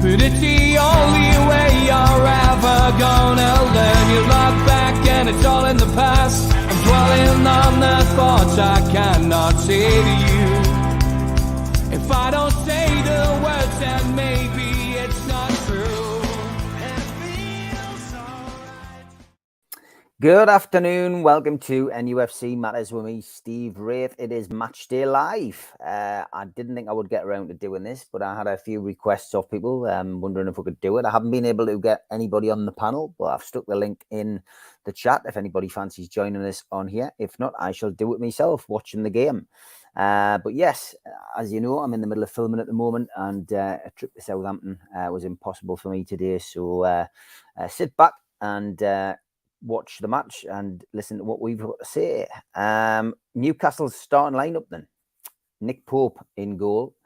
But it's the only way you're ever gonna learn. You look back and it's all in the past. I'm dwelling on the thoughts I cannot say to you. If I don't say the words, then maybe it's not true. It feels alright. Good afternoon. Welcome to NUFC Matters with me, Steve Wraith. It is Match Day Live. I didn't think I would get around to doing this, but I had a few requests of people wondering if we could do it. I haven't been able to get anybody on the panel, but I've stuck the link in the chat if anybody fancies joining us on here. If not, I shall do it myself, watching the game. But yes, as you know, I'm in the middle of filming at the moment, and a trip to Southampton was impossible for me today. So sit back and watch the match and listen to what we've got to say. Newcastle's starting lineup then. Nick Pope in goal.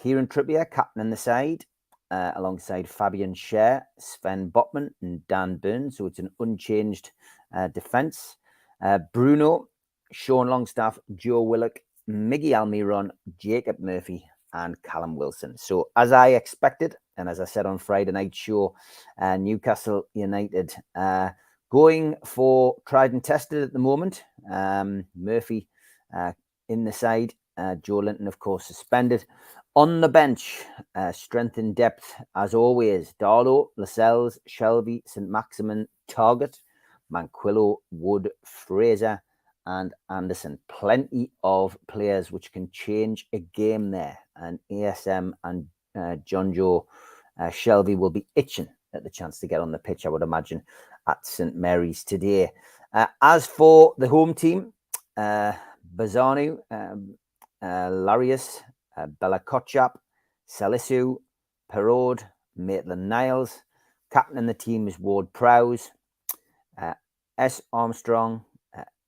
Kieran Trippier captaining the side, alongside Fabian Schär, Sven Botman and Dan Burns. So it's an unchanged defence. Bruno, Sean Longstaff, Joe Willock, Miggy Almiron, Jacob Murphy and Callum Wilson. So as I expected, and as I said on Friday night show, Newcastle United going for tried and tested at the moment. Murphy in the side. Joe Linton, of course, suspended. On the bench, strength in depth, as always. Darlow, Lascelles, Shelby, St. Maximin, Target, Manquillo, Wood, Fraser and Anderson. Plenty of players which can change a game there. And ASM and John Joe Shelby will be itching at the chance to get on the pitch, I would imagine, at St. Mary's today. As for the home team, Bazanu, Larius, Bella Kotchap, Salisu, Perraud, Maitland-Niles. Captain in the team is Ward Prowse, S. Armstrong,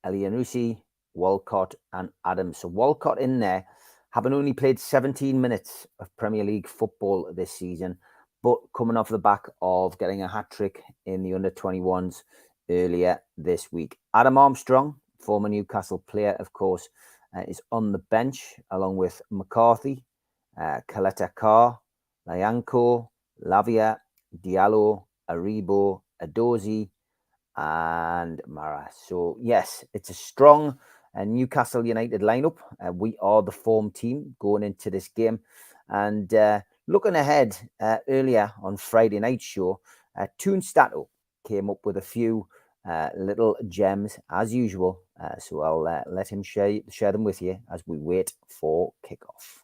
Elianusi, Walcott and Adams. So Walcott in there, having only played 17 minutes of Premier League football this season, but coming off the back of getting a hat-trick in the under-21s earlier this week. Adam Armstrong, former Newcastle player, of course, is on the bench, along with McCarthy, Kaleta Carr, Layanko, Lavia, Diallo, Aribo, Adozi, and Mara. So, yes, it's a strong Newcastle United lineup. We are the form team going into this game. And looking ahead, earlier on Friday night show, Toon Stato came up with a few little gems as usual. So I'll let him share them with you as we wait for kickoff.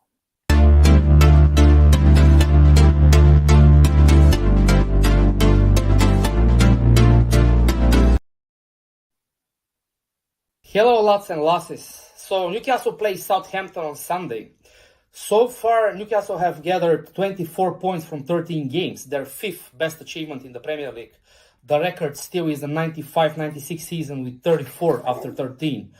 Hello, lads and lasses. So Newcastle plays Southampton on Sunday. So far, Newcastle have gathered 24 points from 13 games, their fifth best achievement in the Premier League. The record still is the 95-96 season with 34 after 13.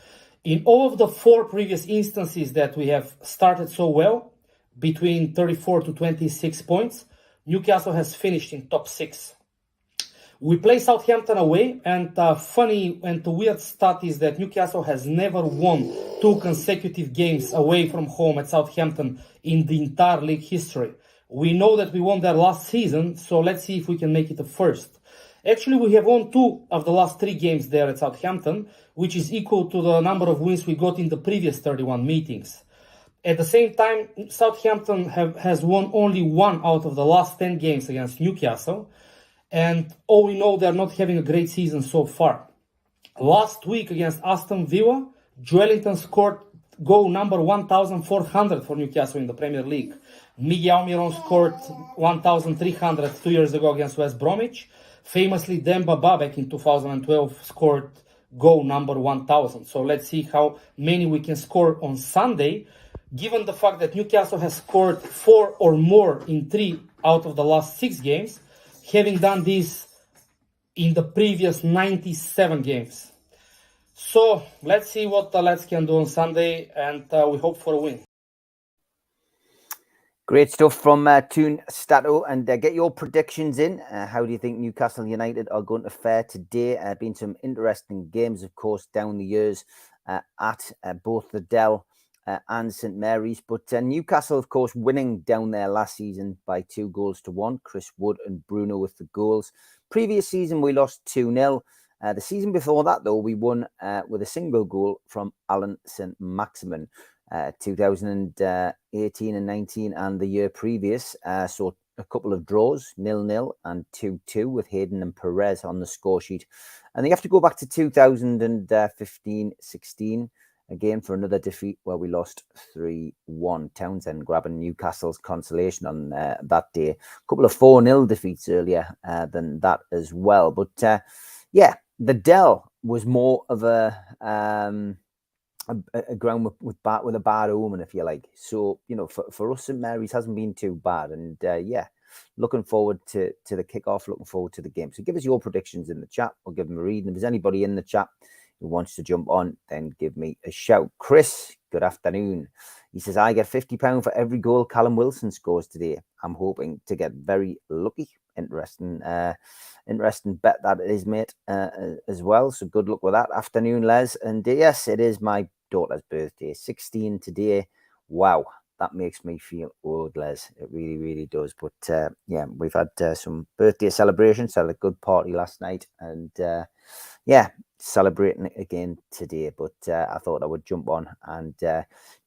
In all of the four previous instances that we have started so well, between 34 to 26 points, Newcastle has finished in top 6. We play Southampton away, and funny and weird stat is that Newcastle has never won 2 consecutive games away from home at Southampton in the entire league history. We know that we won that last season, so let's see if we can make it a first. Actually, we have won 2 of the last 3 games there at Southampton, which is equal to the number of wins we got in the previous 31 meetings. At the same time, Southampton has won only 1 out of the last 10 games against Newcastle. And all we know, they're not having a great season so far. Last week against Aston Villa, Joelinton scored goal number 1,400 for Newcastle in the Premier League. Miguel Almiron scored 1,300 2 years ago against West Bromwich. Famously, Demba Ba back in 2012 scored goal number 1,000. So let's see how many we can score on Sunday, given the fact that Newcastle has scored 4 or more in 3 out of the last 6 games, having done this in the previous 97 games. So let's see what the lads can do on Sunday, and we hope for a win. Great stuff from Toon Stato, and get your predictions in. How do you think Newcastle United are going to fare today? Been some interesting games, of course, down the years at both the Dell and St Mary's. But Newcastle, of course, winning down there last season by 2-1. Chris Wood and Bruno with the goals. Previous season, we lost 2-0. The season before that, though, we won with a single goal from Alan St Maximin. 2018 and 19 and the year previous. So a couple of draws, 0-0 and 2-2 with Hayden and Perez on the score sheet. And then you have to go back to 2015-16 again for another defeat where we lost 3-1. Townsend grabbing Newcastle's consolation on that day. A couple of 4-0 defeats earlier than that as well. But yeah, the Dell was more of a ground with a bad omen, if you like. So, you know, for us, St Mary's hasn't been too bad. And yeah, looking forward to the kickoff, looking forward to the game. So give us your predictions in the chat. I'll give them a read. And if there's anybody in the chat who wants to jump on, then give me a shout. Chris, good afternoon. He says, I get £50 for every goal Callum Wilson scores today. I'm hoping to get very lucky. Interesting bet that is, mate, as well. So good luck with that. Afternoon, Les. And yes, it is my daughter's birthday, 16 today. Wow, that makes me feel old, Les. It really, really does. But yeah, we've had some birthday celebrations. Had a good party last night, and yeah, celebrating again today. But I thought I would jump on and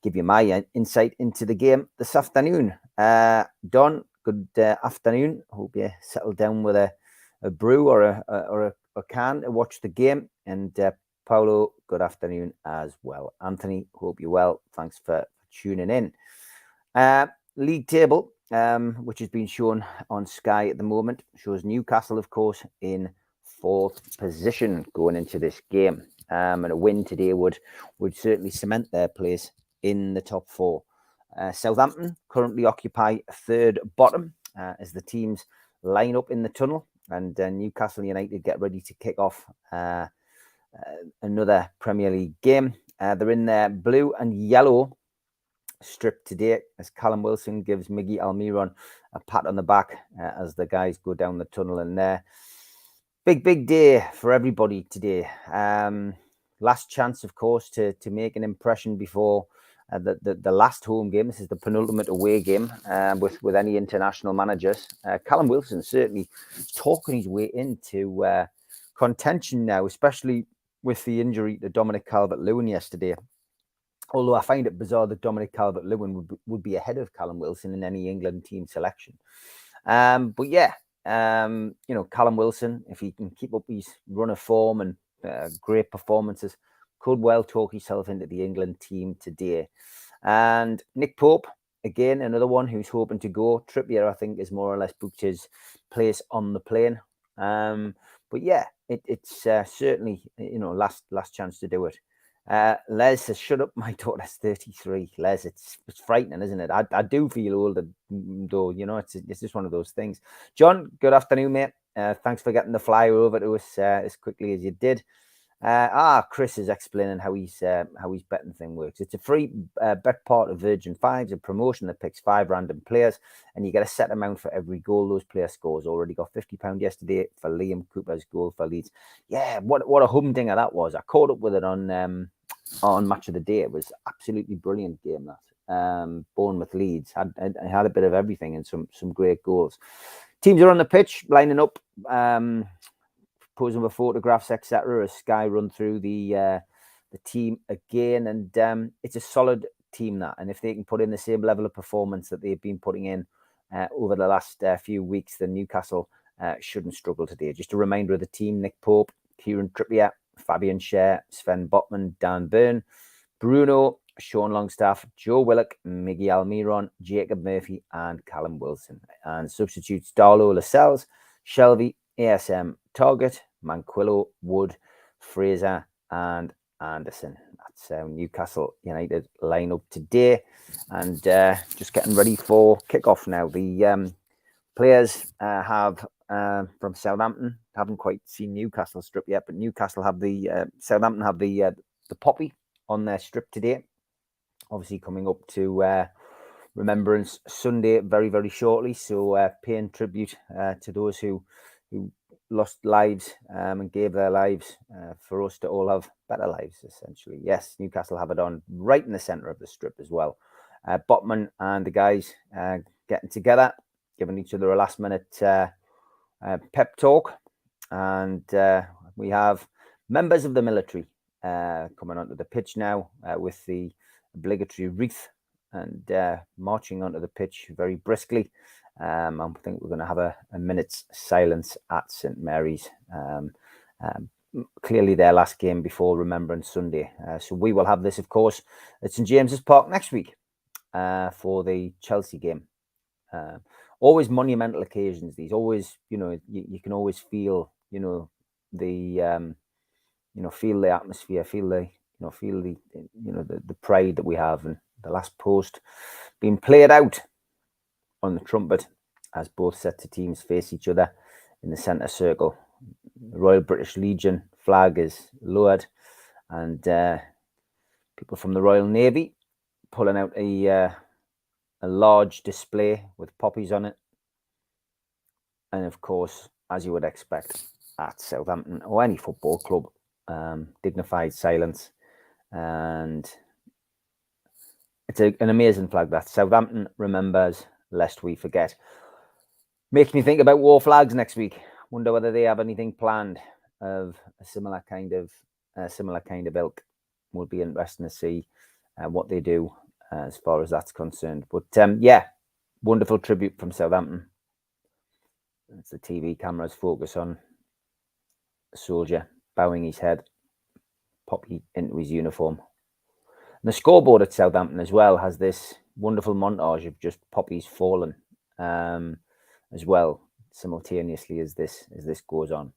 give you my insight into the game this afternoon. Don, good afternoon. Hope you settled down with a brew or a can to watch the game. And Paolo, good afternoon as well. Anthony, hope you're well. Thanks for tuning in. League table, which has been shown on Sky at the moment, shows Newcastle, of course, in 4th position going into this game. And a win today would certainly cement their place in the top 4. Southampton currently occupy 3rd bottom as the teams line up in the tunnel, and Newcastle United get ready to kick off another Premier League game. They're in their blue and yellow strip today as Callum Wilson gives Miggy Almiron a pat on the back as the guys go down the tunnel. And big day for everybody today. Last chance, of course, to make an impression before the last home game. This is the penultimate away game with any international managers. Callum Wilson certainly talking his way into contention now, especially with the injury to Dominic Calvert-Lewin yesterday. Although I find it bizarre that Dominic Calvert-Lewin would be ahead of Callum Wilson in any England team selection. But yeah, you know, Callum Wilson, if he can keep up his run of form and great performances, could well talk himself into the England team today. And Nick Pope, again, another one who's hoping to go. Trippier, I think, is more or less booked his place on the plane. But yeah, it's certainly, you know, last chance to do it. Les says, shut up, my daughter's 33. Les, it's frightening, isn't it? I do feel older, though, you know, it's just one of those things. John, good afternoon, mate. Thanks for getting the flyer over to us as quickly as you did. Chris is explaining how his betting thing works. It's a free bet part of Virgin Fives, a promotion that picks 5 random players, and you get a set amount for every goal those players scores. Already got £50 yesterday for Liam Cooper's goal for Leeds. Yeah, what a humdinger that was. I caught up with it on Match of the Day. It was absolutely brilliant game that. Bournemouth Leeds had a bit of everything and some great goals. Teams are on the pitch, lining up. Posing with photographs, etc. as Sky run through the team again, and it's a solid team that, and if they can put in the same level of performance that they've been putting in over the last few weeks, then Newcastle shouldn't struggle today. Just a reminder of the team: Nick Pope, Kieran Trippier, Fabian Schär, Sven Botman, Dan Burn, Bruno, Sean Longstaff, Joe Willock, Miggy Almiron, Jacob Murphy, and Callum Wilson. And substitutes: Darlow, Lascelles, Shelby, ASM, Target, Manquillo, Wood, Fraser, and Anderson. That's how Newcastle United line up today. And just getting ready for kickoff now. The players have from Southampton, haven't quite seen Newcastle strip yet, but Newcastle have Southampton have the poppy on their strip today. Obviously coming up to Remembrance Sunday very, very shortly. So paying tribute to those who lost lives and gave their lives for us to all have better lives, essentially. Yes, Newcastle have it on right in the centre of the strip as well. Botman and the guys getting together, giving each other a last-minute pep talk. And we have members of the military coming onto the pitch now with the obligatory wreath and marching onto the pitch very briskly. I think we're going to have a minute's silence at St Mary's. Clearly their last game before Remembrance Sunday. So we will have this, of course, at St James's Park next week for the Chelsea game. Always monumental occasions. These always, you can always feel, the feel the atmosphere, feel the pride that we have, and the last post being played out on the trumpet as both sets of teams face each other in the centre circle. The Royal British Legion flag is lowered, and people from the Royal Navy pulling out a large display with poppies on it. And of course, as you would expect at Southampton or any football club, dignified silence. And it's an amazing flag that Southampton remembers lest we forget. Makes me think about war flags next week. Wonder whether they have anything planned of a similar kind of ilk. Will be interesting to see what they do as far as that's concerned. But yeah, wonderful tribute from Southampton. As the TV cameras focus on a soldier bowing his head, poppy into his uniform. And the scoreboard at Southampton as well has this wonderful montage of just poppies falling as well, simultaneously as this goes on.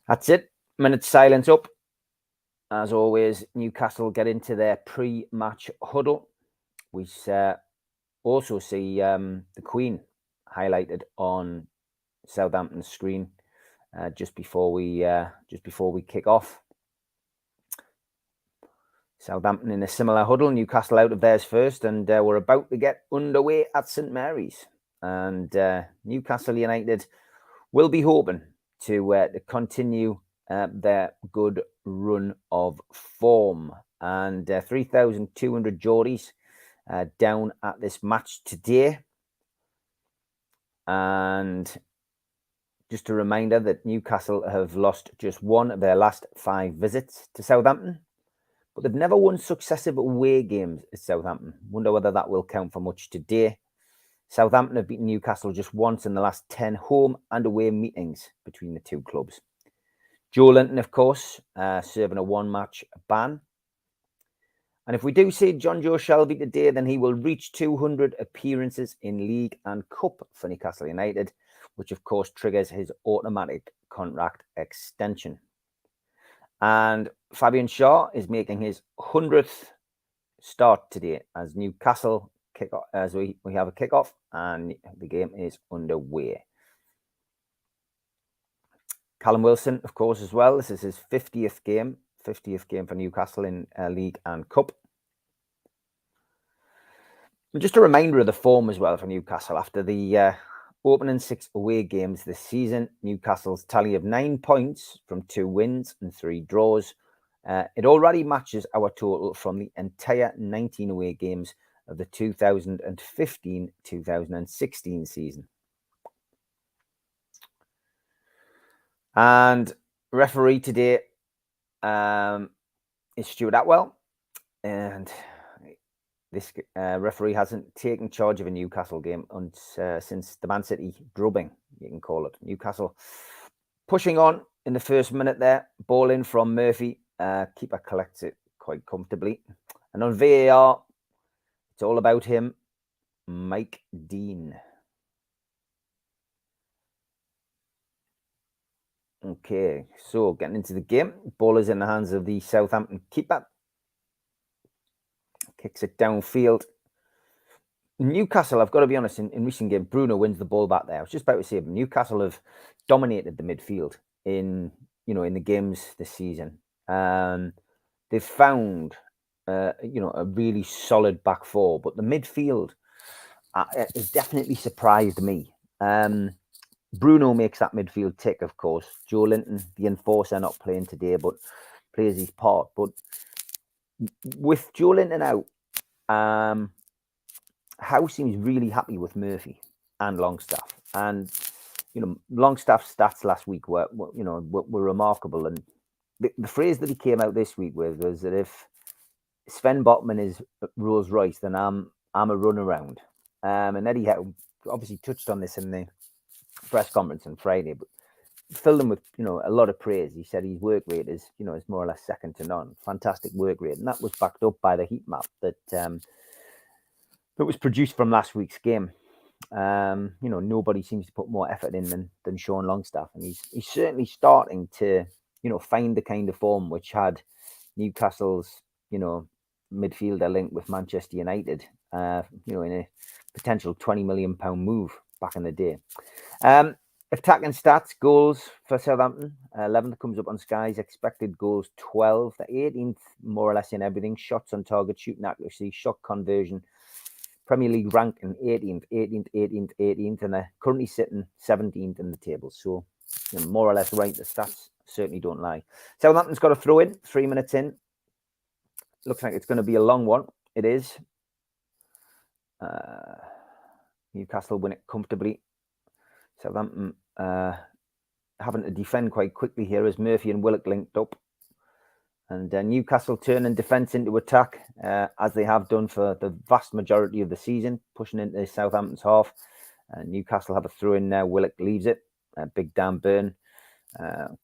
That's it. Minute silence up. As always, Newcastle get into their pre-match huddle. We also see the Queen highlighted on Southampton's screen just before we kick off. Southampton in a similar huddle, Newcastle out of theirs first, and we're about to get underway at St Mary's. And Newcastle United will be hoping to continue their good run of form. And 3,200 Geordies down at this match today. And just a reminder that Newcastle have lost just one of their last 5 visits to Southampton, but they've never won successive away games at Southampton. Wonder whether that will count for much today. Southampton have beaten Newcastle just once in the last 10 home and away meetings between the two clubs. Joe Linton, of course, serving a 1-match ban. And if we do see John Joe Shelby today, then he will reach 200 appearances in League and Cup for Newcastle United, which of course triggers his automatic contract extension. And Fabian Shaw is making his 100th start today as Newcastle kick off, as we have a kickoff and the game is underway. Callum Wilson, of course, as well. This is his 50th game for Newcastle in League and Cup. And just a reminder of the form as well for Newcastle after the opening 6 away games this season. Newcastle's tally of 9 points from 2 wins and 3 draws. It already matches our total from the entire 19 away games of the 2015-2016 season. And referee today is Stuart Atwell, and this referee hasn't taken charge of a Newcastle game since the Man City drubbing, you can call it. Newcastle pushing on in the first minute there, ball in from Murphy, keeper collects it quite comfortably, and on VAR, it's all about him, Mike Dean. Okay, so getting into the game. Ball is in the hands of the Southampton keeper. Kicks it downfield. Newcastle, I've got to be honest, in recent games, Bruno wins the ball back there. I was just about to say, Newcastle have dominated the midfield in the games this season. They've found a really solid back four, but the midfield has definitely surprised me. Bruno makes that midfield tick, of course. Joe Linton, the enforcer, not playing today, but plays his part. But with Joe Linton out, Howe seems really happy with Murphy and Longstaff. And, Longstaff's stats last week were remarkable. And the phrase that he came out this week with was that if Sven Botman is Rolls Royce, then I'm a runaround. And Eddie Howe obviously touched on this in the press conference on Friday, but filled him with a lot of praise. He said his work rate is is more or less second to none. Fantastic work rate, and that was backed up by the heat map that was produced from last week's game. Nobody seems to put more effort in than Sean Longstaff, and he's certainly starting to find the kind of form which had Newcastle's midfielder linked with Manchester United in a potential £20 million move back in the day. Attacking stats, goals for Southampton, 11th comes up on Sky's, expected goals 12, the 18th more or less in everything, shots on target, shooting accuracy, shot conversion, Premier League ranking 18th, and they're currently sitting 17th in the table. So more or less right, the stats certainly don't lie. Southampton's got a throw in, 3 minutes in. Looks like it's going to be a long one. It is. Newcastle win it comfortably. Southampton having to defend quite quickly here as Murphy and Willock linked up. And Newcastle turning defence into attack, as they have done for the vast majority of the season, pushing into Southampton's half. Newcastle have a throw in now. Willock leaves it. Big Dan Burn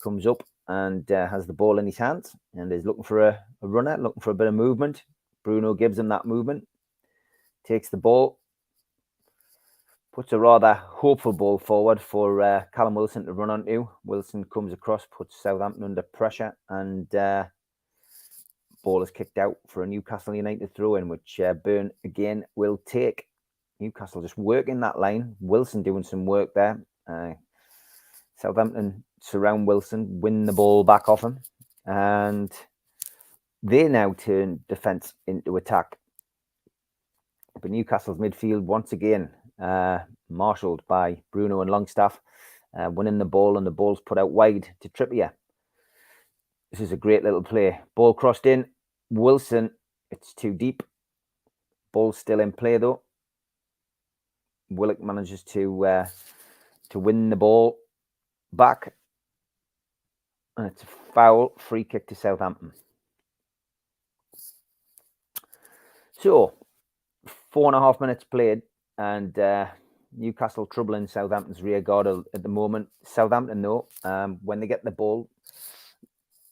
comes up and has the ball in his hands and is looking for a runner, looking for a bit of movement. Bruno gives him that movement, takes the ball, puts a rather hopeful ball forward for Callum Wilson to run onto. Wilson comes across, puts Southampton under pressure, and ball is kicked out for a Newcastle United throw-in, which Burn again will take. Newcastle just working that line. Wilson doing some work there. Southampton surround Wilson, win the ball back off him, and they now turn defence into attack. But Newcastle's midfield once again marshalled by Bruno and Longstaff, winning the ball, and the ball's put out wide to Trippier. This is a great little play. Ball crossed in. Wilson, it's too deep. Ball's still in play though. Willock manages to win the ball back, and it's a foul, free kick to Southampton. So 4.5 minutes played, and Newcastle troubling Southampton's rear guard at the moment. Southampton, though, when they get the ball,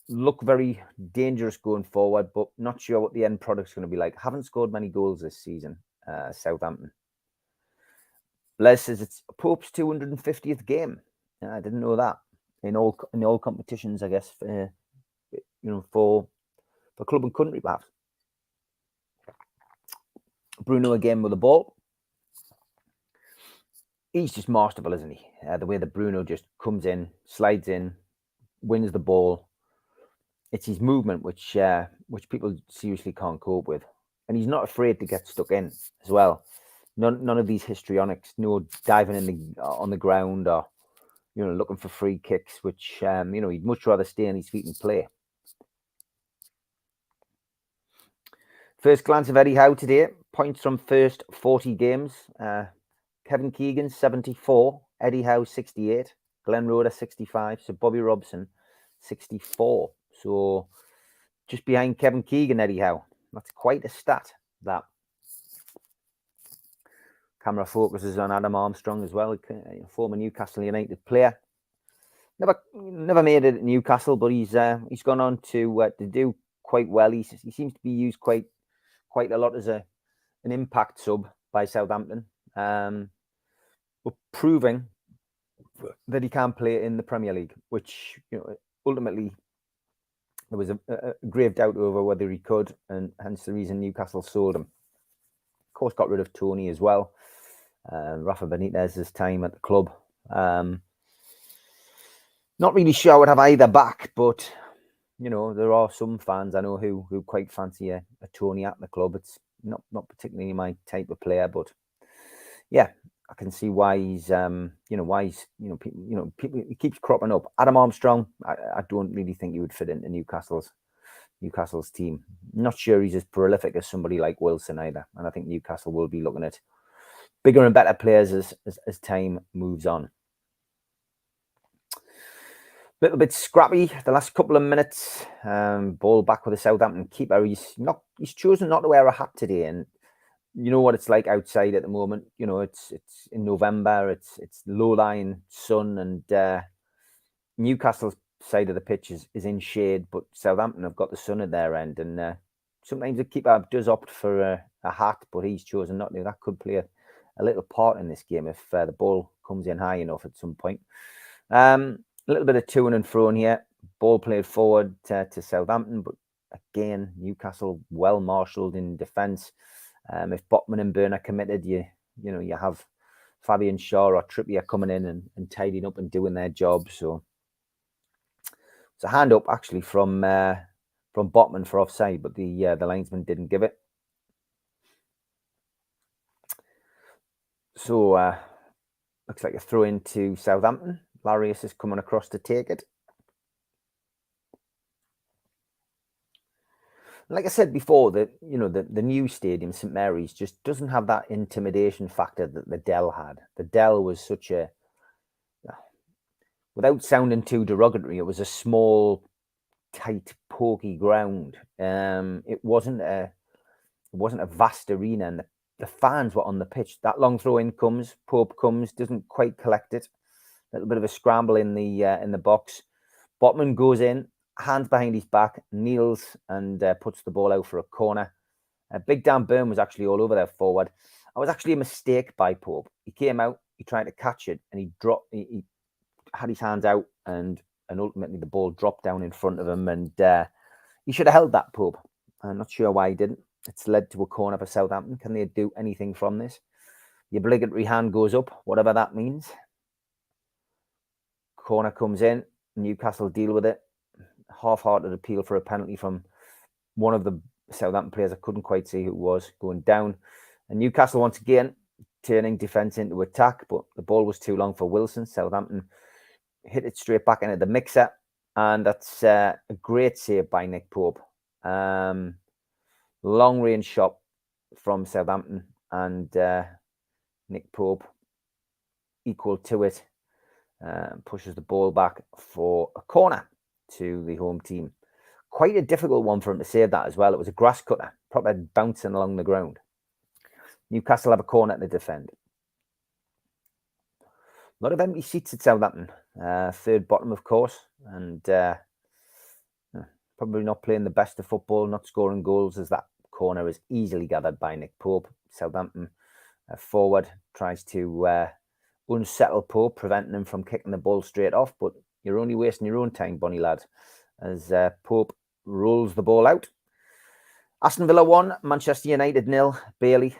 look very dangerous going forward, but not sure what the end product's going to be like. Haven't scored many goals this season, Southampton. Les says it's Pope's 250th game. I didn't know that. In all competitions, I guess, for club and country, perhaps. Bruno again with the ball. He's just masterful, isn't he? The way that Bruno just comes in, slides in, wins the ball. It's his movement which people seriously can't cope with, and he's not afraid to get stuck in as well. None of these histrionics, no diving on the ground or looking for free kicks, which he'd much rather stay on his feet and play. First glance of Eddie Howe today. Points from first 40 games. Kevin Keegan, 74. Eddie Howe, 68. Glenn Roeder, 65. So Bobby Robson, 64. So just behind Kevin Keegan, Eddie Howe. That's quite a stat, that. Camera focuses on Adam Armstrong as well, former Newcastle United player. Never made it at Newcastle, but he's gone on to do quite well. He seems to be used quite a lot as an impact sub by Southampton, but proving that he can play in the Premier League, which ultimately there was a grave doubt over whether he could, and hence the reason Newcastle sold him. Of course, got rid of Tony as well. Rafa Benitez's time at the club. Not really sure I would have either back, but there are some fans I know who quite fancy a Tony at the club. It's not particularly my type of player, but yeah, I can see why he's, people, he keeps cropping up. Adam Armstrong, I don't really think he would fit into Newcastle's team. Not sure he's as prolific as somebody like Wilson either. And I think Newcastle will be looking at bigger and better players as time moves on. A little bit scrappy the last couple of minutes. Ball back with the Southampton keeper. He's chosen not to wear a hat today, and you know what it's like outside at the moment. You know, it's in November. It's low-lying sun, and Newcastle's side of the pitch is in shade, but Southampton have got the sun at their end, and sometimes the keeper does opt for a hat, but he's chosen not to. That could play a little part in this game if the ball comes in high enough at some point. A little bit of to and fro here. Ball played forward to Southampton, but again, Newcastle well marshalled in defence. If Botman and Burn are committed, you have Fabian Shaw or Trippier coming in and tidying up and doing their job. So it's a hand up actually from Botman for offside, but the linesman didn't give it. So looks like a throw into Southampton. Larius is coming across to take it. Like I said before, the new stadium, St Mary's, just doesn't have that intimidation factor that the Dell had. The Dell was such a, without sounding too derogatory, it was a small, tight, pokey ground. It wasn't a vast arena, and the fans were on the pitch. That long throw in comes, Pope comes, doesn't quite collect it. A little bit of a scramble in the box. Botman goes in, hands behind his back, kneels and puts the ball out for a corner. Big Dan Burn was actually all over there forward. It was actually a mistake by Pope. He came out, he tried to catch it, and he had his hands out, and ultimately the ball dropped down in front of him, and he should have held that, Pope. I'm not sure why he didn't. It's led to a corner for Southampton. Can they do anything from this? The obligatory hand goes up, whatever that means. Corner comes in, Newcastle deal with it. Half-hearted appeal for a penalty from one of the Southampton players. I couldn't quite see who it was, going down. And Newcastle once again turning defence into attack, but the ball was too long for Wilson. Southampton hit it straight back into the mixer, and that's a great save by Nick Pope. Long range shot from Southampton, and Nick Pope equal to it. Pushes the ball back for a corner to the home team. Quite a difficult one for him to save that as well. It was a grass cutter, probably bouncing along the ground. Newcastle have a corner to defend. A lot of empty seats at Southampton. Third bottom, of course, and probably not playing the best of football, not scoring goals, as that corner is easily gathered by Nick Pope. Southampton forward tries to unsettle Pope, preventing him from kicking the ball straight off, but you're only wasting your own time, Bonnie lad, as Pope rolls the ball out. Aston Villa 1, Manchester United 0. Bailey,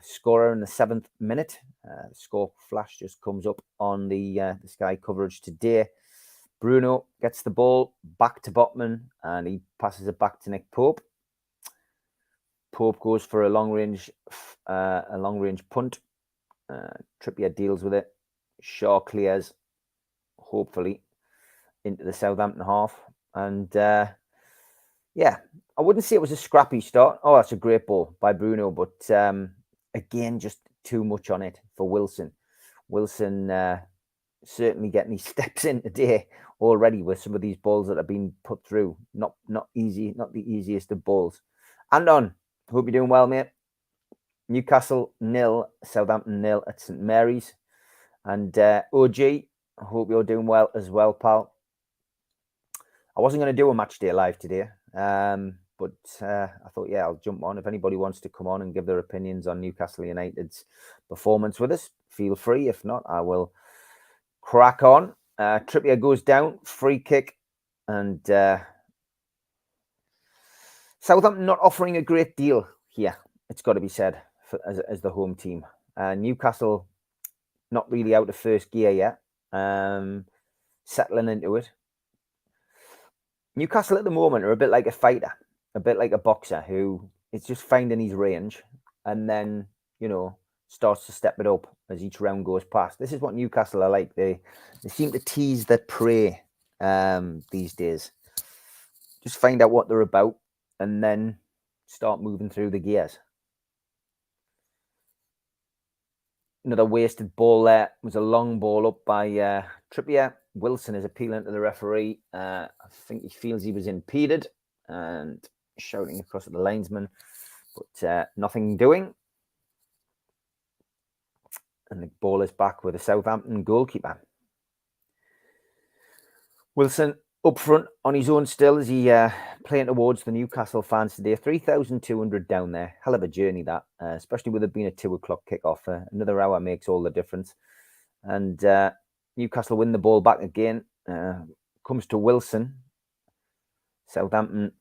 scorer in the 7th minute. The score flash just comes up on the Sky coverage today. Bruno gets the ball back to Botman, and he passes it back to Nick Pope. Pope goes for a long range punt. Trippier deals with it. Shaw clears, hopefully, into the Southampton half. And yeah, I wouldn't say it was a scrappy start. Oh, that's a great ball by Bruno, but again, just too much on it for Wilson. Wilson certainly getting his steps in today already with some of these balls that have been put through. Not easy, not the easiest of balls. Andon, hope you're doing well, mate. Newcastle 0, Southampton 0 at St Mary's. And OG, I hope you're doing well as well, pal. I wasn't going to do a match day live today, but I thought, yeah, I'll jump on. If anybody wants to come on and give their opinions on Newcastle United's performance with us, feel free. If not, I will crack on. Trippier goes down, free kick, and Southampton not offering a great deal here, it's got to be said, as the home team. Newcastle not really out of first gear yet, settling into it. Newcastle at the moment are a bit like a fighter, a bit like a boxer who is just finding his range, and then, you know, starts to step it up as each round goes past. This is what Newcastle are like. They seem to tease their prey these days. Just find out what they're about and then start moving through the gears. Another wasted ball there. It was a long ball up by Trippier. Wilson is appealing to the referee. I think he feels he was impeded and shouting across at the linesman, but nothing doing. And the ball is back with the Southampton goalkeeper. Wilson up front on his own still as he playing towards the Newcastle fans today. 3,200 down there. Hell of a journey that, especially with it being a 2 o'clock kickoff. Another hour makes all the difference. And Newcastle win the ball back again. Comes to Wilson. Southampton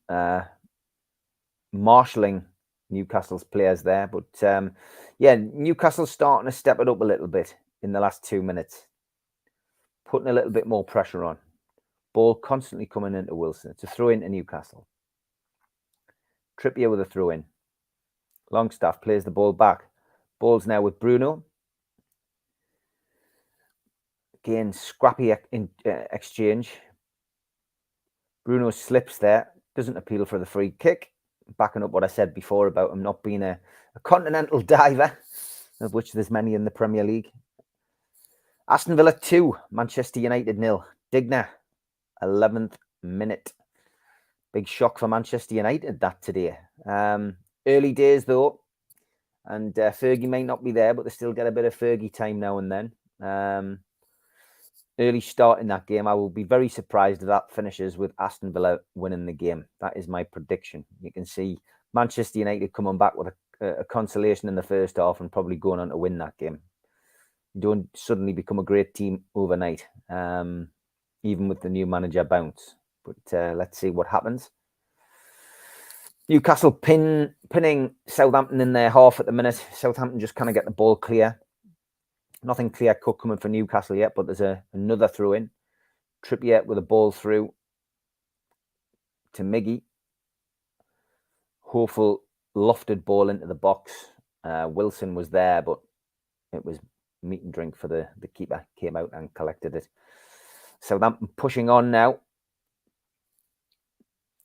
marshalling Newcastle's players there. But yeah, Newcastle's starting to step it up a little bit in the last 2 minutes. Putting a little bit more pressure on. Ball constantly coming into Wilson. It's a throw into Newcastle. Trippier with a throw in. Longstaff plays the ball back. Ball's now with Bruno. Again, scrappy exchange. Bruno slips there. Doesn't appeal for the free kick. Backing up what I said before about him not being a continental diver, of which there's many in the Premier League. Aston Villa 2, Manchester United 0. Digna, 11th minute. Big shock for Manchester United that today. Early days though, and Fergie may not be there, but they still get a bit of Fergie time now and then. Early start in that game. I will be very surprised if that finishes with Aston Villa winning the game. That is my prediction. You can see Manchester United coming back with a consolation in the first half and probably going on to win that game. You don't suddenly become a great team overnight, even with the new manager bounce. But let's see what happens. Newcastle pinning Southampton in their half at the minute. Southampton just kind of get the ball clear. Nothing clear cut coming for Newcastle yet, but there's another throw in. Trippier with a ball through to Miggy. Hopeful lofted ball into the box. Wilson was there, but it was meat and drink for the keeper. Came out and collected it. Southampton pushing on now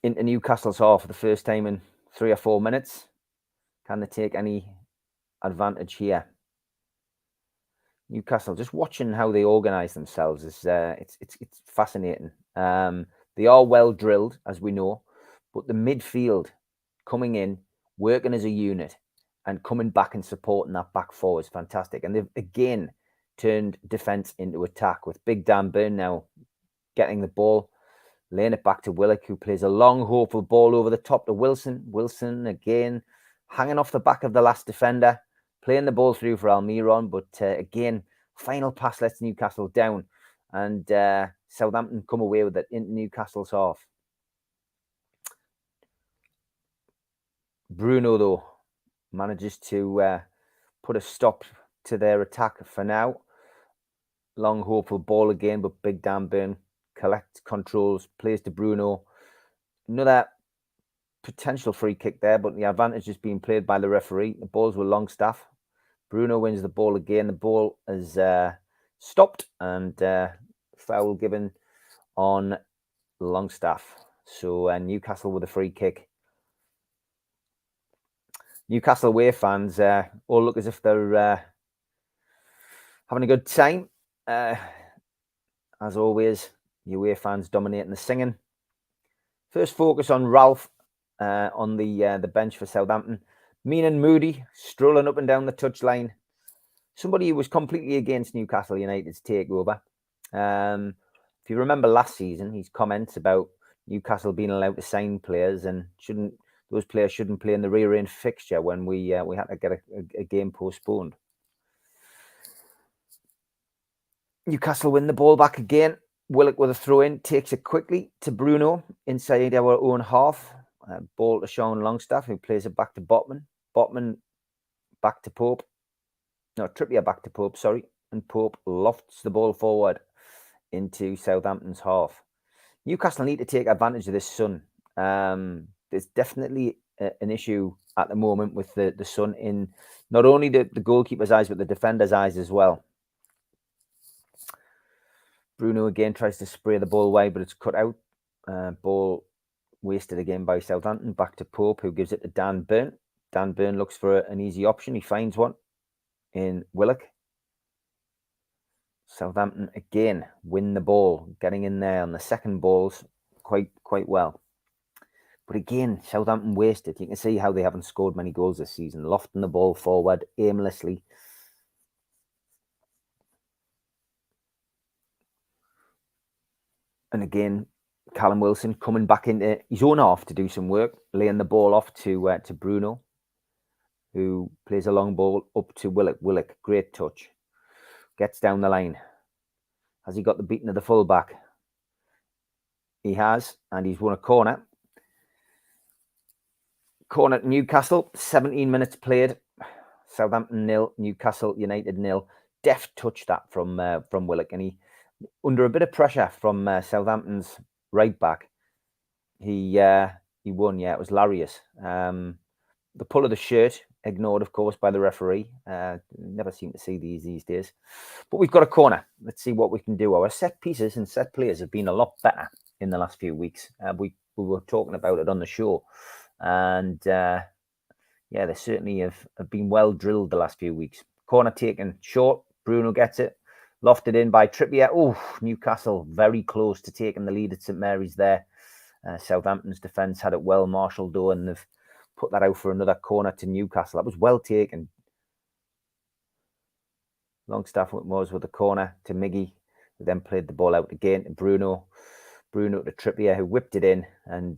into Newcastle's half for the first time in 3 or 4 minutes. Can they take any advantage here? Newcastle, just watching how they organise themselves is it's fascinating. They are well drilled, as we know, but the midfield coming in, working as a unit, and coming back and supporting that back four is fantastic. And they've again turned defence into attack with Big Dan Burn now getting the ball, laying it back to Willock, who plays a long, hopeful ball over the top to Wilson. Wilson again hanging off the back of the last defender. Playing the ball through for Almiron, but again, final pass lets Newcastle down. And Southampton come away with it into Newcastle's half. Bruno, though, manages to put a stop to their attack for now. Long, hopeful ball again, but Big Dan Burn collects, controls, plays to Bruno. Another potential free kick there, but the advantage is being played by the referee. The balls were Longstaff. Bruno wins the ball again. The ball is stopped and foul given on Longstaff. So Newcastle with a free kick. Newcastle away fans all look as if they're having a good time. As always, the away fans dominating the singing. First focus on Ralph on the bench for Southampton. Mean and moody, strolling up and down the touchline. Somebody who was completely against Newcastle United's takeover. If you remember last season, his comments about Newcastle being allowed to sign players and those players shouldn't play in the rearranged fixture when we had to get a game postponed. Newcastle win the ball back again. Willock with a throw in, takes it quickly to Bruno inside our own half. Ball to Sean Longstaff, who plays it back to Botman. Botman back to Pope. No, Trippier back to Pope, sorry. And Pope lofts the ball forward into Southampton's half. Newcastle need to take advantage of this sun. There's definitely an issue at the moment with the sun in not only the goalkeeper's eyes, but the defender's eyes as well. Bruno again tries to spray the ball away, but it's cut out. Ball wasted again by Southampton. Back to Pope, who gives it to Dan Burn. Dan Burn looks for an easy option. He finds one in Willock. Southampton again win the ball, getting in there on the second balls quite well. But again, Southampton wasted. You can see how they haven't scored many goals this season. Lofting the ball forward aimlessly. And again, Callum Wilson coming back into his own half to do some work, laying the ball off to Bruno, who plays a long ball up to Willock. Willock, great touch. Gets down the line. Has he got the beating of the fullback? He has, and he's won a corner. Corner to Newcastle, 17 minutes played. Southampton 0, Newcastle United 0. Deft touch that from Willock, and he, under a bit of pressure from Southampton's right back, he won. Yeah, it was Larius. The pull of the shirt ignored, of course, by the referee. Never seem to see these days. But we've got a corner. Let's see what we can do. Our set pieces and set players have been a lot better in the last few weeks. We were talking about it on the show. And yeah, they certainly have been well drilled the last few weeks. Corner taken short. Bruno gets it. Lofted in by Trippier. Oh, Newcastle very close to taking the lead at St Mary's there. Southampton's defence had it well marshalled though, and they've put that out for another corner to Newcastle. That was well taken. Longstaff was with the corner to Miggy, who then played the ball out again to Bruno. Bruno to Trippier, who whipped it in, and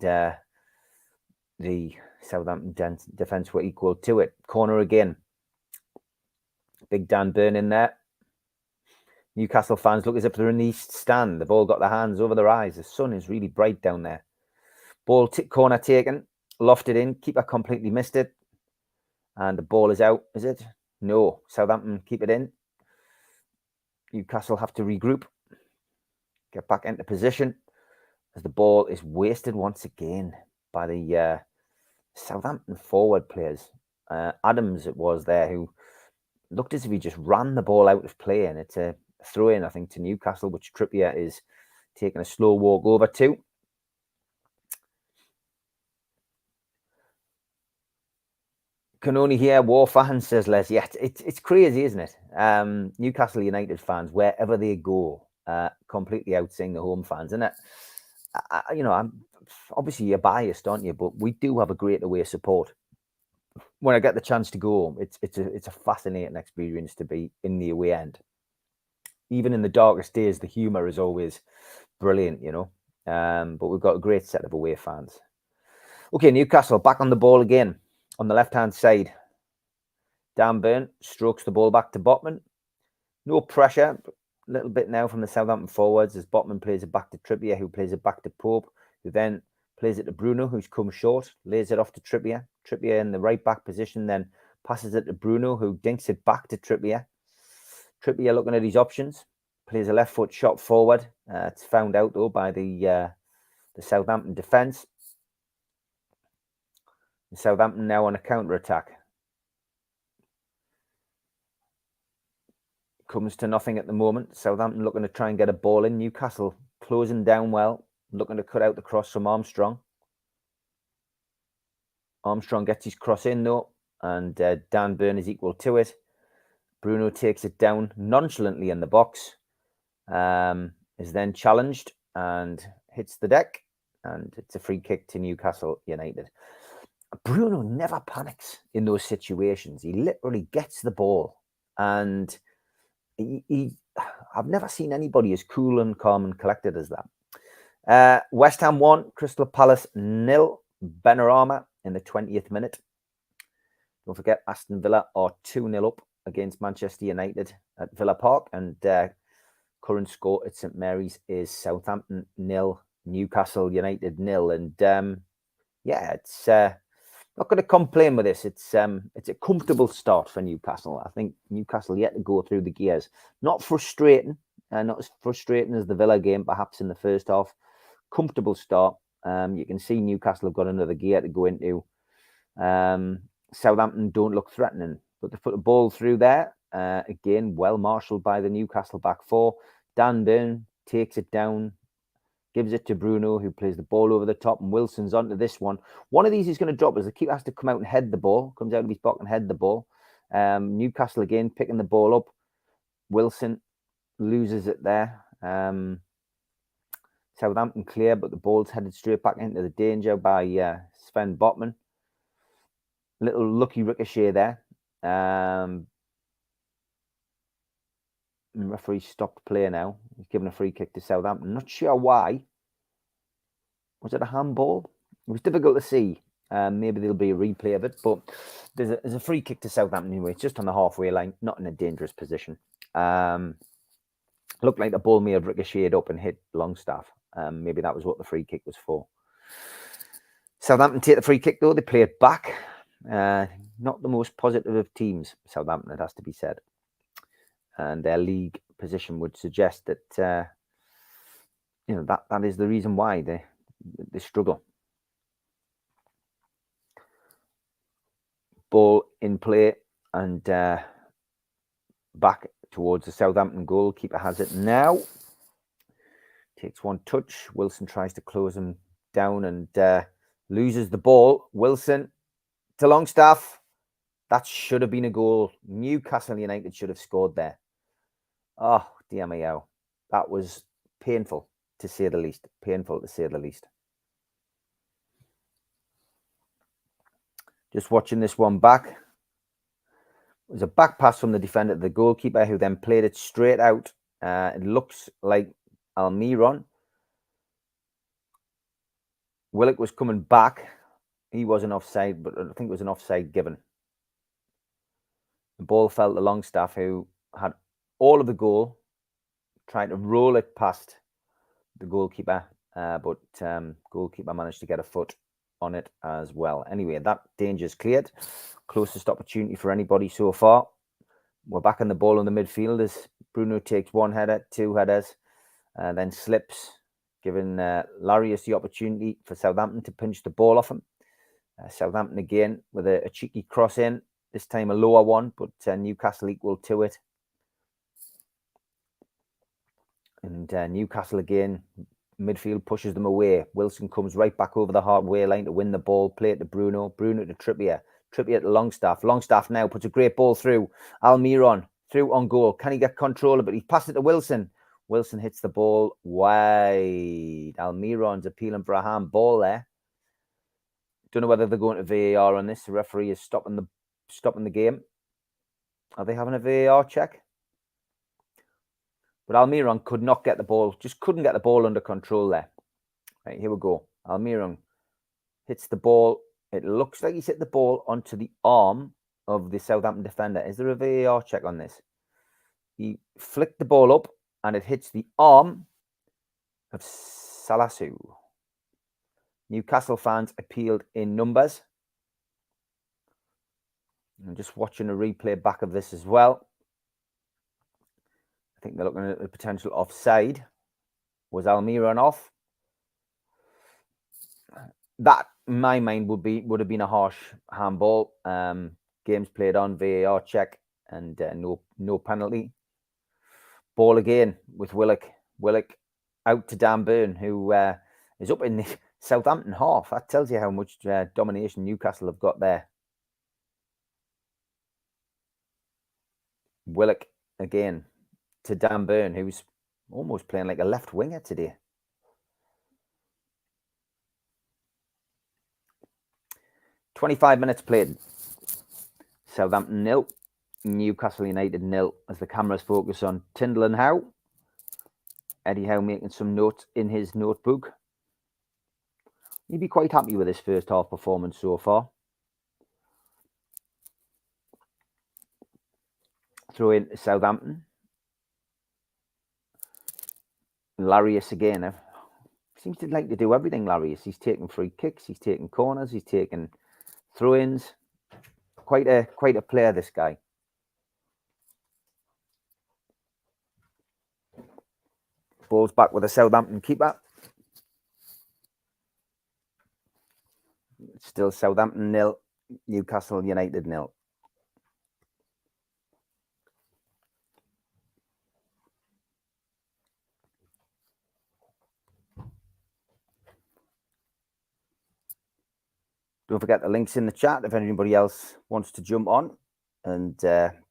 the Southampton defence were equal to it. Corner again. Big Dan Burn in there. Newcastle fans look as if they're in the East Stand. They've all got their hands over their eyes. The sun is really bright down there. Ball corner taken. Lofted in. Keeper completely missed it. And the ball is out. Is it? No. Southampton keep it in. Newcastle have to regroup. Get back into position. As the ball is wasted once again by the Southampton forward players. Adams it was there, who looked as if he just ran the ball out of play, and it's a throw in, I think, to Newcastle, which Trippier is taking a slow walk over to. Can only hear war fans, says Les. Yeah, it's crazy, isn't it? Newcastle United fans, wherever they go, completely outsing the home fans, isn't it? I'm obviously you're biased, aren't you? But we do have a great away support. When I get the chance to go, it's a fascinating experience to be in the away end. Even in the darkest days, the humour is always brilliant, But we've got a great set of away fans. Okay, Newcastle back on the ball again on the left-hand side. Dan Burn strokes the ball back to Botman. No pressure. A little bit now from the Southampton forwards as Botman plays it back to Trippier, who plays it back to Pope, who then plays it to Bruno, who's come short, lays it off to Trippier. Trippier in the right back position, then passes it to Bruno, who dinks it back to Trippier. Trippier looking at his options, plays a left foot shot forward. It's found out though by the Southampton defence. Southampton now on a counter attack. Comes to nothing at the moment. Southampton looking to try and get a ball in. Newcastle closing down well, looking to cut out the cross from Armstrong. Armstrong gets his cross in though, and Dan Burn is equal to it. Bruno takes it down nonchalantly in the box, is then challenged and hits the deck, and it's a free kick to Newcastle United. Bruno never panics in those situations. He literally gets the ball, and I've never seen anybody as cool and calm and collected as that. West Ham 1, Crystal Palace 0. Benrahma in the 20th minute. Don't forget, Aston Villa are 2-0 up against Manchester United at Villa Park, and current score at St Mary's is Southampton 0, Newcastle United 0. And yeah, it's not going to complain with this. It's a comfortable start for Newcastle. I think Newcastle yet to go through the gears. Not frustrating, not as frustrating as the Villa game, perhaps in the first half. Comfortable start. You can see Newcastle have got another gear to go into. Southampton don't look threatening, but they put the ball through there. Again, well marshalled by the Newcastle back four. Dan Burn takes it down, gives it to Bruno, who plays the ball over the top, and Wilson's onto this one. One of these is going to drop as the keeper has to come out and head the ball, comes out of his box and head the ball. Newcastle again picking the ball up. Wilson loses it there. Southampton clear, but the ball's headed straight back into the danger by Sven Botman. Little lucky ricochet there. Referee stopped play now. He's given a free kick to Southampton. Not sure why. Was it a handball? It was difficult to see. Maybe there'll be a replay of it, but there's a free kick to Southampton anyway. It's just on the halfway line, not in a dangerous position. Looked like the ball may have ricocheted up and hit Longstaff. Maybe that was what the free kick was for. Southampton take the free kick though. They play it back. Not the most positive of teams, Southampton, it has to be said. And their league position would suggest that that is the reason why they struggle. Ball in play and back towards the Southampton goal. Keeper has it now. Takes one touch. Wilson tries to close him down and loses the ball. Wilson to Longstaff. That should have been a goal. Newcastle United should have scored there. Oh, dear me, oh. That was painful, to say the least. Painful, to say the least. Just watching this one back. It was a back pass from the defender to the goalkeeper, who then played it straight out. It looks like Almiron. Willock was coming back. He wasn't offside, but I think it was an offside given. The ball fell to Longstaff, who had all of the goal, trying to roll it past the goalkeeper, but goalkeeper managed to get a foot on it as well. Anyway, that danger is cleared. Closest opportunity for anybody so far. We're back on the ball in the midfield as Bruno takes one header, two headers, then slips, giving Larius the opportunity for Southampton to pinch the ball off him. Southampton again with a cheeky cross in, this time a lower one, but Newcastle equal to it. And Newcastle again, midfield pushes them away. Wilson comes right back over the halfway line to win the ball. Play it to Bruno. Bruno to Trippier. Trippier to Longstaff. Longstaff now puts a great ball through. Almiron through on goal. Can he get control of it? He passed it to Wilson. Wilson hits the ball wide. Almiron's appealing for a handball there. Don't know whether they're going to VAR on this. The referee is stopping the game. Are they having a VAR check? But Almiron could not get the ball, just couldn't get the ball under control there. Right, here we go. Almiron hits the ball. It looks like he's hit the ball onto the arm of the Southampton defender. Is there a VAR check on this? He flicked the ball up and it hits the arm of Salasu. Newcastle fans appealed in numbers. I'm just watching a replay back of this as well. I think they're looking at the potential offside. Was Almiron off? That, in my mind, would have been a harsh handball. Games played on, VAR check, and no penalty. Ball again with Willock. Willock out to Dan Burn, who is up in the Southampton half. That tells you how much domination Newcastle have got there. Willock again to Dan Burn, who's almost playing like a left winger today. "25 minutes played. Southampton 0, Newcastle United 0, as the cameras focus on Tyndall and Howe. Eddie Howe making some notes in his notebook. He'd be quite happy with his first half performance so far. Throw in Southampton. Larius again. Seems to like to do everything, Larius. He's taking free kicks, he's taking corners, he's taking throw-ins. Quite a player, this guy. Ball's back with a Southampton keeper. Still Southampton 0, Newcastle United 0. Don't forget the links in the chat if anybody else wants to jump on and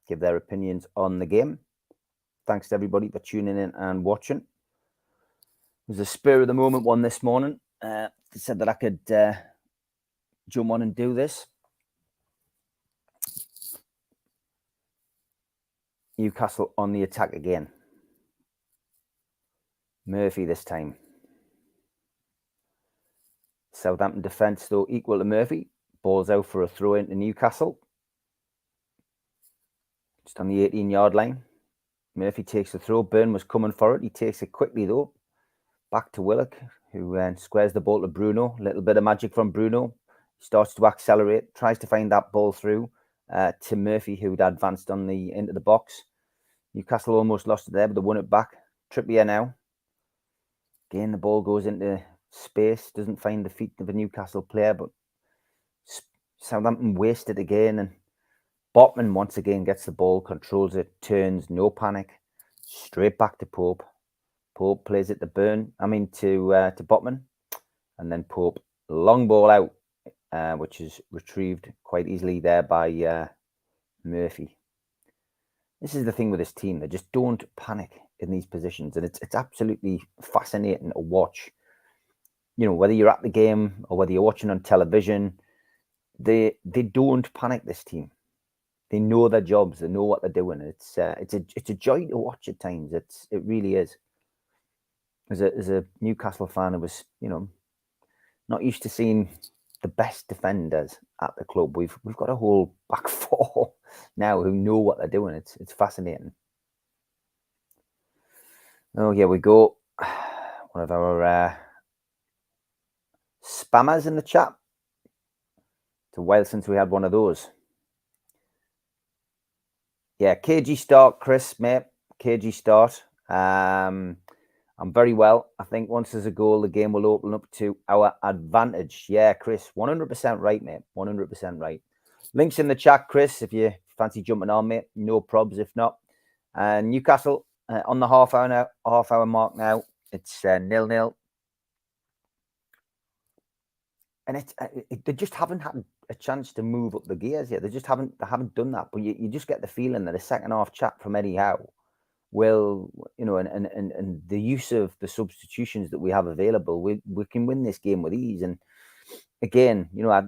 give their opinions on the game. Thanks to everybody for tuning in and watching. It was a spur of the moment one this morning. They said that I could jump on and do this. Newcastle on the attack again. Murphy this time. Southampton defence, though, equal to Murphy. Ball's out for a throw into Newcastle. Just on the 18-yard line. Murphy takes the throw. Byrne was coming for it. He takes it quickly, though. Back to Willock, who squares the ball to Bruno. A little bit of magic from Bruno. Starts to accelerate. Tries to find that ball through to Murphy, who'd advanced into the box. Newcastle almost lost it there, but they won it back. Trippier now. Again, the ball goes into space. Doesn't find the feet of a Newcastle player, but Southampton waste it again. And Botman once again gets the ball, controls it, turns, no panic. Straight back to Pope. Pope plays it to Botman. And then Pope, long ball out, which is retrieved quite easily there by Murphy. This is the thing with this team. They just don't panic in these positions. And it's absolutely fascinating to watch. You know, whether you're at the game or whether you're watching on television, they don't panic, this team. They know their jobs. They know what they're doing. It's a joy to watch at times. It really is. As a Newcastle fan, I was, not used to seeing the best defenders at the club. We've got a whole back four now who know what they're doing. It's fascinating. Oh, here we go. One of our spammers in the chat. It's a while since we had one of those. Yeah, KG start, Chris, mate. KG start. I'm very well. I think once there's a goal, the game will open up to our advantage. Yeah, Chris, 100% right, mate. 100% right. Links in the chat, Chris, if you fancy jumping on, mate. No probs if not. Newcastle on the half hour mark now. It's 0-0. And they just haven't had a chance to move up the gears yet. They haven't done that. But you just get the feeling that a second half chat from Eddie Howe will, and the use of the substitutions that we have available, we can win this game with ease. And again, I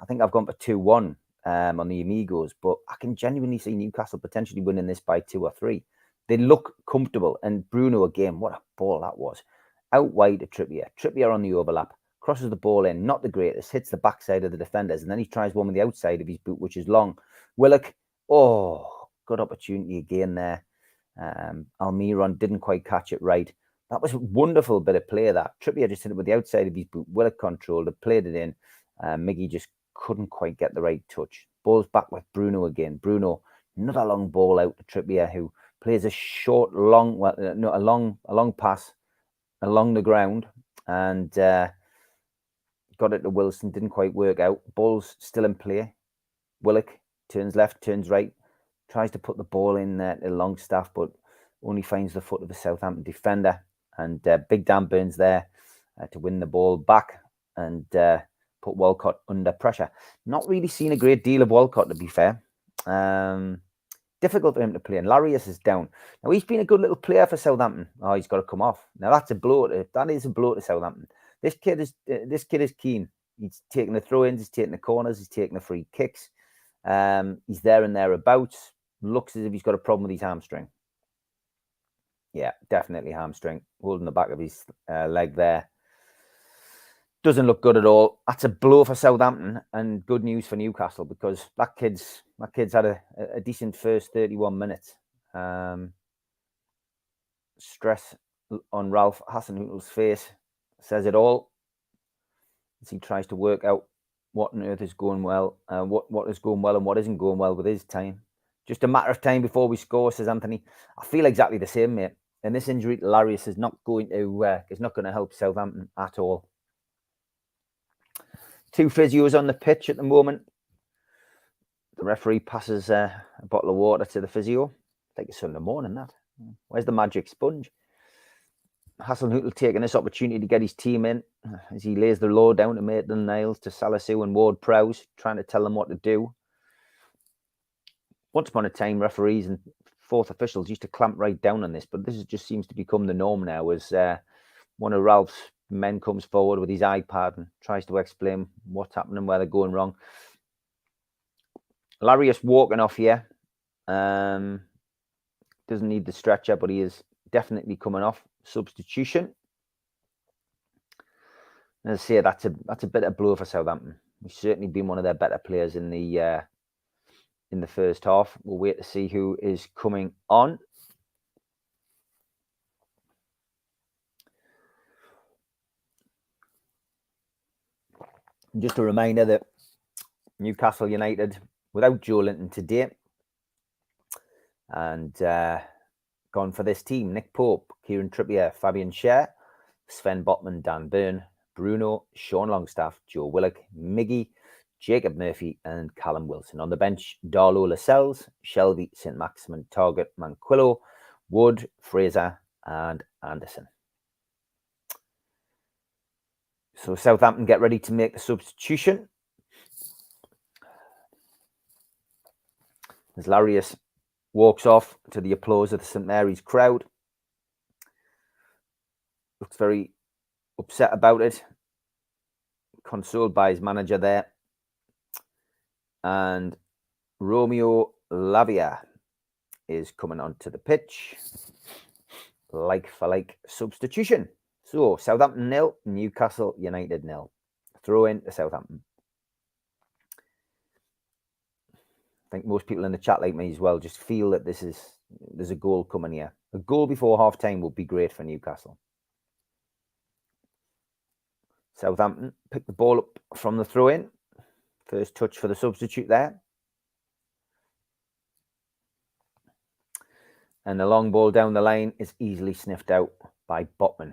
think I've gone for 2-1 on the Amigos, but I can genuinely see Newcastle potentially winning this by 2 or 3. They look comfortable. And Bruno again, what a ball that was. Out wide to Trippier. Trippier on the overlap. Crosses the ball in, not the greatest, hits the backside of the defenders, and then he tries one with the outside of his boot, which is long. Willock, good opportunity again there. Almiron didn't quite catch it right. That was a wonderful bit of play, that. Trippier just hit it with the outside of his boot. Willock controlled it, played it in. Miggy just couldn't quite get the right touch. Ball's back with Bruno again. Bruno, another long ball out to Trippier, who plays a long pass along the ground, and got it to Wilson, didn't quite work out. Ball's still in play. Willock turns left, turns right, tries to put the ball in there to Longstaff, but only finds the foot of the Southampton defender. And Big Dan Burns there to win the ball back and put Walcott under pressure. Not really seen a great deal of Walcott, to be fair. Difficult for him to play. And Larius is down. Now, he's been a good little player for Southampton. Oh, he's got to come off. Now, that is a blow to Southampton. This kid is keen. He's taking the throw-ins, he's taking the corners, he's taking the free kicks. He's there and thereabouts. Looks as if he's got a problem with his hamstring. Yeah, definitely hamstring. Holding the back of his leg there. Doesn't look good at all. That's a blow for Southampton and good news for Newcastle, because that kid's had a decent first 31 minutes. Stress on Ralph Hasenhüttl's face says it all, as he tries to work out what on earth is going well, what is going well and what isn't going well with his time. Just a matter of time before we score, says Anthony. I feel exactly the same, mate. And this injury to Larius is not going to help Southampton at all. 2 physios on the pitch at the moment. The referee passes a bottle of water to the physio. Like a Sunday morning, that. Where's the magic sponge? Hasenhüttl taking this opportunity to get his team in as he lays the law down to Maitland-Niles, to Salisu and Ward-Prowse, trying to tell them what to do. Once upon a time, referees and fourth officials used to clamp right down on this, but this just seems to become the norm now, as one of Ralph's men comes forward with his iPad and tries to explain what's happening, where they're going wrong. Larius walking off here. Doesn't need the stretcher, but he is definitely coming off. Substitution. As I say, that's a bit of blow for Southampton. We've certainly been one of their better players in the first half. We'll wait to see who is coming on. Just a reminder that Newcastle United, without Joe Linton today, and gone for this team: Nick Pope, Kieran Trippier, Fabian Schär, Sven Botman, Dan Burn, Bruno, Sean Longstaff, Joe Willock, Miggy, Jacob Murphy and Callum Wilson. On the bench, Darlow, Lascelles, Shelby, St. Maximin, Target, Manquillo, Wood, Fraser and Anderson. So Southampton get ready to make the substitution. As Larius walks off to the applause of the St. Mary's crowd. Looks very upset about it. Consoled by his manager there. And Romeo Lavia is coming onto the pitch. Like for like substitution. So Southampton 0, Newcastle United 0. Throw in to Southampton. I think most people in the chat, like me as well, just feel that there's a goal coming here. A goal before half time would be great for Newcastle. Southampton pick the ball up from the throw in. First touch for the substitute there. And the long ball down the line is easily sniffed out by Botman.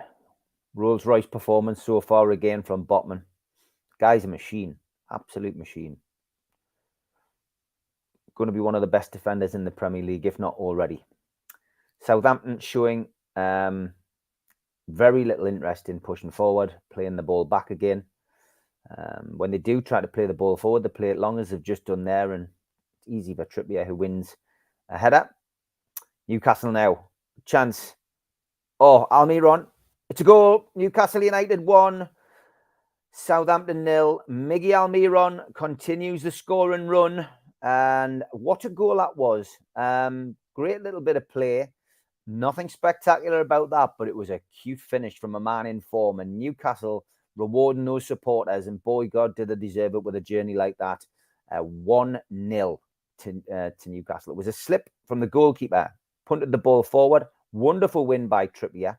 Rolls-Royce performance so far again from Botman. Guy's a machine. Absolute machine. Going to be one of the best defenders in the Premier League, if not already. Southampton showing very little interest in pushing forward, playing the ball back again. When they do try to play the ball forward, they play it long, as they've just done there, and it's easy for Trippier, who wins a header. Newcastle now. Chance. Oh, Almiron. It's a goal. Newcastle United 1. Southampton 0. Miggy Almiron continues the scoring run. And what a goal that was. Great little bit of play. Nothing spectacular about that, but it was a cute finish from a man in form. And Newcastle rewarding those supporters. And boy, God, did they deserve it with a journey like that. 1-0 to Newcastle. It was a slip from the goalkeeper. Punted the ball forward. Wonderful win by Trippier.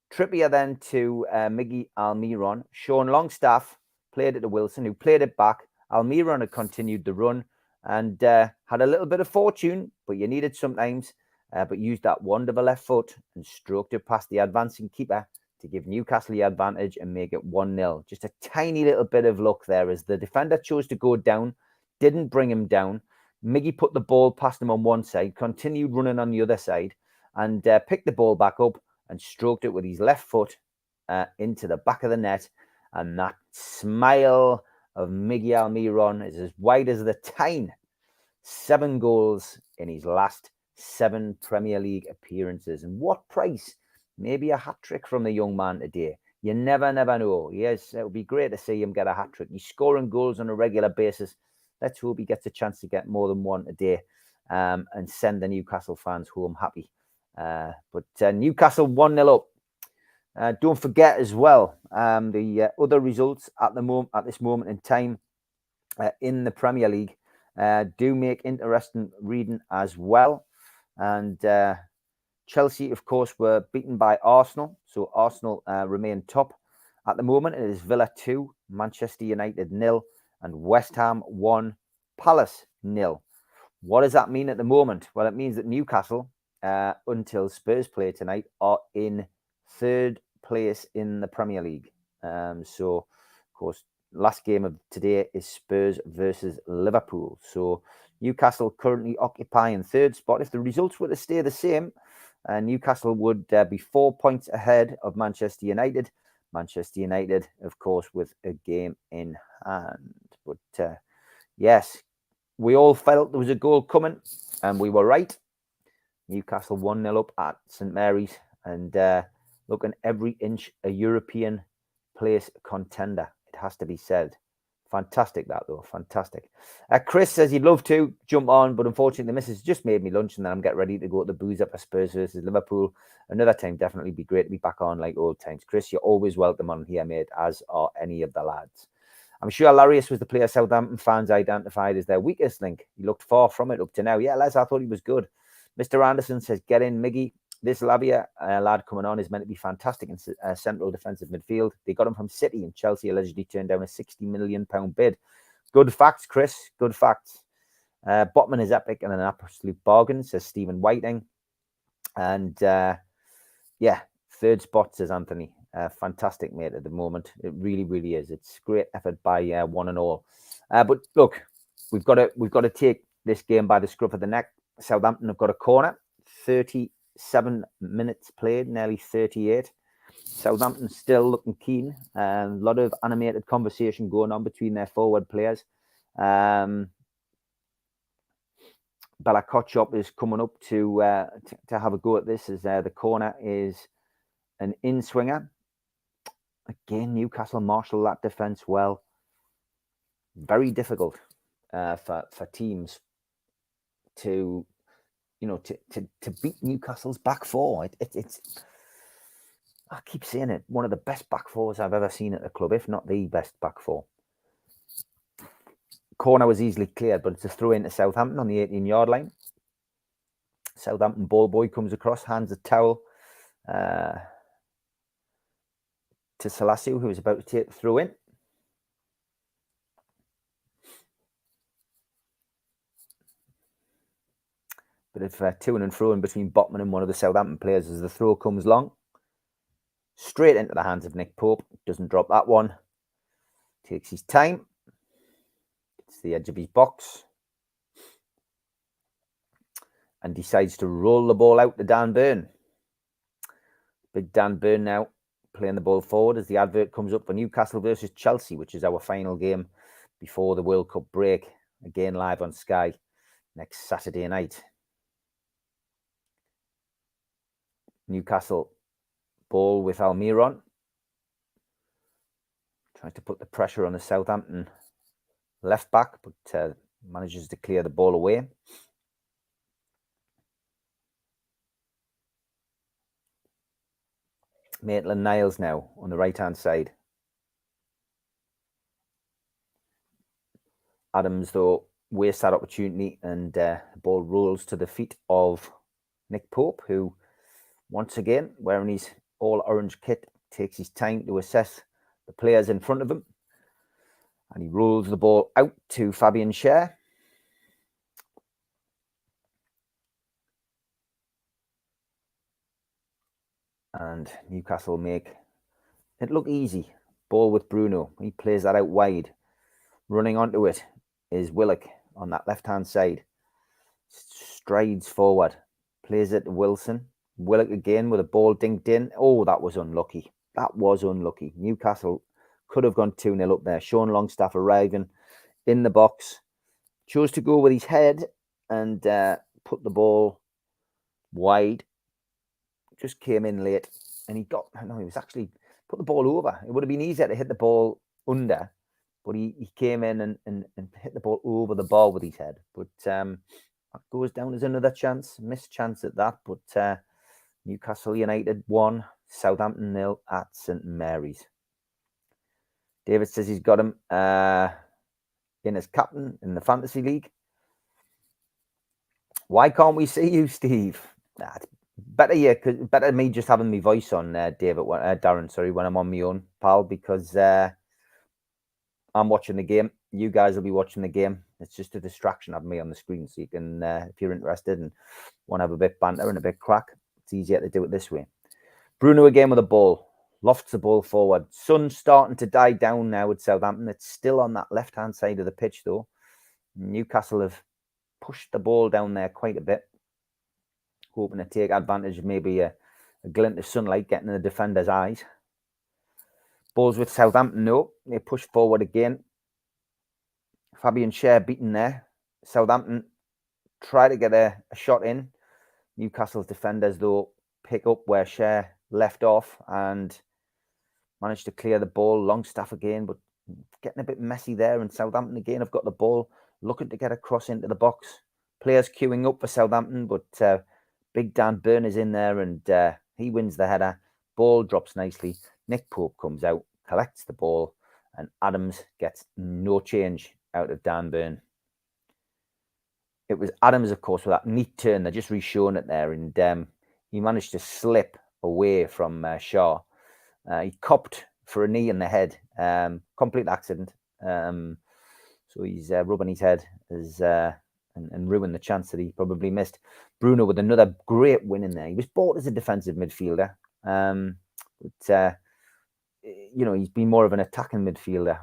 Trippier then to Miggy Almiron. Sean Longstaff played it to Wilson, who played it back. Almiron had continued the run and had a little bit of fortune, but you needed sometimes, but used that wonderful left foot and stroked it past the advancing keeper to give Newcastle the advantage and make it 1-0. Just a tiny little bit of luck there, as the defender chose to go down, didn't bring him down. Miggy put the ball past him on one side, continued running on the other side, and picked the ball back up and stroked it with his left foot into the back of the net. And that smile of Miggy Almiron is as wide as the Tyne. 7 goals in his last 7 Premier League appearances. And what price? Maybe a hat-trick from the young man today. You never know. Yes, it would be great to see him get a hat-trick. He's scoring goals on a regular basis. Let's hope he gets a chance to get more than one a day and send the Newcastle fans home happy. But Newcastle 1-0 up. Don't forget as well the other results at this moment in time in the Premier League do make interesting reading as well. And Chelsea, of course, were beaten by Arsenal, so Arsenal remain top at the moment. It is Villa 2, Manchester United 0, and West Ham 1, Palace 0. What does that mean at the moment? Well, it means that Newcastle, until Spurs play tonight, are in 3rd place in the Premier League. So, of course, last game of today is Spurs versus Liverpool. So Newcastle currently occupying third spot. If the results were to stay the same, Newcastle would be 4 points ahead of Manchester United. Manchester United, of course, with a game in hand. But yes, we all felt there was a goal coming, and we were right. Newcastle 1-0 up at St Mary's, and looking every inch a European place contender. It has to be said. Fantastic that though, fantastic. Chris says he'd love to jump on, but unfortunately the missus just made me lunch, and then I'm getting ready to go to the booze up for Spurs versus Liverpool. Another time, definitely be great to be back on like old times. Chris, you're always welcome on here, mate, as are any of the lads. I'm sure Larius was the player Southampton fans identified as their weakest link. He looked far from it up to now. Yeah, Les, I thought he was good. Mr. Anderson says, get in, Miggy. This Lavia lad coming on is meant to be fantastic in central defensive midfield. They got him from City, and Chelsea allegedly turned down a £60 million bid. Good facts, Chris. Good facts. Botman is epic and an absolute bargain, says Stephen Whiting. And yeah, third spot, says Anthony. Fantastic, mate, at the moment. It really, really is. It's great effort by one and all. But look, we've got to take this game by the scruff of the neck. Southampton have got a corner. 37 minutes played, nearly 38. Southampton still looking keen. A lot of animated conversation going on between their forward players. Bella Kotchop is coming up to have a go at this, as the corner is an in-swinger. Again, Newcastle marshal that defence well. Very difficult for teams to beat Newcastle's back four. It's I keep saying it, one of the best back fours I've ever seen at the club, if not the best back four. Corner was easily cleared, but it's a throw into Southampton on the 18-yard line. Southampton ball boy comes across, hands a towel to Selassie, who was about to take the throw in. Bit of to and fro in between Botman and one of the Southampton players as the throw comes long. Straight into the hands of Nick Pope. Doesn't drop that one. Takes his time. Gets to the edge of his box. And decides to roll the ball out to Dan Burn. Big Dan Burn now playing the ball forward as the advert comes up for Newcastle versus Chelsea, which is our final game before the World Cup break. Again, live on Sky next Saturday night. Newcastle ball with Almiron. Trying to put the pressure on the Southampton left back, but manages to clear the ball away. Maitland-Niles now on the right-hand side. Adams, though, wastes that opportunity, and the ball rolls to the feet of Nick Pope, who, once again, wearing his all-orange kit, takes his time to assess the players in front of him. And he rolls the ball out to Fabian Schär. And Newcastle make it look easy. Ball with Bruno. He plays that out wide. Running onto it is Willock on that left-hand side. Strides forward. Plays it to Wilson. Willock again with a ball dinked in. Oh, that was unlucky. That was unlucky. Newcastle could have gone 2-0 up there. Sean Longstaff arriving in the box. Chose to go with his head and put the ball wide. Just came in late, and he was actually put the ball over. It would have been easier to hit the ball under, but he came in and hit the ball over the bar with his head. But that goes down as another chance, missed chance at that. But Newcastle United 1, Southampton 0 at St Mary's. David says he's got him in as captain in the Fantasy League. Why can't we see you, Steve? It's better me just having my voice on, Darren, sorry, when I'm on my own, pal, because I'm watching the game. You guys will be watching the game. It's just a distraction of me on the screen. So you can, if you're interested and want to have a bit banter and a bit crack, it's easier to do it this way. Bruno again with a ball. lofts the ball forward. Sun's starting to die down now at Southampton. It's still on that left-hand side of the pitch, though. Newcastle have pushed the ball down there quite a bit, hoping to take advantage of maybe a glint of sunlight getting in the defender's eyes. Ball's with Southampton, no. They push forward again. Fabian Schär beaten there. Southampton try to get a shot in. Newcastle's defenders, though, pick up where Schär left off and managed to clear the ball. Longstaff again, but getting a bit messy there. And Southampton again have got the ball, looking to get a cross into the box. Players queuing up for Southampton, but Big Dan Burn is in there and he wins the header. Ball drops nicely. Nick Pope comes out, collects the ball, and Adams gets no change out of Dan Burn. It was Adams, of course, with that neat turn. They're just re-showing it there, and he managed to slip away from Shaw. He copped for a knee in the head. Complete accident. So he's rubbing his head and ruined the chance that he probably missed. Bruno with another great win in there. He was bought as a defensive midfielder. But he's been more of an attacking midfielder.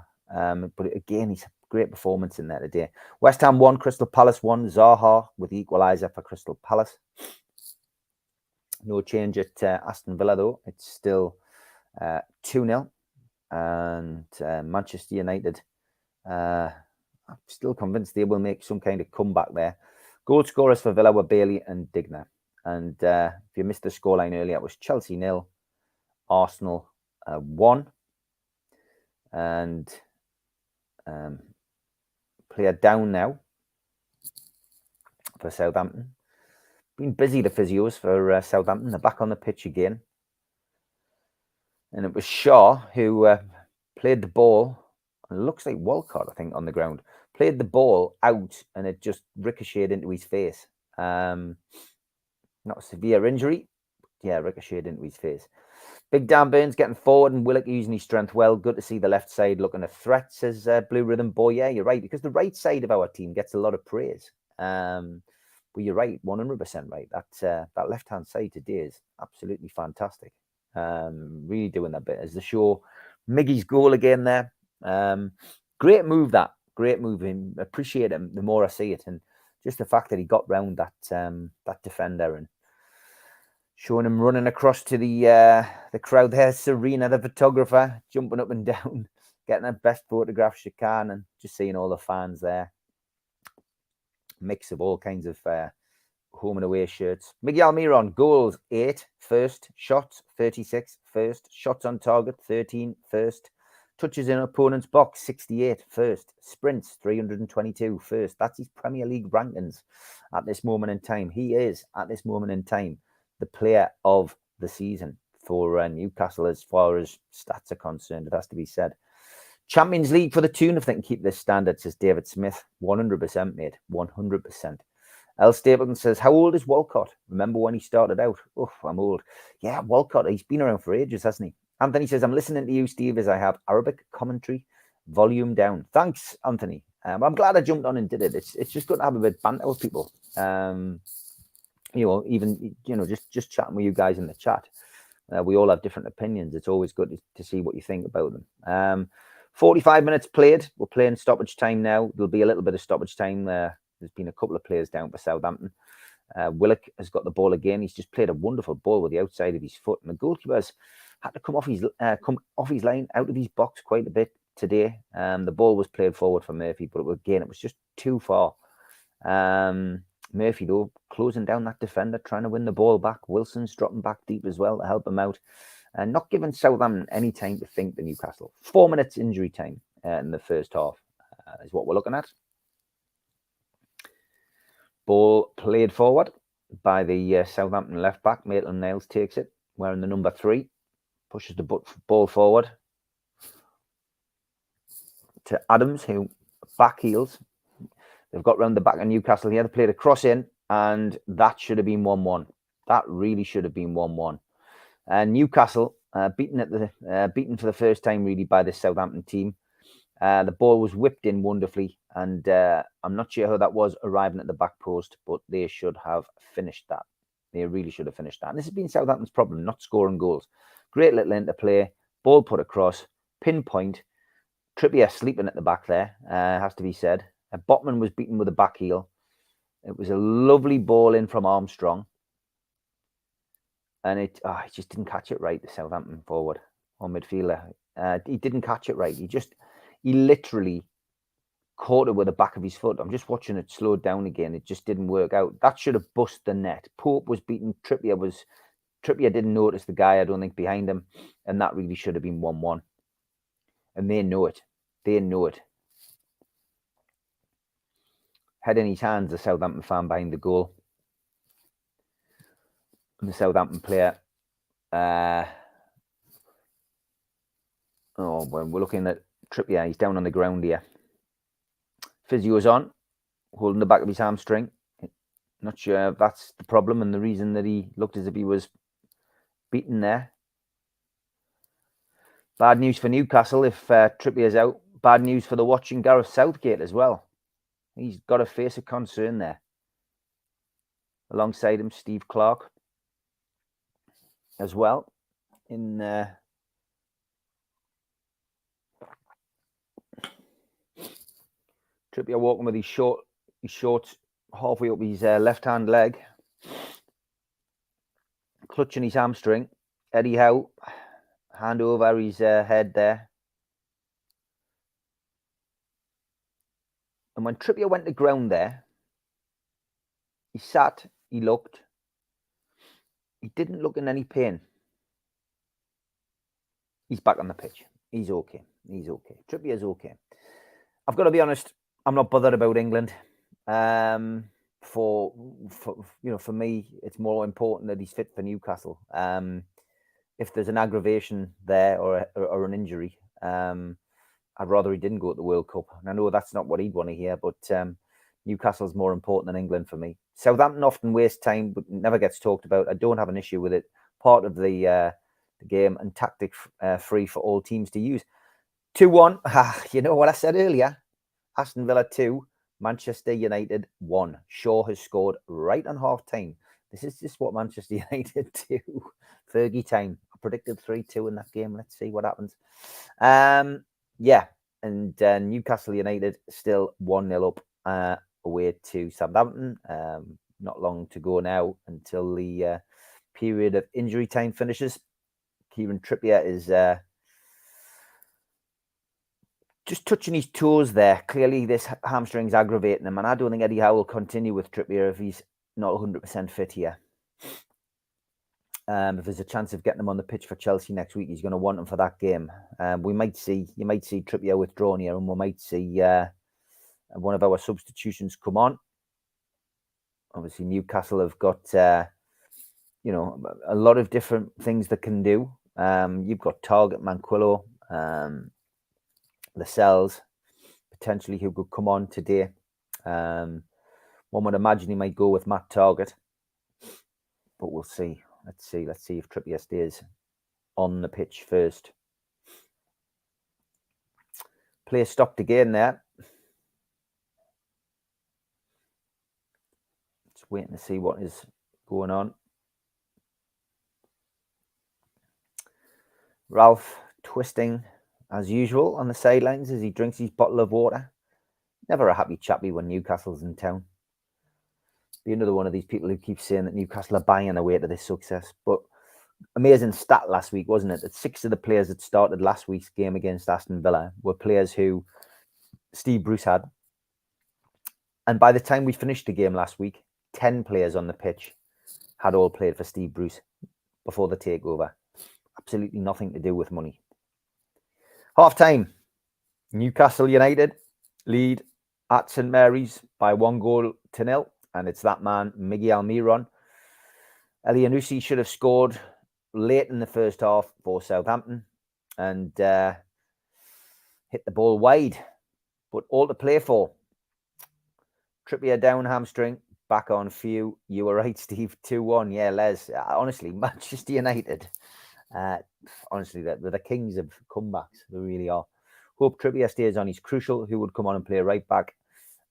But again, he's a great performance in there today. West Ham 1, Crystal Palace 1. Zaha with the equaliser for Crystal Palace. No change at Aston Villa, though. It's still 2-0. And Manchester United, I'm still convinced they will make some kind of comeback there. Goal scorers for Villa were Bailey and Digna. And if you missed the scoreline earlier, it was Chelsea 0, Arsenal 1. And player down now for Southampton. Been busy, the physios for Southampton. They're back on the pitch again. And it was Shaw who played the ball. And it looks like Walcott, I think, on the ground. Played the ball out and it just ricocheted into his face. Not a severe injury. Yeah, ricocheted into his face. Big Dan Burns getting forward and Willock using his strength well. Good to see the left side looking a threat, says Blue Rhythm Boy. Yeah, you're right, because the right side of our team gets a lot of praise. But you're right, 100% right. That left-hand side today is absolutely fantastic. Really doing that bit. As the show, Miggy's goal again there. Great move, that. Great move. Appreciate him the more I see it. And just the fact that he got round that defender and showing him running across to the crowd there. Serena, the photographer, jumping up and down, getting the best photographs she can, and just seeing all the fans there. Mix of all kinds of home and away shirts. Miguel Almiron, goals 8, first. Shots 36, first. Shots on target 13, first. Touches in opponent's box 68, first. Sprints 322, first. That's his Premier League rankings at this moment in time. He is, at this moment in time, the player of the season for Newcastle as far as stats are concerned. It has to be said. Champions League for the tune if they can keep this standard, says David Smith. 100%, mate. 100%. L. Stapleton says, how old is Walcott? Remember when he started out? Oh, I'm old. Yeah, Walcott, he's been around for ages, hasn't he? Anthony says, I'm listening to you, Steve, as I have Arabic commentary volume down. Thanks, Anthony. I'm glad I jumped on and did it. It's just good to have a bit of banter with people. Just chatting with you guys in the chat. We all have different opinions. It's always good to see what you think about them. 45 minutes played. We're playing stoppage time now. There'll be a little bit of stoppage time. There's been a couple of players down for Southampton. Willock has got the ball again. He's just played a wonderful ball with the outside of his foot. And the goalkeeper's had to come off his line, out of his box quite a bit today. The ball was played forward for Murphy, but it was just too far. Murphy, though, closing down that defender, trying to win the ball back. Wilson's dropping back deep as well to help him out. And not giving Southampton any time to think, the Newcastle. 4 minutes injury time in the first half is what we're looking at. Ball played forward by the Southampton left-back. Maitland-Niles takes it, wearing the number 3. Pushes the ball forward to Adams, who back heels. They've got round the back of Newcastle here. They played a cross in, and that should have been 1-1. That really should have been 1-1. Newcastle beaten for the first time really by this Southampton team. The ball was whipped in wonderfully, and I'm not sure how that was arriving at the back post, but they should have finished that. They really should have finished that. And this has been Southampton's problem, not scoring goals. Great little interplay. Ball put across. Pinpoint. Trippier sleeping at the back there, has to be said. Botman was beaten with a back heel. It was a lovely ball in from Armstrong. And he just didn't catch it right, the Southampton forward or midfielder. He didn't catch it right. He literally caught it with the back of his foot. I'm just watching it slowed down again. It just didn't work out. That should have bust the net. Pope was beaten. Trippier didn't notice the guy, I don't think, behind him. And that really should have been 1-1. And they know it. They know it. Head in his hands, the Southampton fan behind the goal. And the Southampton player. When we're looking at Trippier, he's down on the ground here. Physio's on, holding the back of his hamstring. Not sure if that's the problem and the reason that he looked as if he was beaten there. Bad news for Newcastle if Trippier's out. Bad news for the watching Gareth Southgate as well. He's got to face a concern there. Alongside him, Steve Clarke as well. Trippier walking with his shorts halfway up his left-hand leg. Clutching his hamstring. Eddie Howe, hand over his head there. And when Trippier went to ground there, he sat, he looked. He didn't look in any pain. He's back on the pitch. He's okay. He's okay. Trippier's okay. I've got to be honest, I'm not bothered about England. For me, it's more important that he's fit for Newcastle. If there's an aggravation there or an injury, I'd rather he didn't go to the World Cup. And I know that's not what he'd want to hear, but Newcastle's more important than England for me. Southampton often waste time, but never gets talked about. I don't have an issue with it. Part of the game and tactic free for all teams to use. 2-1. You know what I said earlier? Aston Villa 2, Manchester United 1. Shaw has scored right on half time. This is just what Manchester United do. Fergie time. I predicted 3-2 in that game. Let's see what happens. And Newcastle United still 1-0 up away to Southampton. Not long to go now until the period of injury time finishes. Kieran Trippier is just touching his toes there. Clearly, this hamstring's aggravating him, and I don't think Eddie Howe will continue with Trippier if he's not 100% fit here. If there's a chance of getting him on the pitch for Chelsea next week, he's going to want him for that game. You might see Trippier withdrawn here, and we might see one of our substitutions come on. Obviously, Newcastle have got a lot of different things that can do. You've got Target, Manquillo, Lascelles, potentially who could come on today. One would imagine he might go with Matt Target, but we'll see. Let's see if Trippier stays on the pitch first. Play stopped again there. Just waiting to see what is going on. Ralph twisting as usual on the sidelines as he drinks his bottle of water. Never a happy chappy when Newcastle's in town. Be another one of these people who keeps saying that Newcastle are buying their way to this success. But amazing stat last week, wasn't it? That 6 of the players that started last week's game against Aston Villa were players who Steve Bruce had. And by the time we finished the game last week, 10 players on the pitch had all played for Steve Bruce before the takeover. Absolutely nothing to do with money. Half time, Newcastle United lead at St Mary's by 1-0. And it's that man, Miggy Almiron. Elyounoussi should have scored late in the first half for Southampton and hit the ball wide. But all to play for. Trippier down hamstring, back on few. You were right, Steve. 2-1. Yeah, Les. Honestly, Manchester United. Honestly, they're the kings of comebacks. They really are. Hope Trippier stays on. He's crucial. Who would come on and play right back?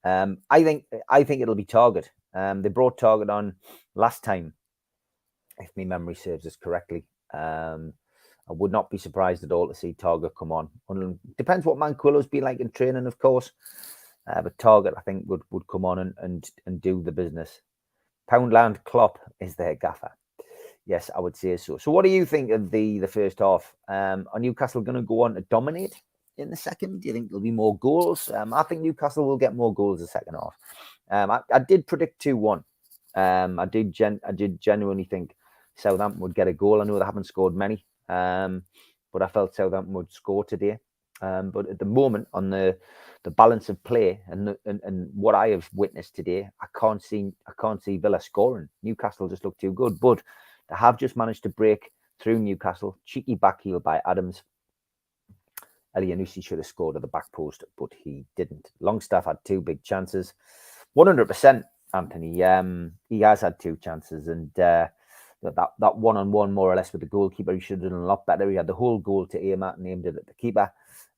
I think it'll be Target. They brought Target on last time, if my memory serves us correctly. I would not be surprised at all to see Target come on. Depends what Manquillo's been like in training, of course. But Target, I think, would come on and do the business. Poundland Klopp is their gaffer. Yes, I would say so. So what do you think of the first half? Are Newcastle going to go on to dominate in the second? Do you think there'll be more goals? I think Newcastle will get more goals in the second half. I did predict 2-1. I did genuinely think Southampton would get a goal. I know they haven't scored many, but I felt Southampton would score today. But at the moment, on the balance of play and what I have witnessed today, I can't see Villa scoring. Newcastle just look too good, but they have just managed to break through Newcastle. Cheeky backheel by Adams. Elyounoussi should have scored at the back post, but he didn't. Longstaff had 2 big chances. 100%, Anthony. He has had 2 chances, and that one-on-one, more or less, with the goalkeeper, he should have done a lot better. He had the whole goal to aim at and aimed it at the keeper.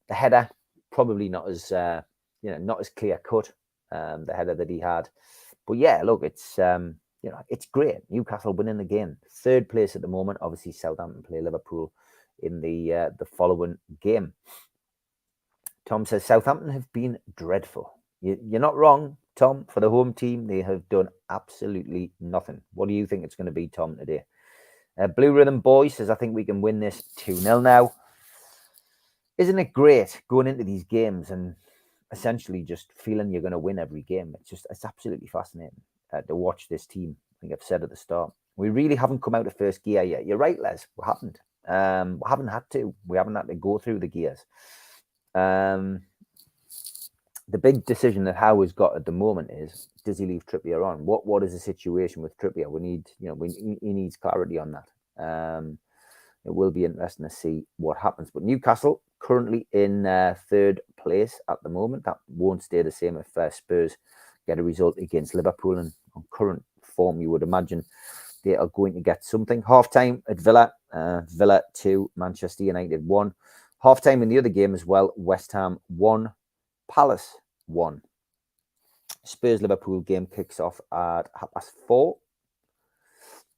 The header, probably not as not as clear cut. The header that he had, but yeah, look, it's it's great. Newcastle winning the game, 3rd place at the moment. Obviously, Southampton play Liverpool in the following game. Tom says Southampton have been dreadful. You're not wrong, Tom. For the home team, they have done absolutely nothing. What do you think it's going to be, Tom, today? Blue Rhythm Boy says, I think we can win this 2-0 now. Isn't it great going into these games and essentially just feeling you're going to win every game? It's absolutely fascinating to watch this team. I think I've said at the start, we really haven't come out of first gear yet. You're right, Les. We haven't. We haven't had to. We haven't had to go through the gears. The big decision that Howe has got at the moment is, does he leave Trippier on? What is the situation with Trippier? We need, he needs clarity on that. It will be interesting to see what happens. But Newcastle currently in 3rd place at the moment. That won't stay the same if Spurs get a result against Liverpool. And on current form, you would imagine they are going to get something. Half-time at Villa. Villa 2, Manchester United 1. Half-time in the other game as well. West Ham 1, Palace 1. Spurs-Liverpool game kicks off at 4:30.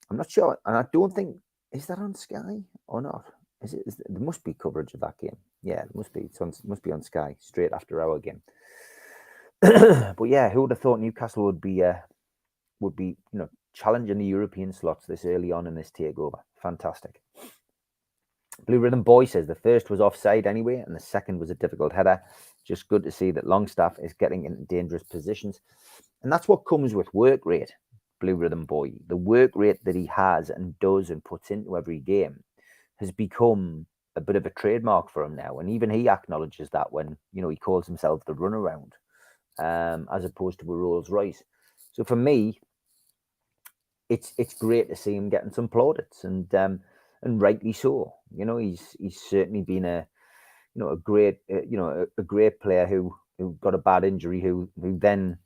I'm not sure. And I don't think, is that on Sky or not? There must be coverage of that game. Yeah, it must be. It must be on Sky straight after our game. But yeah, who would have thought Newcastle would be challenging the European slots this early on in this takeover? Fantastic. Blue Rhythm Boy says the first was offside anyway, and the second was a difficult header. Just good to see that Longstaff is getting into dangerous positions, and that's what comes with work rate. Blue Rhythm Boy, the work rate that he has and does and puts into every game has become a bit of a trademark for him now. And even he acknowledges that when, he calls himself the runaround, as opposed to a Rolls Royce. So for me, it's great to see him getting some plaudits, and rightly so. He's certainly been a great player who got a bad injury, who then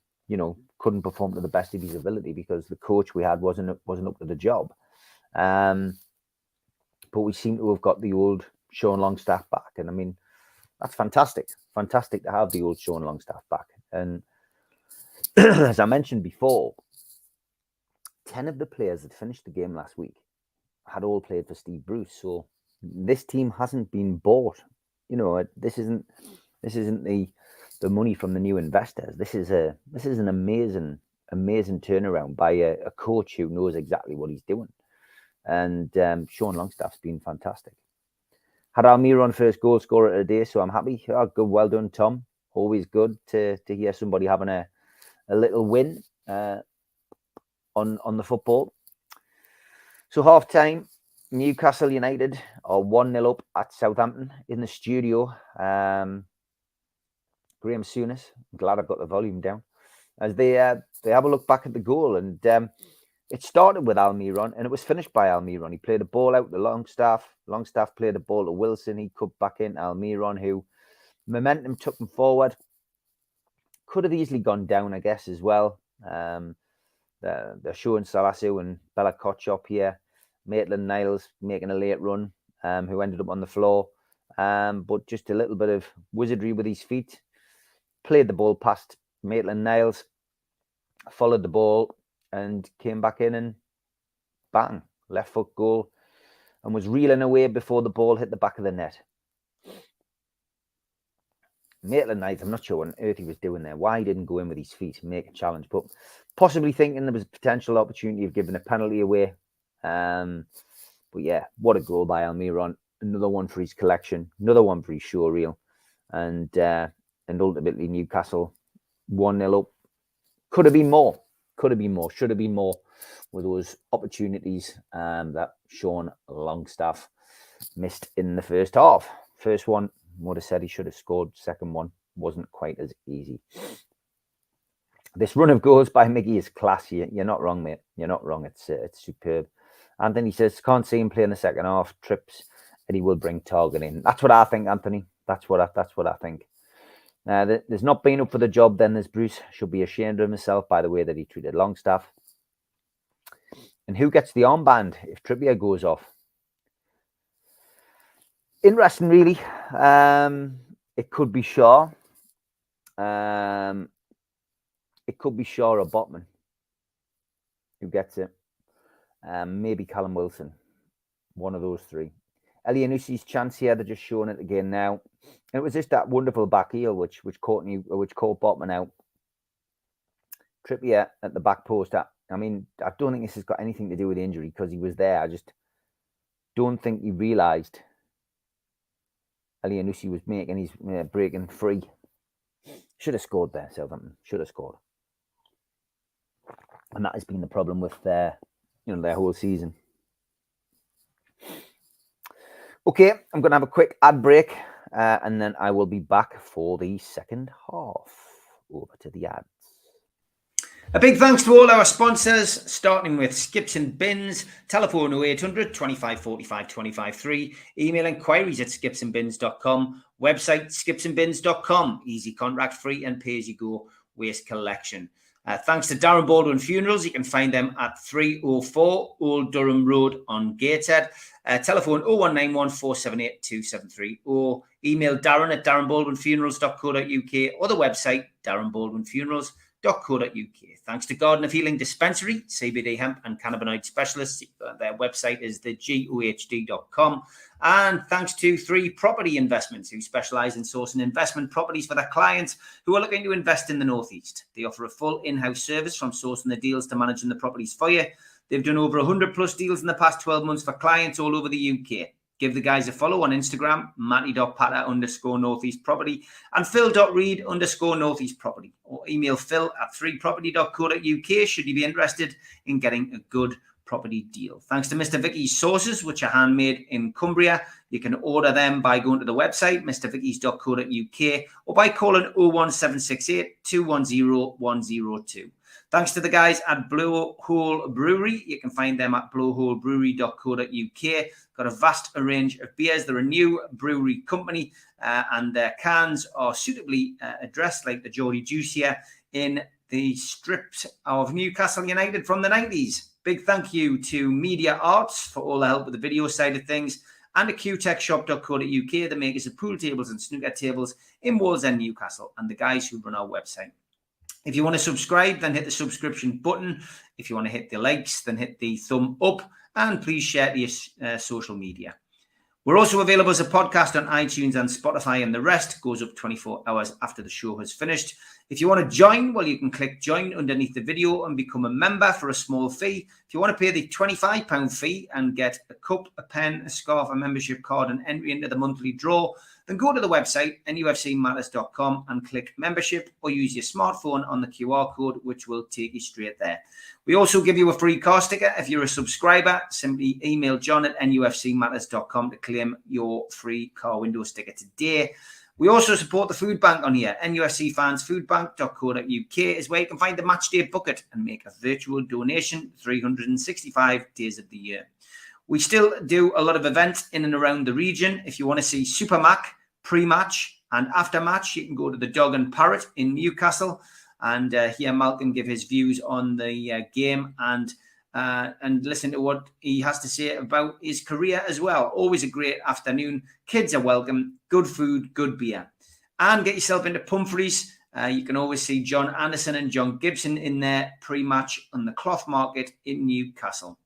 couldn't perform to the best of his ability because the coach we had wasn't up to the job. But we seem to have got the old Sean Longstaff back, and I mean, that's fantastic. Fantastic to have the old Sean Longstaff back. And as I mentioned before, 10 of the players that finished the game last week had all played for Steve Bruce. So this team hasn't been bought. This isn't the money from the new investors. This is an amazing turnaround by a coach who knows exactly what he's doing. And Sean Longstaff's been fantastic. Had Almiron first goal scorer today, so I'm happy. Oh, good, well done, Tom. Always good to hear somebody having a little win on the football. So half time, Newcastle United are 1-0 up at Southampton. In the studio, Graham Souness, I'm glad I've got the volume down, as they have a look back at the goal. And it started with Almiron and it was finished by Almiron. He played a ball out to Longstaff. Longstaff played a ball to Wilson. He cut back in Almiron, who momentum took him forward. Could have easily gone down, I guess, as well. They're showing Salasu and Bella Kotchop here. Maitland-Niles making a late run, who ended up on the floor. But just a little bit of wizardry with his feet. Played the ball past Maitland-Niles, followed the ball and came back in and bang, left foot goal. and was reeling away before the ball hit the back of the net. Maitland-Niles, I'm not sure what on earth he was doing there. Why he didn't go in with his feet and make a challenge, but possibly thinking there was a potential opportunity of giving a penalty away. But yeah, what a goal by Almiron. Another one for his collection, another one for his show reel. And ultimately Newcastle 1-0 up. Could have been more. Could have been more. Should have been more with those opportunities that Sean Longstaff missed in the first half. First one, would have said he should have scored. Second one wasn't quite as easy. This run of goals by Mickey is classy. You're not wrong, mate. You're not wrong. It's superb. Anthony says, can't see him play in the second half. Trips, and he will bring Target in. That's what I think, Anthony. That's what I think. There's not been up for the job. Then there's Bruce. Should be ashamed of himself by the way that he treated Longstaff. And who gets the armband if Trippier goes off? Interesting, really. It could be Shaw. It could be Shaw or Botman. Who gets it? Maybe Callum Wilson. One of those three. Elianusi's chance here. They're just showing it again now. And it was just that wonderful back heel which caught Botman out. Trippier at the back post. I mean, I don't think this has got anything to do with the injury because he was there. I just don't think he realised Elianusi was making his breaking free. Should have scored there, Southampton. Should have scored. And that has been the problem with their whole season. Okay, I'm going to have a quick ad break and then I will be back for the second half. Over to the ads. A big thanks to all our sponsors, starting with Skips and Bins, telephone 0800 25 45 25 3, email inquiries at skipsandbins.com, website skipsandbins.com, easy contract free and pay-as-you-go waste collection. Thanks to Darren Baldwin Funerals. You can find them at 304 Old Durham Road on Gateshead. Telephone 0191 478 273 or email Darren at darrenbaldwinfunerals.co.uk or the website darrenbaldwinfunerals.co.uk. Thanks to Garden of Healing Dispensary, CBD hemp and cannabinoid specialists. Their website is thegohd.com. And thanks to 3 Property Investments, who specialise in sourcing investment properties for their clients who are looking to invest in the Northeast. They offer a full in-house service from sourcing the deals to managing the properties for you. They've done over 100 plus deals in the past 12 months for clients all over the UK. Give the guys a follow on Instagram, matty.patter_northeast property and phil.reed_northeast property, or email phil@3property.co.uk should you be interested in getting a good property deal. Thanks to Mr. Vicky's sauces, which are handmade in Cumbria. You can order them by going to the website, mrvickys.co.uk, or by calling 01768 210 102. Thanks to the guys at Blowhole Brewery. You can find them at blowholebrewery.co.uk. Got a vast range of beers. They're a new brewery company, and their cans are suitably addressed, like the Geordie Juice here, in the strips of Newcastle United from the 90s. Big thank you to Media Arts for all the help with the video side of things, and to qtechshop.co.uk, the makers of pool tables and snooker tables in Wallsend, Newcastle, and the guys who run our website. If you want to subscribe, then hit the subscription button. If you want to hit the likes, then hit the thumb up, and please share to your social media. We're also available as a podcast on iTunes and Spotify, and the rest goes up 24 hours after the show has finished. If you want to join, well, you can click join underneath the video and become a member for a small fee. If you want to pay the £25 fee and get a cup, a pen, a scarf, a membership card, and entry into the monthly draw, then go to the website, nufcmatters.com, and click membership, or use your smartphone on the QR code, which will take you straight there. We also give you a free car sticker. If you're a subscriber, simply email John at nufcmatters.com to claim your free car window sticker today. We also support the food bank on here. NUFC fans, foodbank.co.uk is where you can find the matchday bucket and make a virtual donation 365 days of the year. We still do a lot of events in and around the region. If you want to see Super Mac, pre-match and after-match, you can go to the Dog and Parrot in Newcastle and hear Malcolm give his views on the game and listen to what he has to say about his career as well. Always a great afternoon. Kids are welcome. Good food, good beer. And get yourself into Pumphrey's. You can always see John Anderson and John Gibson in there pre-match on the Cloth Market in Newcastle.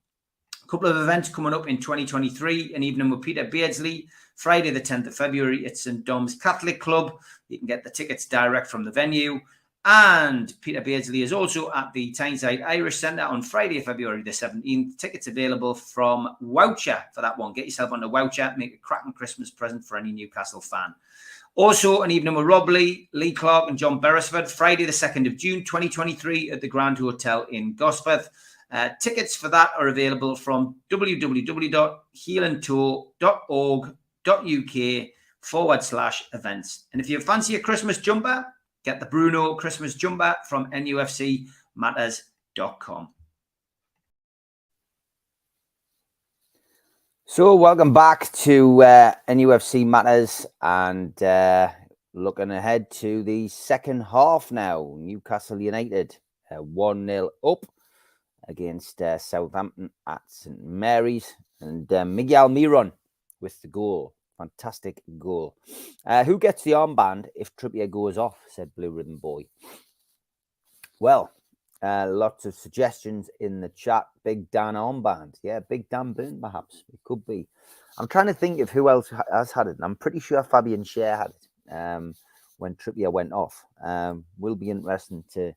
A couple of events coming up in 2023, an evening with Peter Beardsley, Friday the 10th of February at St Dom's Catholic Club. You can get the tickets direct from the venue. And Peter Beardsley is also at the Tyneside Irish Centre on Friday, February the 17th. Tickets available from Woucher for that one. Get yourself on the Woucher, make a cracking Christmas present for any Newcastle fan. Also, an evening with Rob Lee, Lee Clark and John Beresford, Friday the 2nd of June, 2023 at the Grand Hotel in Gosforth. Tickets for that are available from www.heelandtour.org.uk/events. And if you fancy a Christmas jumper, get the Bruno Christmas jumper from NUFCmatters.com. So welcome back to NUFC Matters, and looking ahead to the second half now. Newcastle United 1-0 up against Southampton at St Mary's, and Miguel Almiron with the goal. Fantastic goal. Who gets the armband if Trippier goes off, said Blue Ribbon Boy. Well, lots of suggestions in the chat. Big Dan armband. Yeah, Big Dan Burn, perhaps. It could be. I'm trying to think of who else has had it. And I'm pretty sure Fabian Schär had it when Trippier went off. Will be interesting to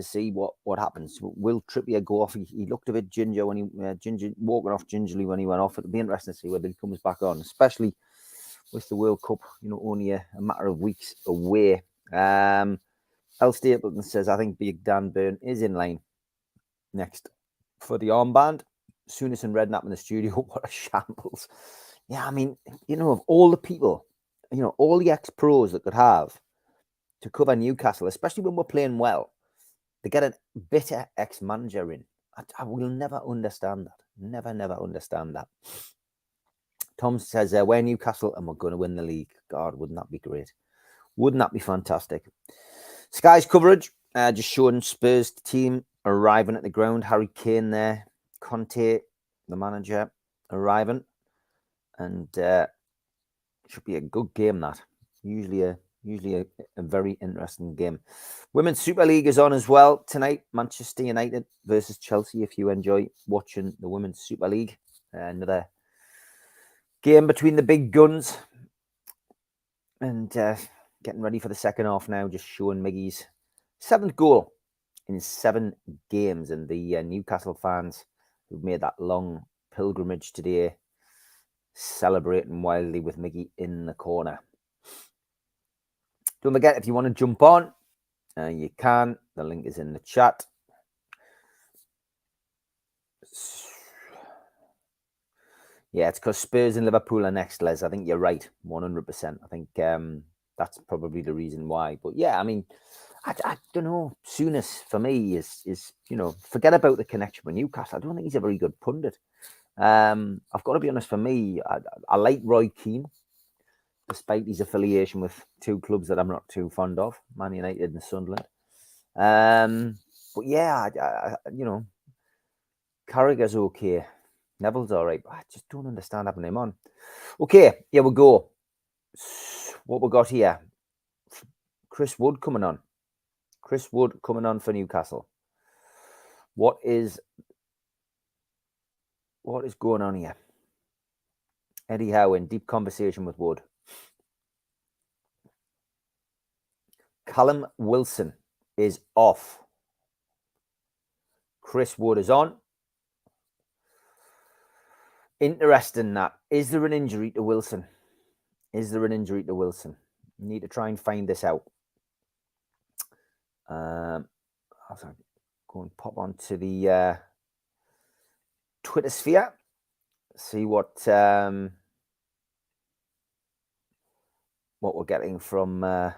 see what happens. Will Trippier go off? He looked a bit ginger when he walking off gingerly when he went off. It'll be interesting to see whether he comes back on, especially with the World Cup, only a matter of weeks away. L. Stapleton says, I think Big Dan Burn is in line next for the armband. Souness and Redknapp in the studio. What a shambles. Yeah, I mean, of all the people, all the ex-pros that could have to cover Newcastle, especially when we're playing well, they get a bitter ex-manager in. I will never understand that. Never understand that. Tom says, we're Newcastle and we're going to win the league. God, wouldn't that be great? Wouldn't that be fantastic? Sky's coverage, just showing Spurs team arriving at the ground. Harry Kane there. Conte, the manager, arriving. And should be a good game, that. Usually a very interesting game. Women's Super League is on as well tonight. Manchester United versus Chelsea. If you enjoy watching the Women's Super League, another game between the big guns. And getting ready for the second half now. Just showing Miggy's 7th goal in 7 games, and the Newcastle fans who've made that long pilgrimage today, celebrating wildly with Miggy in the corner. Don't forget, if you want to jump on, you can. The link is in the chat. Yeah, it's because Spurs and Liverpool are next, Les. I think you're right, 100%. I think that's probably the reason why. But yeah, I mean, I don't know. Souness for me is forget about the connection with Newcastle. I don't think he's a very good pundit. I've got to be honest. For me, I like Roy Keane, despite his affiliation with 2 clubs that I'm not too fond of, Man United and Sunderland. But yeah, Carragher's okay. Neville's all right, but I just don't understand having him on. Okay, here we go. What we got here? Chris Wood coming on. Chris Wood coming on for Newcastle. What is going on here? Eddie Howe in deep conversation with Wood. Callum Wilson is off. Chris Wood is on. Interesting that. Is there an injury to Wilson? Need to try and find this out. I'll go and pop onto the Twitter sphere. See what we're getting from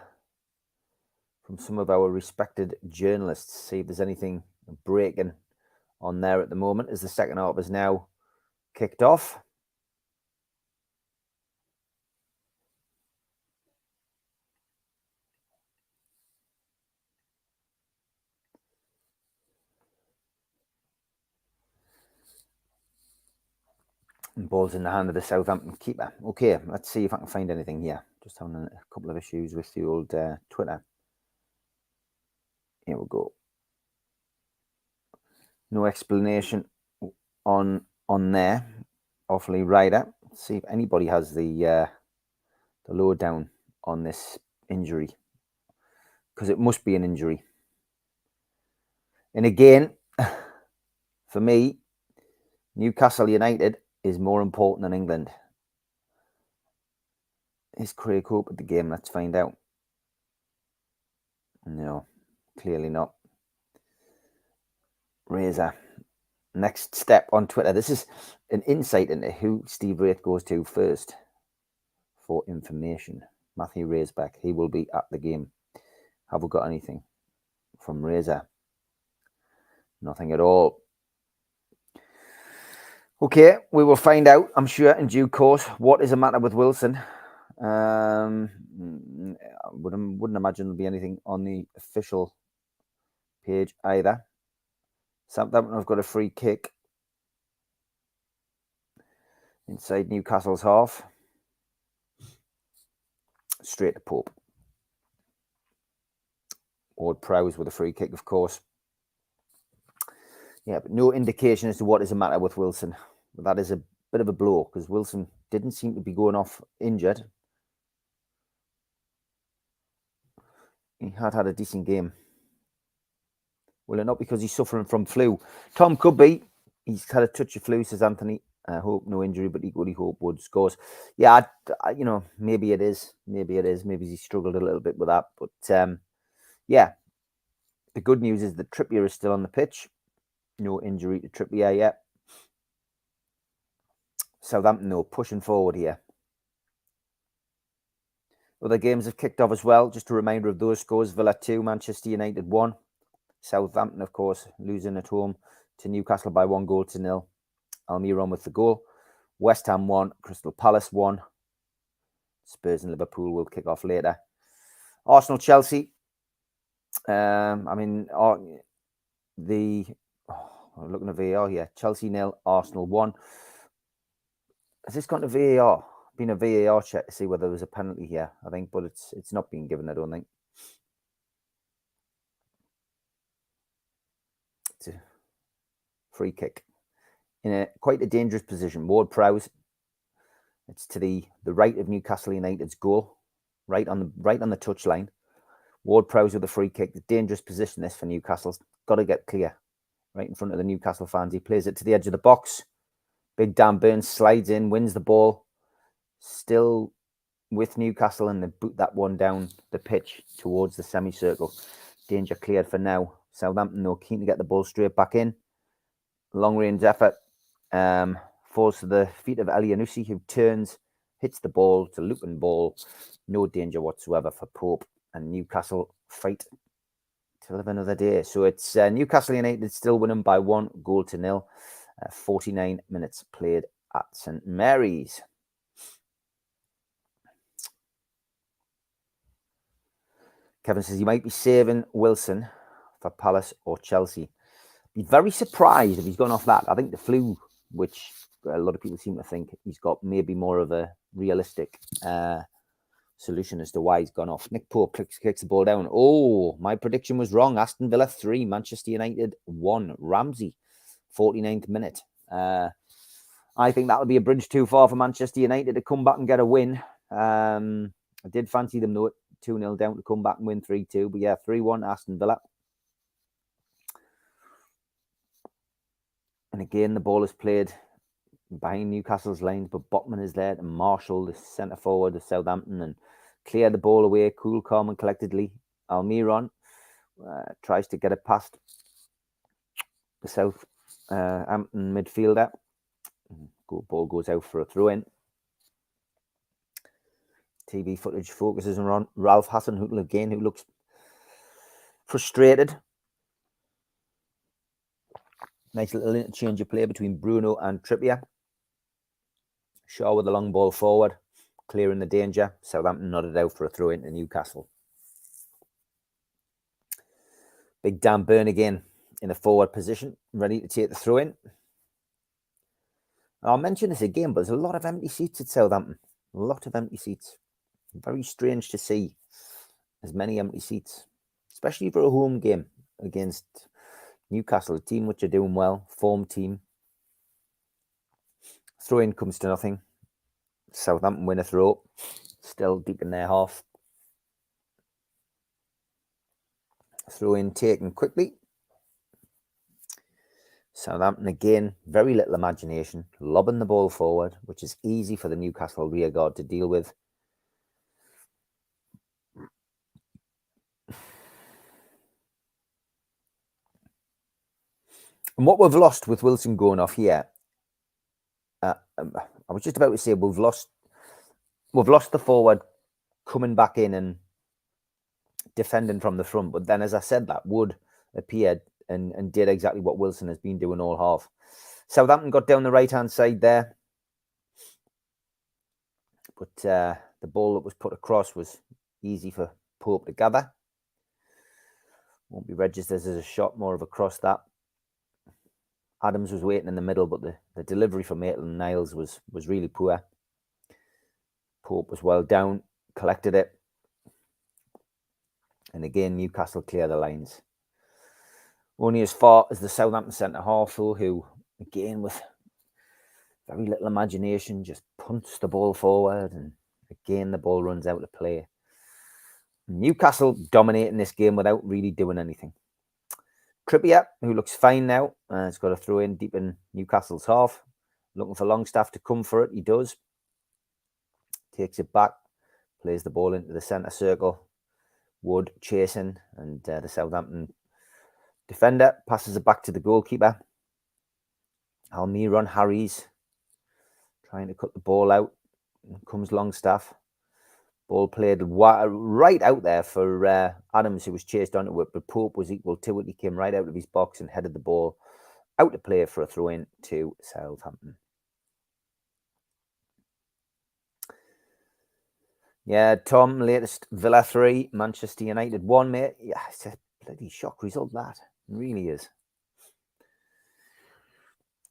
some of our respected journalists. See if there's anything breaking on there at the moment, as the second half is now kicked off. And ball's in the hand of the Southampton keeper. Okay, let's see if I can find anything here. Just having a couple of issues with the old Twitter. Here we go. No explanation on on there. Awfully rider. See if anybody has the lowdown on this injury, because it must be an injury. And again, for me, Newcastle United is more important than England. Is Craig Hope at the game? Let's find out. No, clearly not. Razor. Next step on Twitter. This is an insight into who Steve Wraith goes to first for information. Matthew Raisback. He will be at the game. Have we got anything from Razor? Nothing at all. Okay, we will find out, I'm sure, in due course, what is the matter with Wilson. I wouldn't imagine there'll be anything on the official page either. Southampton have got a free kick inside Newcastle's half. Straight to Pope. Ward-Prowse with a free kick, of course. Yeah, but no indication as to what is the matter with Wilson. But that is a bit of a blow, because Wilson didn't seem to be going off injured. He had a decent game. Will it not because he's suffering from flu? Tom could be. He's had a touch of flu, says Anthony. I hope no injury, but equally hope Wood scores. Yeah, maybe it is. Maybe it is. Maybe he struggled a little bit with that. But yeah, the good news is that Trippier is still on the pitch. No injury to Trippier yet. Southampton, no, pushing forward here. Other games have kicked off as well. Just a reminder of those scores. Villa 2, Manchester United 1. Southampton, of course, losing at home to Newcastle by 1-0. Almiron with the goal. West Ham 1, Crystal Palace 1. Spurs and Liverpool will kick off later. Arsenal, Chelsea. I'm looking at VAR here. Chelsea 0, Arsenal 1. Has this gone to VAR? Been a VAR check to see whether there was a penalty here, I think, but it's not been given, I don't think. It's a free kick in quite a dangerous position. Ward-Prowse. It's to the right of Newcastle United's goal, right on the touchline. Ward-Prowse with a free kick. The dangerous position this for Newcastle's got to get clear. Right in front of the Newcastle fans. He plays it to the edge of the box. Big Dan Burns slides in, wins the ball. Still with Newcastle, and they boot that one down the pitch towards the semicircle. Danger cleared for now. Southampton, though, keen to get the ball straight back in. Long range effort. Falls to the feet of Elyounoussi, who turns, hits the ball. It's a looping ball. No danger whatsoever for Pope. And Newcastle fight to live another day. So it's Newcastle United still winning by 1-0. 49 minutes played at St Mary's. Kevin says he might be saving Wilson for Palace or Chelsea. Be very surprised if he's gone off that. I think the flu, which a lot of people seem to think he's got, maybe more of a realistic solution as to why he's gone off. Nick Pope kicks the ball down. Oh, my prediction was wrong. Aston Villa 3, Manchester United 1. Ramsey, 49th minute. I think that would be a bridge too far for Manchester United to come back and get a win. I did fancy them though, 2-0 down to come back and win 3-2. But yeah, 3-1 Aston Villa. And again, the ball is played behind Newcastle's lines, but Botman is there to marshal the centre forward of Southampton and clear the ball away, cool, calm and collectedly. Almiron tries to get it past the Southampton midfielder. Ball goes out for a throw-in. TV footage focuses on Ralph Hasenhüttl who looks frustrated. Nice little interchange of play between Bruno and Trippier. Shaw with the long ball forward, clearing the danger. Southampton nodded out for a throw into Newcastle. Big Dan Burn again in a forward position, ready to take the throw in. I'll mention this again, but there's a lot of empty seats at Southampton. A lot of empty seats. Very strange to see as many empty seats, especially for a home game against Newcastle, a team which are doing well, form team. Throw-in comes to nothing. Southampton win a throw. Still deep in their half. Throw-in taken quickly. Southampton again, very little imagination, lobbing the ball forward, which is easy for the Newcastle rearguard to deal with. And what we've lost with Wilson going off here, I was just about to say we've lost the forward coming back in and defending from the front. But then, as I said, that Wood appeared and did exactly what Wilson has been doing all half. Southampton got down the right-hand side there. But the ball that was put across was easy for Pope to gather. Won't be registered as a shot, more of a cross that. Adams was waiting in the middle, but the delivery from Maitland-Niles was really poor. Pope was well down, collected it. And again, Newcastle clear the lines. Only as far as the Southampton centre-half, who, again, with very little imagination, just punts the ball forward. And again, the ball runs out of play. Newcastle dominating this game without really doing anything. Trippier, who looks fine now, has got a throw in deep in Newcastle's half. Looking for Longstaff to come for it. He does. Takes it back. Plays the ball into the centre circle. Wood chasing. And the Southampton defender passes it back to the goalkeeper. Almiron harries. Trying to cut the ball out. In comes Longstaff. Ball played right out there for Adams, who was chased onto it, but Pope was equal to it. He came right out of his box and headed the ball out to play for a throw-in to Southampton. Yeah, Tom, latest Villa 3, Manchester United 1, mate. Yeah, it's a bloody shock result, that. It really is.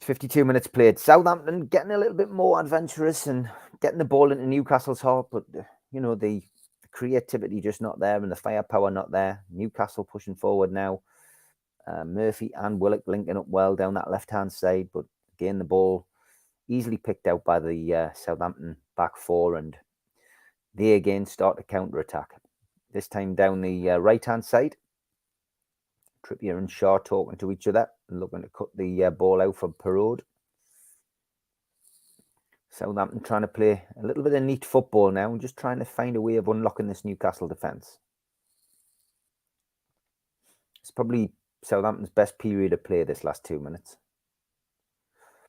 52 minutes played. Southampton getting a little bit more adventurous and getting the ball into Newcastle's half, but you know, the creativity just not there and the firepower not there. Newcastle pushing forward now. Murphy and Willock linking up well down that left-hand side, but again, the ball easily picked out by the Southampton back four, and they again start to counter-attack. This time down the right-hand side. Trippier and Shaw talking to each other and looking to cut the ball out for Perraud. Southampton trying to play a little bit of neat football now and just trying to find a way of unlocking this Newcastle defence. It's probably Southampton's best period of play this last 2 minutes.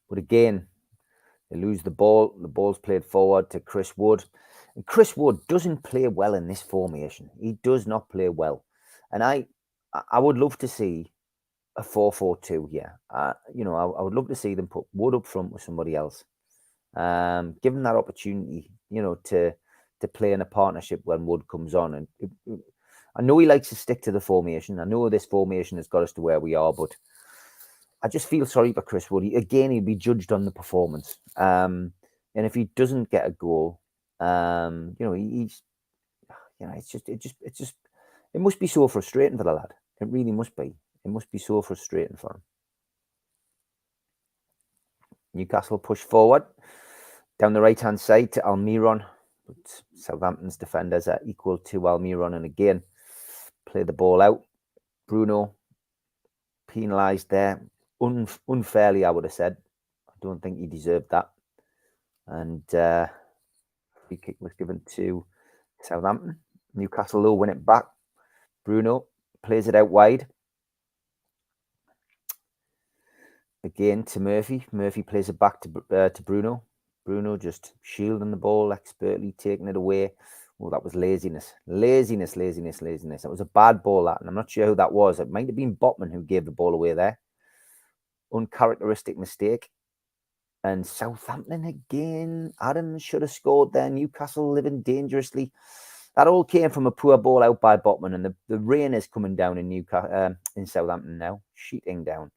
But again, they lose the ball. The ball's played forward to Chris Wood. And Chris Wood doesn't play well in this formation. He does not play well. And I would love to see a 4-4-2 here. You know, I would love to see them put Wood up front with somebody else. Give him that opportunity, you know, to play in a partnership when Wood comes on. And I know he likes to stick to the formation. I know this formation has got us to where we are, but I just feel sorry for Chris Wood. He'll be judged on the performance. And if he doesn't get a goal, you know, he's, you know, it must be so frustrating for the lad. It really must be. It must be so frustrating for him. Newcastle push forward down the right-hand side to Almiron. But Southampton's defenders are equal to Almiron. And again, play the ball out. Bruno penalised there. Unfairly, I would have said. I don't think he deserved that. And free kick was given to Southampton. Newcastle, though, win it back. Bruno plays it out wide. Again to Murphy. Murphy plays it back to Bruno. Bruno just shielding the ball, expertly taking it away. Oh, that was laziness. Laziness. That was a bad ball, that. And I'm not sure who that was. It might have been Botman who gave the ball away there. Uncharacteristic mistake. And Southampton again. Adams should have scored there. Newcastle living dangerously. That all came from a poor ball out by Botman. And the rain is coming down in Southampton now. Sheeting down.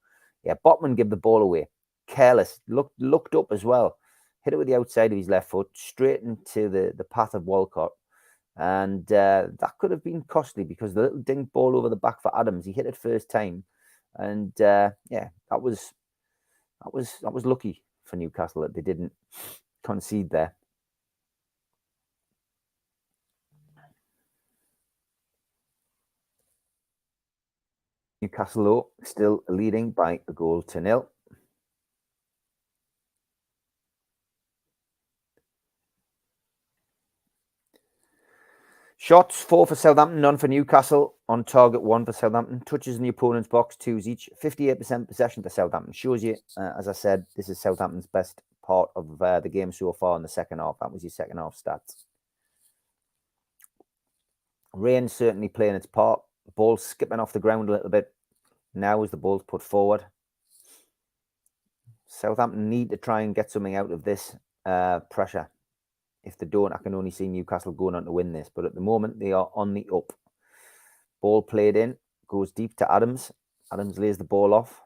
Yeah, Botman gave the ball away. Careless. Looked up as well. Hit it with the outside of his left foot. Straight into the path of Walcott. And that could have been costly because the little dink ball over the back for Adams. He hit it first time. And yeah, that was lucky for Newcastle that they didn't concede there. Newcastle, though, still leading by a goal to nil. Shots, 4 for Southampton, none for Newcastle. On target, 1 for Southampton. Touches in the opponent's box, 2s each. 58% possession for Southampton. Shows you, as I said, this is Southampton's best part of the game so far in the second half. That was your second half stats. Rain certainly playing its part. The ball skipping off the ground a little bit now as the ball's put forward. Southampton need to try and get something out of this pressure. If they don't, I can only see Newcastle going on to win this. But at the moment, they are on the up. Ball played in, goes deep to Adams. Adams lays the ball off.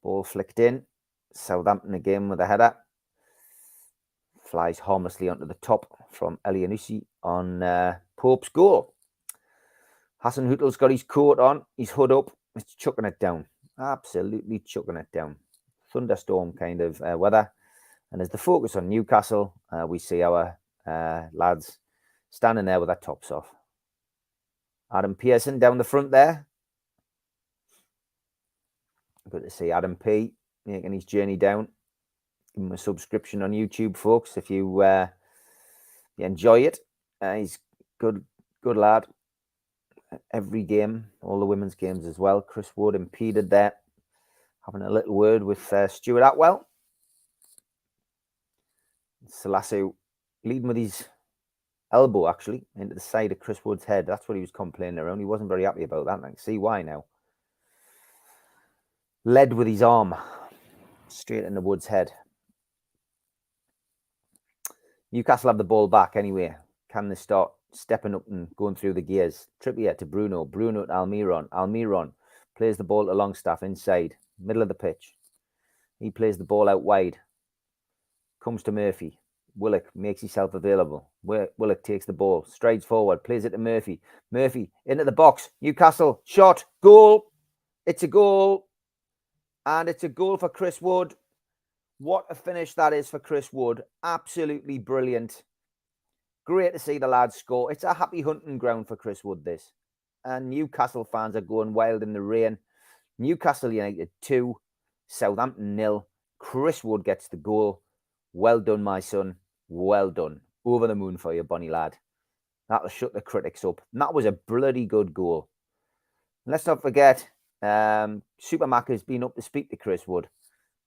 Ball flicked in. Southampton again with a header. Flies harmlessly onto the top from Elianusi on Pope's goal. Hassan Hüttel's got his coat on, his hood up. He's chucking it down. Absolutely chucking it down. Thunderstorm kind of weather. And as the focus on Newcastle, we see our lads standing there with their tops off. Adam Pearson down the front there. Good to see Adam P making his journey down. Give him a subscription on YouTube, folks, if you enjoy it. He's good lad. Every game, all the women's games as well. Chris Wood impeded there. Having a little word with Stuart Atwell. Salasu leading with his elbow, actually, into the side of Chris Wood's head. That's what he was complaining around. He wasn't very happy about that. I can see why now. Led with his arm straight in the Wood's head. Newcastle have the ball back anyway. Can they start stepping up and going through the gears? Trippier to Bruno. Bruno to Almiron. Almiron plays the ball to Longstaff inside, middle of the pitch. He plays the ball out wide. Comes to Murphy. Willock makes himself available. Willock takes the ball, strides forward, plays it to Murphy. Murphy into the box. Newcastle shot, goal. It's a goal. And it's a goal for Chris Wood. What a finish that is for Chris Wood. Absolutely brilliant. Great to see the lads score. It's a happy hunting ground for Chris Wood, this. And Newcastle fans are going wild in the rain. Newcastle United 2, Southampton 0. Chris Wood gets the goal. Well done, my son. Well done. Over the moon for you, Bonnie lad. That'll shut the critics up. And that was a bloody good goal. And let's not forget, Supermac has been up to speak to Chris Wood,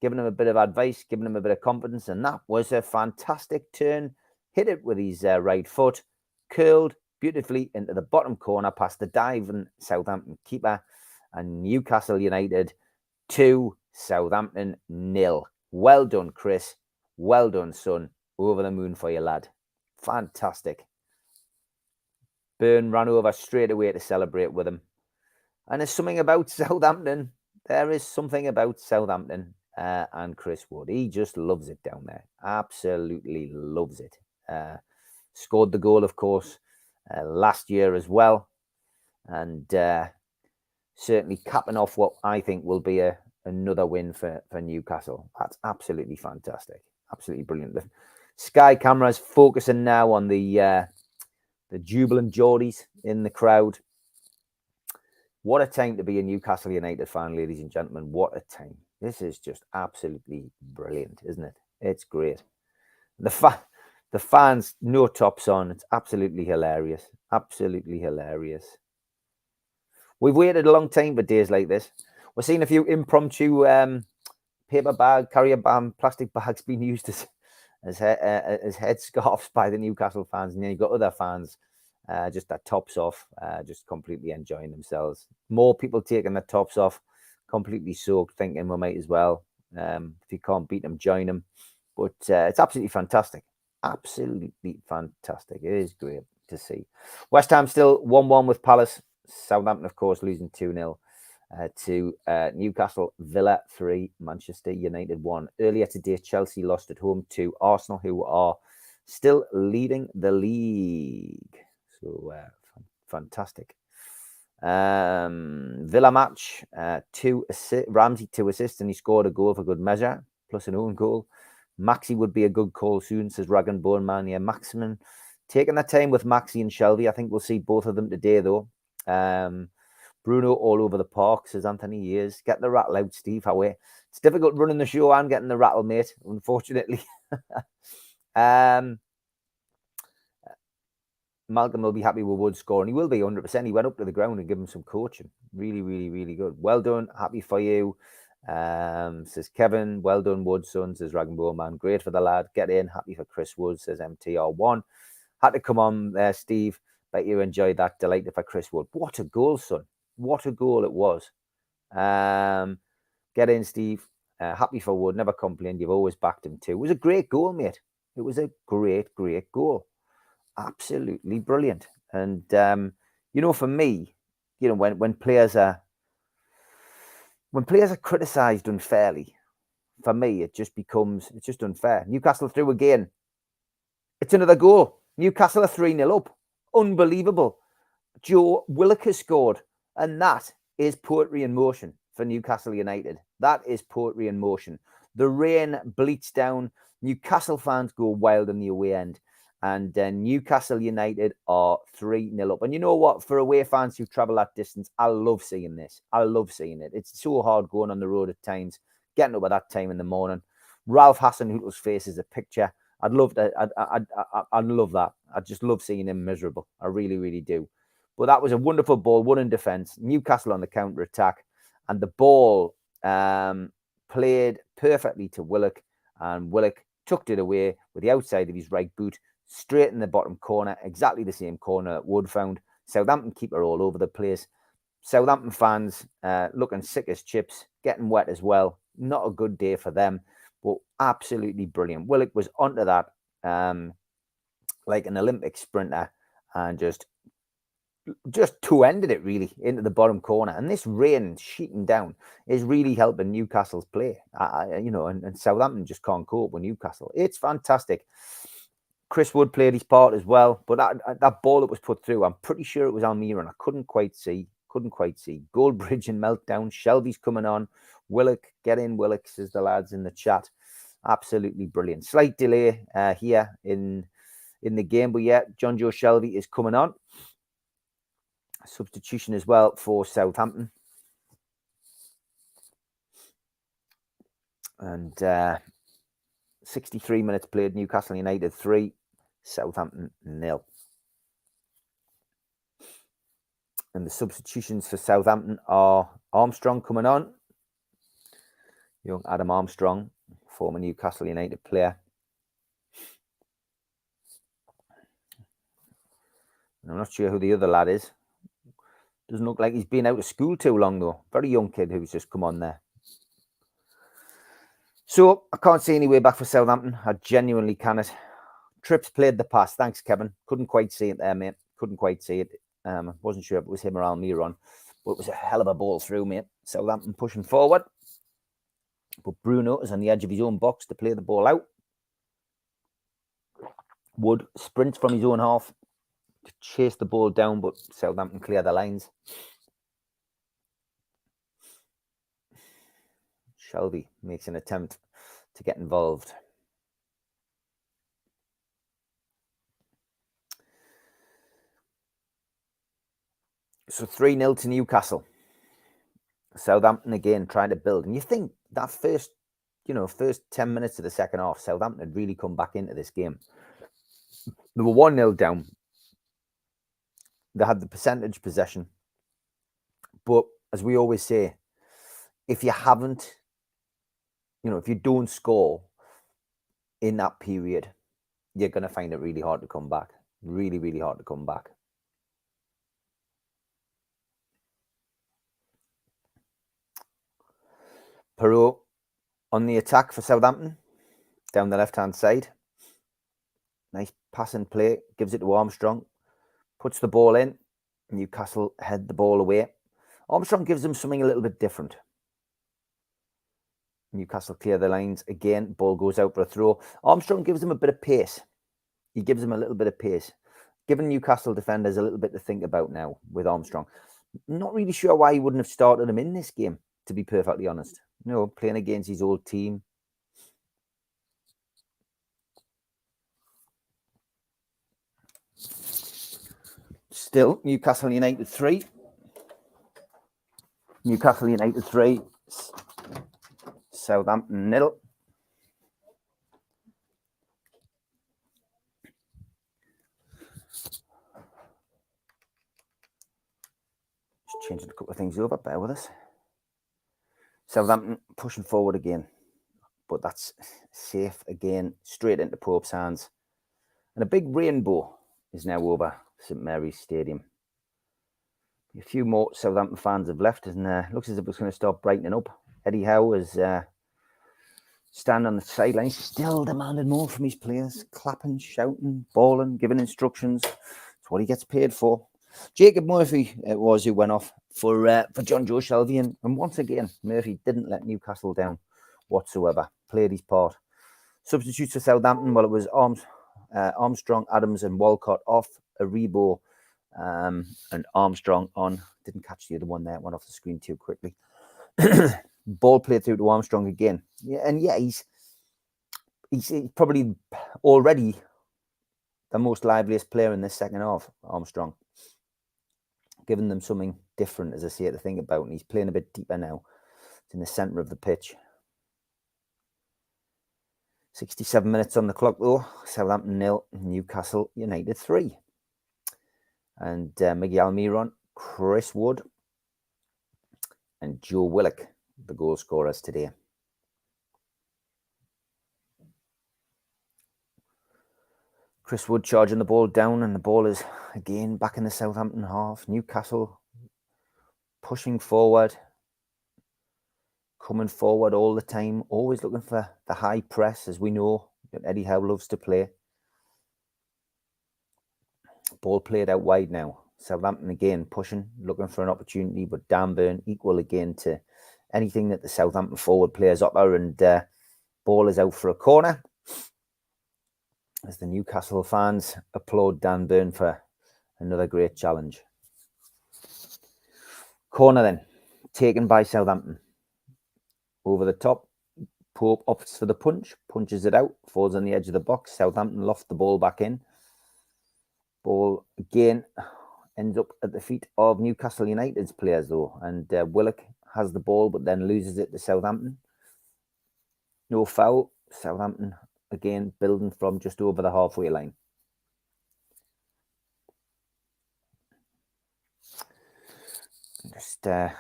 giving him a bit of advice, giving him a bit of confidence. And that was a fantastic turn. Hit it with his right foot. Curled beautifully into the bottom corner past the diving Southampton keeper. And Newcastle United 2, Southampton 0. Well done, Chris. Well done, son. Over the moon for you, lad. Fantastic. Byrne ran over straight away to celebrate with him. And there's something about Southampton. There is something about Southampton and Chris Wood. He just loves it down there. Absolutely loves it. Scored the goal, of course, last year as well. And certainly capping off what I think will be another win for Newcastle. That's absolutely fantastic. Absolutely brilliant. The Sky cameras focusing now on the jubilant Geordies in the crowd. What a time to be a Newcastle United fan, ladies and gentlemen. What a time. This is just absolutely brilliant, isn't it? It's great. The fans, no tops on. It's absolutely hilarious. Absolutely hilarious. We've waited a long time for days like this. We're seeing a few impromptu paper bag, carrier bag, plastic bags being used as headscarves by the Newcastle fans. And then you've got other fans just their tops off, just completely enjoying themselves. More people taking their tops off, completely soaked, thinking we might as well. If you can't beat them, join them. But it's absolutely fantastic. Absolutely fantastic. It is great to see. West Ham still 1-1 with Palace. Southampton, of course, losing 2-0 to Newcastle. Villa 3, Manchester United 1. Earlier today, Chelsea lost at home to Arsenal, who are still leading the league. So fantastic. Villa match, Ramsey 2 assists, and he scored a goal for good measure. plus an own goal. Maxi would be a good call soon, says Rag and Bone Man. Yeah, Maximin taking that time with Maxi and Shelby. I think we'll see both of them today, though. Bruno all over the park, says Anthony Years. Get the rattle out, Steve. It's difficult running the show and getting the rattle, mate, unfortunately. Malcolm will be happy with Wood scoring. He will be 100%. He went up to the ground and gave him some coaching. Really, really, really good. Well done. Happy for you. Says Kevin. Well done, Wood, son, says Dragon Ball Man. Great for the lad. Get in. Happy for Chris Wood, says MTR1. Had to come on there, Steve. Bet you enjoyed that. Delighted for Chris Wood. What a goal, son. What a goal it was. Get in, Steve. Happy for Wood. Never complained. You've always backed him too. It was a great goal, mate. It was a great, great goal. Absolutely brilliant. And, for me, when players are criticised unfairly, for me, it's just unfair. Newcastle through again. It's another goal. Newcastle are 3-0 up. Unbelievable. Joe Willock has scored. And that is poetry in motion for Newcastle United. That is poetry in motion. The rain bleats down. Newcastle fans go wild in the away end. And Newcastle United are 3-0 up. And you know what? For away fans who travel that distance, I love seeing this. I love seeing it. It's so hard going on the road at times, getting up at that time in the morning. Ralph Hasenhüttl's face is a picture. I'd love that. I'd love that. I just love seeing him miserable. I really, really do. But that was a wonderful ball, one in defence. Newcastle on the counter-attack. And the ball played perfectly to Willock. And Willock tucked it away with the outside of his right boot, straight in the bottom corner, exactly the same corner that Wood found. Southampton keeper all over the place. Southampton fans looking sick as chips, getting wet as well. Not a good day for them, but absolutely brilliant. Willock was onto that like an Olympic sprinter and just two-ended it really into the bottom corner. And this rain sheeting down is really helping Newcastle's play. And Southampton just can't cope with Newcastle. It's fantastic. Chris Wood played his part as well, but that ball that was put through, I'm pretty sure it was Almiron. I couldn't quite see. Goldbridge and meltdown. Shelby's coming on. Willock, get in, Willock, says the lads in the chat. Absolutely brilliant. Slight delay here in the game, but yeah, John Joe Shelby is coming on. Substitution as well for Southampton. And 63 minutes played, Newcastle United 3, Southampton 0. And the substitutions for Southampton are Armstrong coming on. Young Adam Armstrong, former Newcastle United player. I'm not sure who the other lad is. Doesn't look like he's been out of school too long, though. Very young kid who's just come on there. So I can't see any way back for Southampton. I genuinely cannot. Trips played the pass. Thanks, Kevin. Couldn't quite see it there, mate. Couldn't quite see it. Wasn't sure if it was him or Almiron, but it was a hell of a ball through, mate. Southampton pushing forward. But Bruno is on the edge of his own box to play the ball out. Wood sprints from his own half to chase the ball down, but Southampton clear the lines. Shelby makes an attempt to get involved. So 3-0 to Newcastle. Southampton again trying to build. And you think that first 10 minutes of the second half, Southampton had really come back into this game. They were 1-0 down. They had the percentage possession. But as we always say, if you haven't, if you don't score in that period, you're going to find it really hard to come back. Really, really hard to come back. Perot on the attack for Southampton, down the left-hand side. Nice passing play, gives it to Armstrong, puts the ball in. Newcastle head the ball away. Armstrong gives them something a little bit different. Newcastle clear the lines again. Ball goes out for a throw. Armstrong gives them a bit of pace. He gives them a little bit of pace. Giving Newcastle defenders a little bit to think about now with Armstrong. Not really sure why he wouldn't have started him in this game, to be perfectly honest. Playing against his old team. Still, Newcastle United 3. Newcastle United 3. Southampton 0. Just changing a couple of things over, bear with us. Southampton pushing forward again, but that's safe again, straight into Pope's hands. And a big rainbow is now over St Mary's Stadium. A few more Southampton fans have left, and looks as if it's going to start brightening up. Eddie Howe is standing on the sidelines, still demanding more from his players, clapping, shouting, bawling, giving instructions. It's what he gets paid for. Jacob Murphy it was who went off for John Joe Shelby, and once again, Murphy didn't let Newcastle down whatsoever. Played his part. Substitutes for Southampton, well, it was Armstrong, Adams, and Walcott off. Aribo and Armstrong on. Didn't catch the other one there. Went off the screen too quickly. Ball played through to Armstrong again. Yeah, and yeah, he's probably already the most liveliest player in this second half, Armstrong. Giving them something different, as I say, to think about. And he's playing a bit deeper now. It's in the centre of the pitch. 67 minutes on the clock, though. Southampton 0, Newcastle United 3. And Miguel Almiron, Chris Wood, and Joe Willock, the goal scorers today. Chris Wood charging the ball down, and the ball is again back in the Southampton half. Newcastle pushing forward, coming forward all the time, always looking for the high press, as we know that Eddie Howe loves to play. Ball played out wide now. Southampton again pushing, looking for an opportunity, but Dan Burn equal again to anything that the Southampton forward players offer, and ball is out for a corner. As the Newcastle fans applaud Dan Burn for another great challenge. Corner then, taken by Southampton. Over the top, Pope opts for the punch, punches it out, falls on the edge of the box. Southampton loft the ball back in. Ball again ends up at the feet of Newcastle United's players though, and Willock has the ball but then loses it to Southampton. No foul. Southampton again building from just over the halfway line. Just have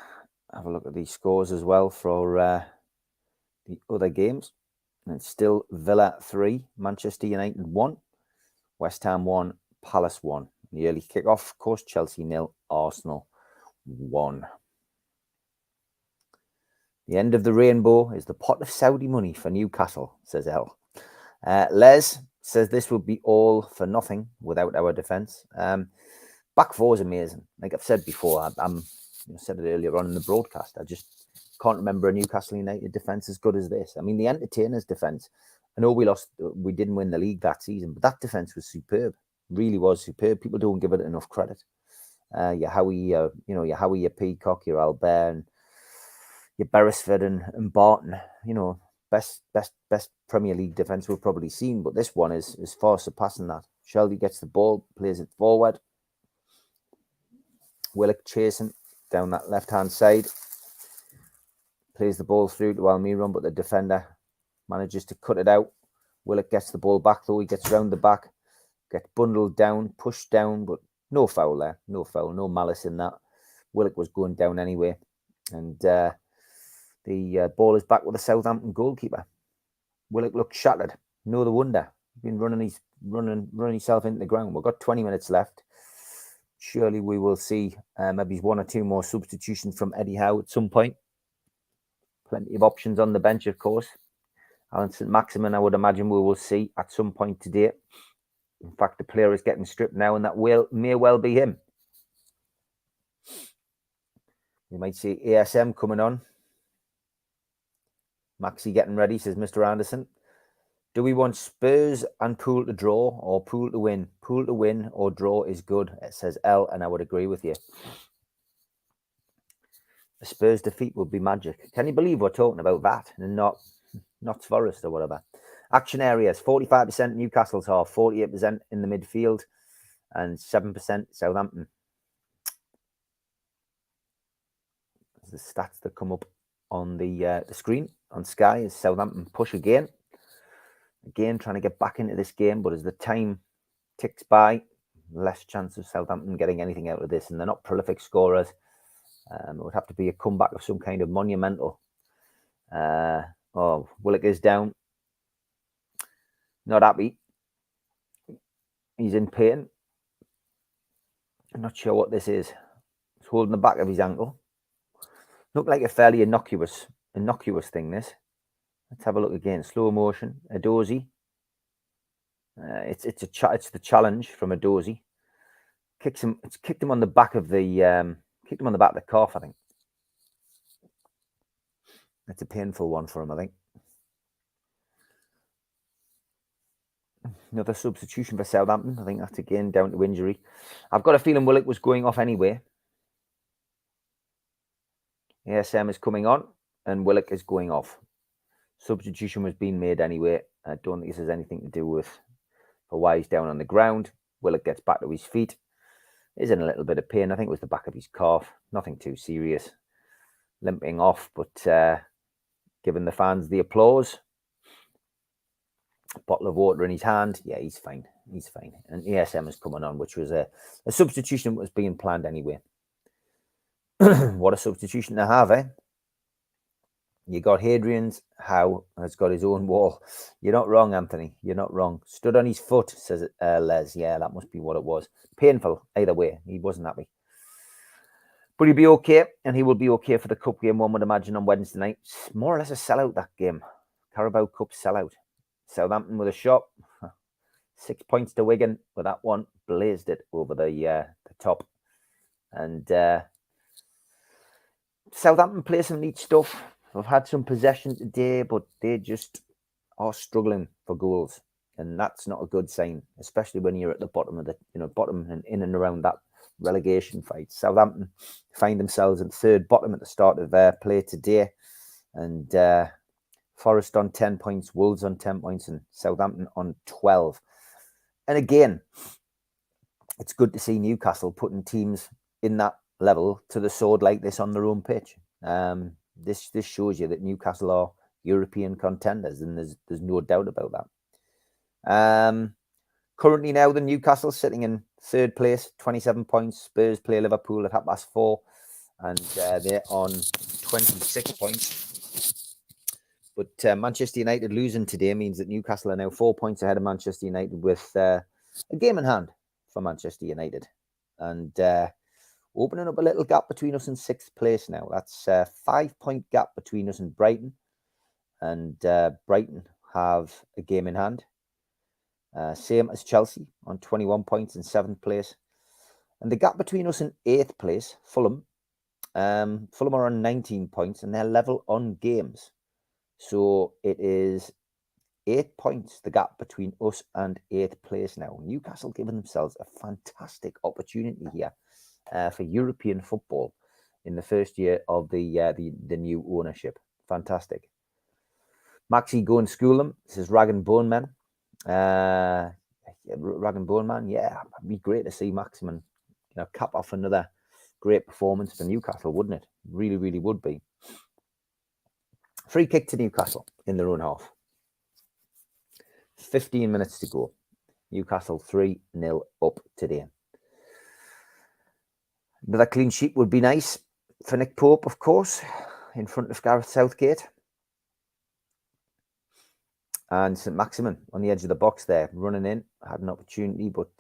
a look at these scores as well for the other games. And it's still Villa 3, Manchester United 1, West Ham 1, Palace 1. The early kickoff, of course, Chelsea 0, Arsenal 1. The end of the rainbow is the pot of Saudi money for Newcastle, says El. Les says this would be all for nothing without our defence. Back four is amazing. Like I've said before, I said it earlier on in the broadcast. I just can't remember a Newcastle United defence as good as this. I mean, the Entertainers' defence. I know we didn't win the league that season, but that defence was superb. Really was superb. People don't give it enough credit. Your Howie, your Peacock, your Albert, and your Beresford and Barton. Best Premier League defence we've probably seen, but this one is far surpassing that. Shelby gets the ball, plays it forward. Willock chasing down that left-hand side. Plays the ball through to Almiron, but the defender manages to cut it out. Willock gets the ball back, though. He gets round the back, gets bundled down, pushed down, but no foul there. No foul, no malice in that. Willock was going down anyway. And the ball is back with the Southampton goalkeeper. Willock looked shattered. No wonder. He's been running himself into the ground. We've got 20 minutes left. Surely we will see maybe one or two more substitutions from Eddie Howe at some point. Plenty of options on the bench, of course. Alan St. Maximin, I would imagine we will see at some point today. In fact, the player is getting stripped now, and that may well be him. We might see ASM coming on. Maxi getting ready, says Mr. Anderson. Do we want Spurs and Pool to draw or Pool to win? Pool to win or draw is good, it says L, and I would agree with you. A Spurs defeat would be magic. Can you believe we're talking about that and not Forest or whatever? Action areas, 45% Newcastle's half, 48% in the midfield, and 7% Southampton. The stats that come up on the screen on Sky is Southampton push again. Again, trying to get back into this game, but as the time ticks by, less chance of Southampton getting anything out of this, and they're not prolific scorers. It would have to be a comeback of some kind of monumental. Willock is down. Not happy. He's in pain. I'm not sure what this is. He's holding the back of his ankle. Looked like a fairly innocuous thing, this. Let's have a look again. Slow motion. Edozie. It's the challenge from Edozie. It's kicked him on the back of the calf, I think. That's a painful one for him, I think. Another substitution for Southampton. I think that's again down to injury. I've got a feeling Willock was going off anyway. ASM is coming on and Willock is going off. Substitution was being made anyway. I don't think this has anything to do with why he's down on the ground. Willock gets back to his feet. He's in a little bit of pain. I think it was the back of his calf. Nothing too serious. Limping off, but giving the fans the applause. A bottle of water in his hand. Yeah, he's fine. He's fine. And ASM is coming on, which was a substitution that was being planned anyway. What a substitution to have, eh? You got Hadrian's. Howe has got his own wall. You're not wrong, Anthony. You're not wrong. Stood on his foot, says Les. Yeah, that must be what it was. Painful, either way. He wasn't happy. But he'll be okay, and he will be okay for the Cup game, one would imagine, on Wednesday night. More or less a sellout, that game. Carabao Cup sellout. Southampton with a shot. 6 points to Wigan with that one. Blazed it over the top. And Southampton play some neat stuff. I've had some possession today, but they just are struggling for goals. And that's not a good sign, especially when you're at the bottom of the, bottom and in and around that relegation fight. Southampton find themselves in third bottom at the start of their play today. And Forest on 10 points, Wolves on 10 points, and Southampton on 12. And again, it's good to see Newcastle putting teams in that level to the sword like this on their own pitch. This shows you that Newcastle are European contenders, and there's no doubt about that. Currently now, the Newcastle sitting in third place, 27 points. Spurs play Liverpool at 4:30, and they're on 26 points. But Manchester United losing today means that Newcastle are now 4 points ahead of Manchester United with a game in hand for Manchester United. And opening up a little gap between us and sixth place now. That's a 5 point gap between us and Brighton. And Brighton have a game in hand. Same as Chelsea on 21 points in seventh place. And the gap between us and eighth place, Fulham. Fulham are on 19 points and they're level on games. So it is 8 points, the gap between us and eighth place now. Newcastle giving themselves a fantastic opportunity here for European football in the first year of the new ownership. Fantastic. Maxi, go and school them. This is Rag and Bone Man. Rag and Bone Man, yeah, it'd be great to see Maximin, cap off another great performance for Newcastle, wouldn't it? Really, really would be. Free kick to Newcastle in their own half. 15 minutes to go. Newcastle 3-0 up today. Another clean sheet would be nice for Nick Pope, of course, in front of Gareth Southgate. And St. Maximin on the edge of the box there, running in. Had an opportunity, but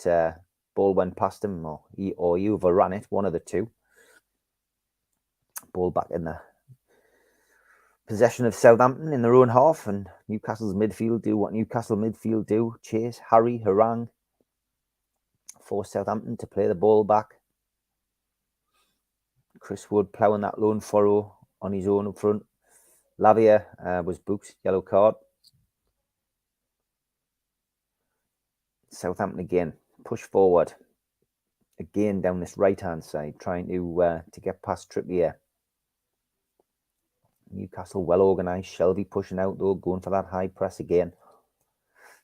ball went past him, or he overran it, one of the two. Ball back in the possession of Southampton in their own half, and Newcastle's midfield do what Newcastle midfield do. Chase, harry, harangue. Force Southampton to play the ball back. Chris Wood ploughing that lone furrow on his own up front. Lavia was booked, yellow card. Southampton again, push forward. Again down this right-hand side, trying to get past Trippier. Newcastle well organised. Shelby pushing out though, going for that high press again.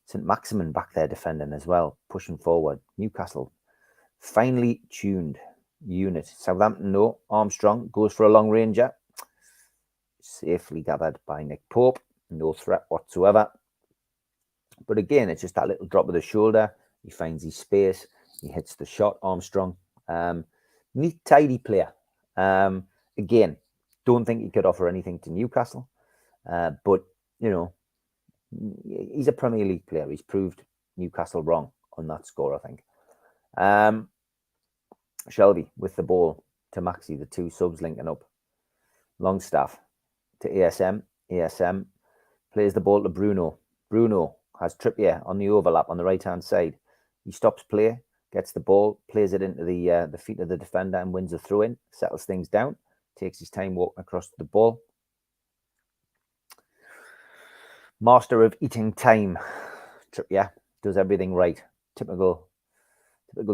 St. Maximin back there defending as well, pushing forward. Newcastle finely tuned. unit. Southampton, no. Armstrong goes for a long ranger. Safely gathered by Nick Pope. No threat whatsoever. But again, it's just that little drop of the shoulder. He finds his space. He hits the shot, Armstrong. Neat, tidy player. Again, don't think he could offer anything to Newcastle. But, you know, he's a Premier League player. He's proved Newcastle wrong on that score, I think. Shelby with the ball to Maxi, the two subs linking up. Longstaff to ASM. ASM plays the ball to Bruno. Bruno has Trippier on the overlap on the right-hand side. He stops play, gets the ball, plays it into the feet of the defender and wins a throw-in, settles things down, takes his time walking across the ball. Master of eating time. Trippier does everything right. Typical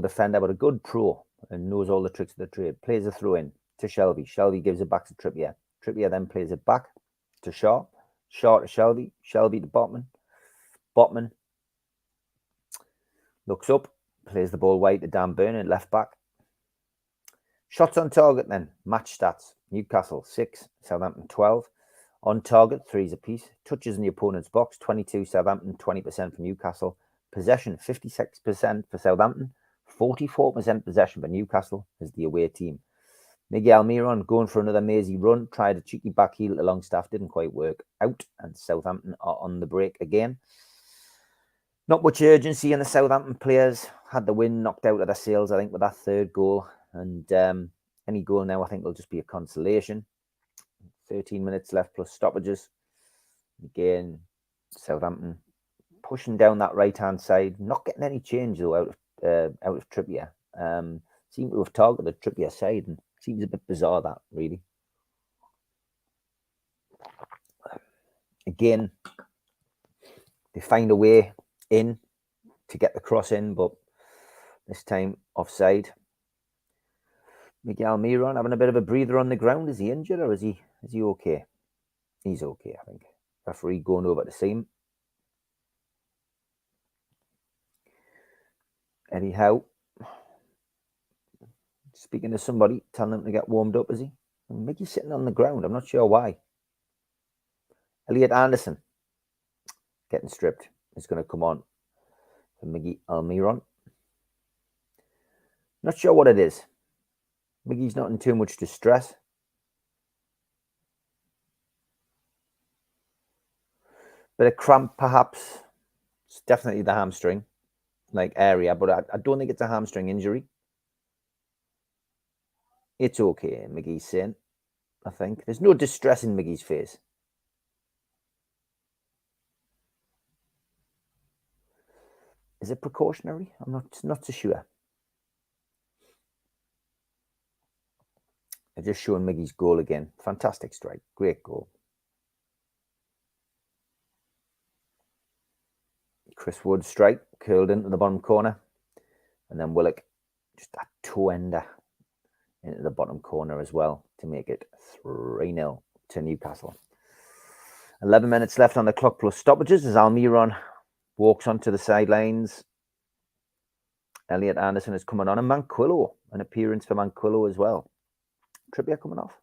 defender, but a good pro and knows all the tricks of the trade. Plays a throw-in to Shelby. Shelby gives it back to Trippier. Trippier then plays it back to Shaw. Shaw to Shelby. Shelby to Botman. Botman looks up, plays the ball wide to Dan Burn, left back. Shots on target then. Match stats. Newcastle 6, Southampton 12. On target, 3s apiece. Touches in the opponent's box, 22 Southampton, 20% for Newcastle. Possession, 56% for Southampton, 44% possession for Newcastle as the away team. Miguel Almiron going for another mazy run, tried a cheeky back heel to Longstaff, didn't quite work out, and Southampton are on the break again. Not much urgency in the Southampton players. Had the wind knocked out of their sails, I think, with that third goal. And any goal now, I think, will just be a consolation. 13 minutes left plus stoppages. Again, Southampton pushing down that right-hand side. Not getting any change, though, out of Trippier. Seem to have targeted Trippier's side, and seems a bit bizarre, that, really. Again, they find a way in to get the cross in, but this time offside. Miguel Almiron having a bit of a breather on the ground. Is he injured or is he okay? He's okay, I think. Referee going over to see him. Anyhow, speaking to somebody, telling him to get warmed up, is he? And Mickey's sitting on the ground. I'm not sure why. Elliot Anderson getting stripped. Is going to come on for Miggy Almiron. Not sure what it is. Miggy's not in too much distress. Bit of cramp, perhaps. It's definitely the hamstring area, but I don't think it's a hamstring injury. It's okay, Miggy's saying, I think. There's no distress in Miggy's face. Is it precautionary? I'm not so sure. They're just showing Miggy's goal again. Fantastic strike. Great goal. Chris Wood's strike curled into the bottom corner. And then Willock, just a toe-ender into the bottom corner as well to make it 3-0 to Newcastle. 11 minutes left on the clock plus stoppages as Almiron walks onto the sidelines. Elliot Anderson is coming on, and Manquillo, an appearance for Manquillo as well. Trippier coming off.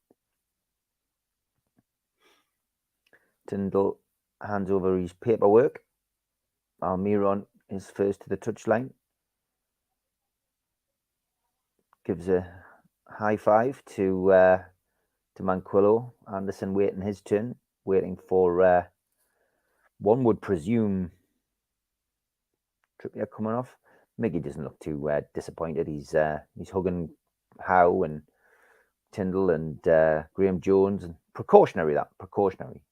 Tyndall hands over his paperwork. Almiron is first to the touchline. Gives a high five to Manquillo. Anderson waiting his turn, waiting for one would presume Trippier coming off. Miggy doesn't look too disappointed. He's hugging Howe and Tyndall and Graham Jones, and precautionary,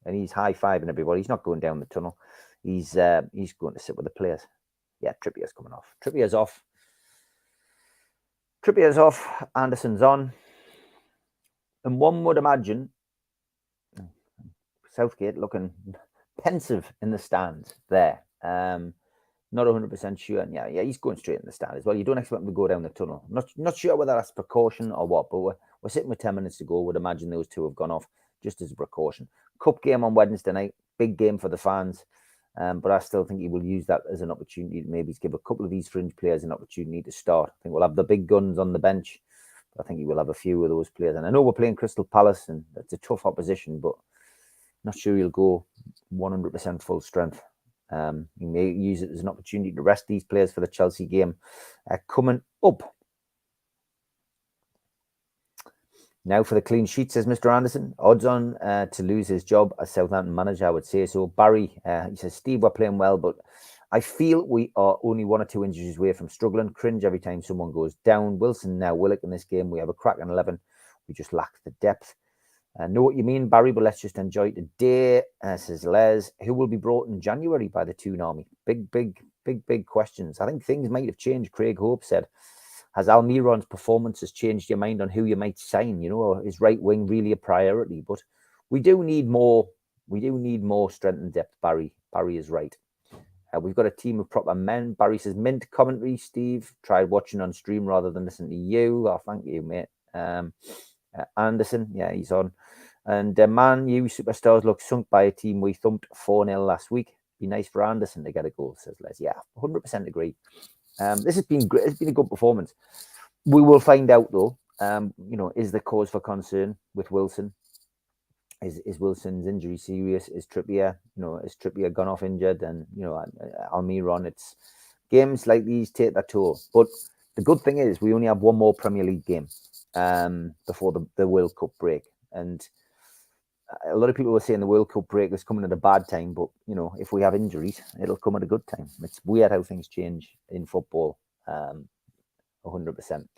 and he's high-fiving everybody. He's not going down the tunnel. He's going to sit with the players. Yeah, Trippier's coming off. Trippier's off. Anderson's on, and one would imagine Southgate looking pensive in the stands there. Not 100% sure. Yeah, he's going straight in the stand as well. You don't expect him to go down the tunnel. Not sure whether that's precaution or what, but we're sitting with 10 minutes to go. Would imagine those two have gone off just as a precaution. Cup game on Wednesday night. Big game for the fans. But I still think he will use that as an opportunity to maybe give a couple of these fringe players an opportunity to start. I think we'll have the big guns on the bench I think he will have a few of those players. And I know we're playing Crystal Palace, and it's a tough opposition, but not sure he'll go 100% full strength. He may use it as an opportunity to rest these players for the Chelsea game coming up. Now for the clean sheet, says Mr. Anderson. Odds on to lose his job as Southampton manager, I would say so. Barry, he says, Steve, we're playing well, but I feel we are only 1 or 2 injuries away from struggling. Cringe every time someone goes down. Wilson now Willock in this game. We have a cracking 11. We just lack the depth. Know what you mean, Barry, but let's just enjoy today, says Les. Who will be brought in January by the Toon Army? Big questions. I think things might have changed. Craig Hope said, has Almiron's performances changed your mind on who you might sign? You know, or is right wing really a priority? But we do need more. We do need more strength and depth, Barry. Barry is right. We've got a team of proper men. Barry says, mint commentary, Steve. Tried watching on stream rather than listening to you. Oh, thank you, mate. Anderson, yeah, he's on. And Man U superstars look sunk by a team we thumped 4-0 last week. Be nice for Anderson to get a goal, says Les. Yeah, 100% agree. This has been great. It's been a good performance. We will find out, though. You know, is the cause for concern with Wilson? Is Wilson's injury serious? Is Trippier, is Trippier gone off injured? And, Almiron, it's games like these take their toll. But the good thing is we only have one more Premier League game before the World Cup break. And a lot of people were saying the World Cup break is coming at a bad time. But, if we have injuries, it'll come at a good time. It's weird how things change in football, 100%.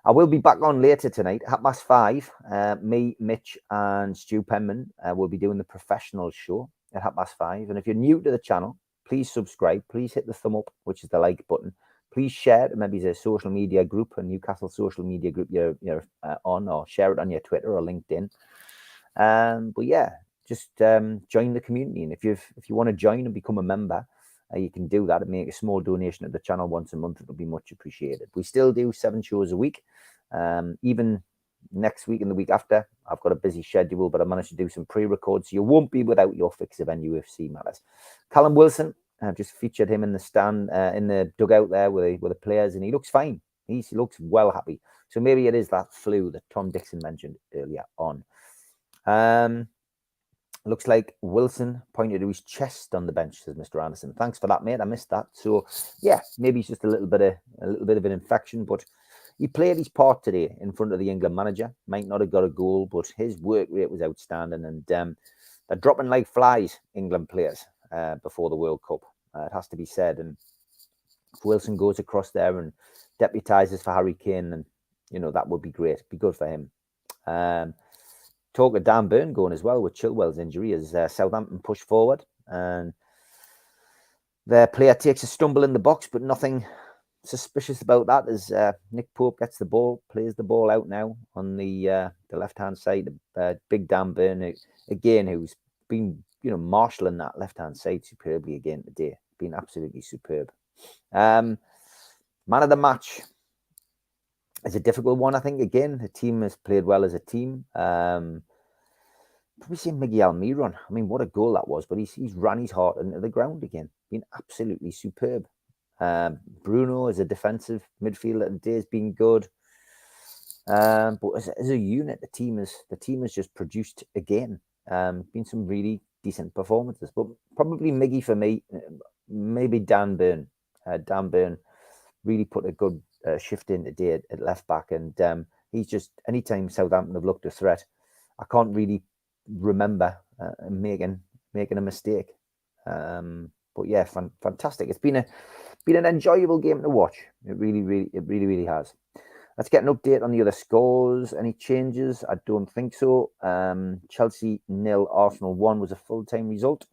I will be back on later tonight, 5:30. Me, Mitch, and Stu Penman will be doing the professional show at 5:30. And if you're new to the channel, please subscribe. Please hit the thumb up, which is the like button. Please share it. Maybe there's a social media group, a Newcastle social media group you're on, or share it on your Twitter or LinkedIn. But yeah, just join the community. And if you want to join and become a member, you can do that and make a small donation to the channel once a month. It'll be much appreciated. We still do 7 shows a week. Even next week and the week after, I've got a busy schedule, but I managed to do some pre-records. So you won't be without your fix of NUFC matters. Callum Wilson, I've just featured him in the stand, in the dugout there with the players, and he looks fine. He looks well happy. So maybe it is that flu that Tom Dixon mentioned earlier on. Looks like Wilson pointed to his chest on the bench, says Mr. Anderson. Thanks for that, mate. I missed that. So yeah, maybe it's just a little bit of an infection, but he played his part today in front of the England manager. Might not have got a goal, but his work rate was outstanding. And they're dropping like flies, England players, before the World Cup. It has to be said. And if Wilson goes across there and deputises for Harry Kane, and that would be great. Be good for him. Talk of Dan Burn going as well with Chilwell's injury as Southampton push forward, and their player takes a stumble in the box, but nothing suspicious about that as Nick Pope gets the ball, plays the ball out now on the left-hand side. Big Dan Burn, again, who's been marshalling that left-hand side superbly again today. Been absolutely superb. Man of the match. It's a difficult one, I think. Again, the team has played well as a team. Probably say Miguel Almiron. I mean, what a goal that was. But he's ran his heart into the ground again. Been absolutely superb. Bruno as a defensive midfielder today has been good. But as a unit, the team has just produced again. Been some really decent performances. But probably Miggy for me. Maybe Dan Burn. Dan Burn really put a good shift in today at left back, and he's just, anytime Southampton have looked a threat, I can't really remember making a mistake. But yeah, fantastic. It's been an enjoyable game to watch. It really has. Let's get an update on the other scores. Any changes? I don't think so. Chelsea 0, Arsenal 1 was a full-time result.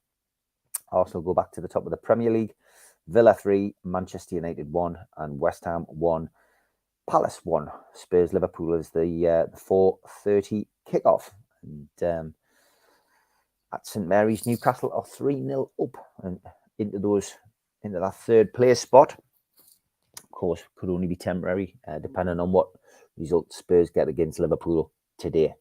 Arsenal go back to the top of the Premier League. Villa 3, Manchester United 1, and West Ham 1, Palace 1. Spurs Liverpool is the 4:30 kickoff. And at St Mary's, Newcastle are 3-0 up and into that third place spot. Of course, could only be temporary, depending on what result Spurs get against Liverpool today.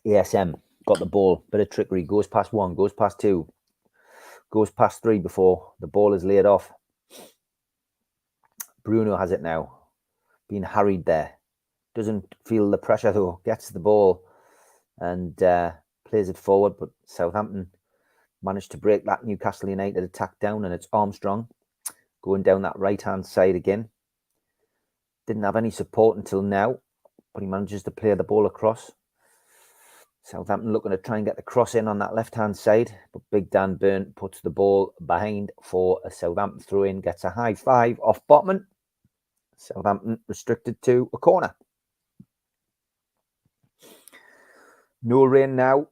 ASM got the ball, bit of trickery, goes past 1, goes past 2. Goes past 3 before the ball is laid off. Bruno has it now. being harried there. Doesn't feel the pressure though. Gets the ball and plays it forward. But Southampton managed to break that Newcastle United attack down, and it's Armstrong going down that right-hand side again. Didn't have any support until now, but he manages to play the ball across. Southampton looking to try and get the cross in on that left-hand side, but Big Dan Burn puts the ball behind for a Southampton throw-in, gets a high five off Botman. Southampton restricted to a corner. No rain now.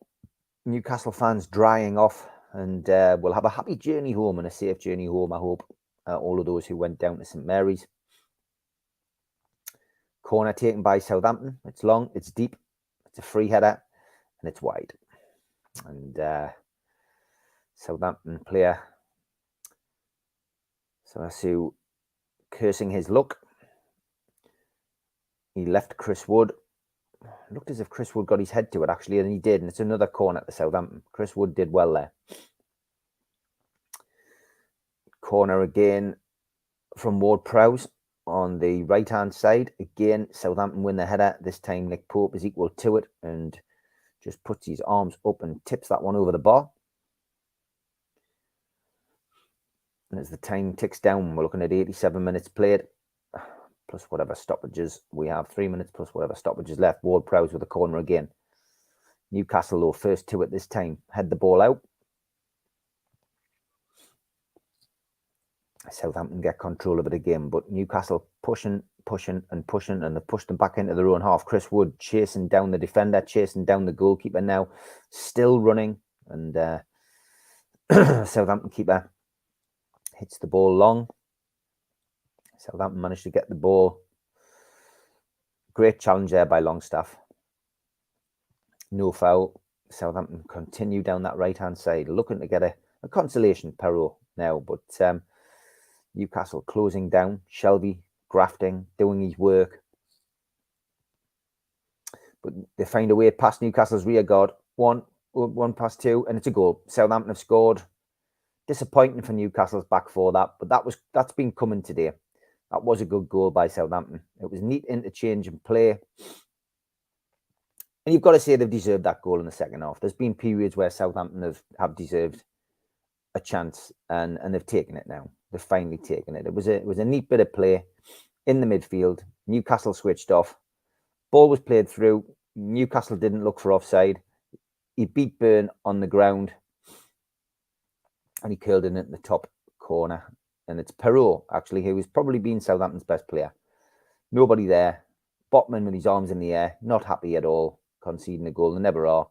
Newcastle fans drying off, and we'll have a happy journey home and a safe journey home, I hope. All of those who went down to St Mary's. Corner taken by Southampton. It's long, it's deep, it's a free header, and it's wide. And Southampton player Sarasu cursing his luck. He left Chris Wood. Looked as if Chris Wood got his head to it, actually, and he did. And it's another corner at the Southampton. Chris Wood did well there. Corner again from Ward-Prowse on the right-hand side. Again, Southampton win the header. This time Nick Pope is equal to it and just puts his arms up and tips that one over the bar. And as the time ticks down, we're looking at 87 minutes played, plus whatever stoppages. We have 3 minutes plus whatever stoppages left. Ward-Prowse with a corner again. Newcastle, though, first to it this time. Head the ball out. Southampton get control of it again, but Newcastle pushing, and they pushed them back into their own half. Chris Wood chasing down the defender, chasing down the goalkeeper now, still running, and Southampton keeper hits the ball long. Southampton managed to get the ball. Great challenge there by Longstaff. No foul. Southampton continue down that right-hand side, looking to get a consolation Perrault now, but Newcastle closing down. Shelby grafting, doing his work. But they find a way past Newcastle's rear guard. One past two, and it's a goal. Southampton have scored. Disappointing for Newcastle's back four, that, but that's been coming today. That was a good goal by Southampton. It was neat interchange and play. And you've got to say they've deserved that goal in the second half. There's been periods where Southampton have deserved a chance, and they've taken it now. They've finally taken it. It was a neat bit of play in the midfield. Newcastle switched off. Ball was played through. Newcastle didn't look for offside. He beat Burn on the ground, and he curled in at the top corner. And it's Perrault, actually, who has probably been Southampton's best player. Nobody there. Botman with his arms in the air, not happy at all, conceding a goal. They never are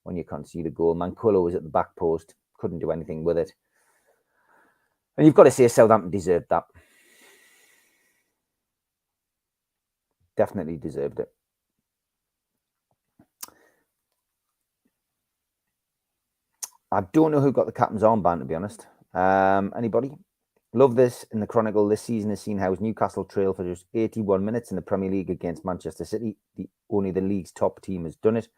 when you concede a goal. Manquillo was at the back post, couldn't do anything with it. And you've got to say Southampton deserved that. Definitely deserved it. I don't know who got the captain's armband, to be honest. Anybody? Love this. In the Chronicle, this season has seen how Newcastle trail for just 81 minutes in the Premier League against Manchester City. Only the league's top team has done it.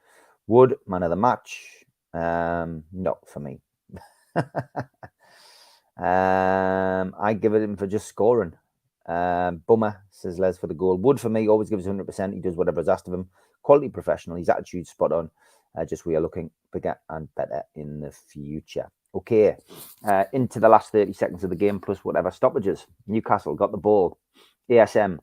Wood, man of the match. Not for me. I give it him for just scoring. Bummer, says Les, for the goal. Wood, for me, always gives 100%. He does whatever's asked of him. Quality professional. His attitude's spot on. Just we are looking bigger and better in the future. Okay, into the last 30 seconds of the game, plus whatever stoppages. Newcastle got the ball. ASM.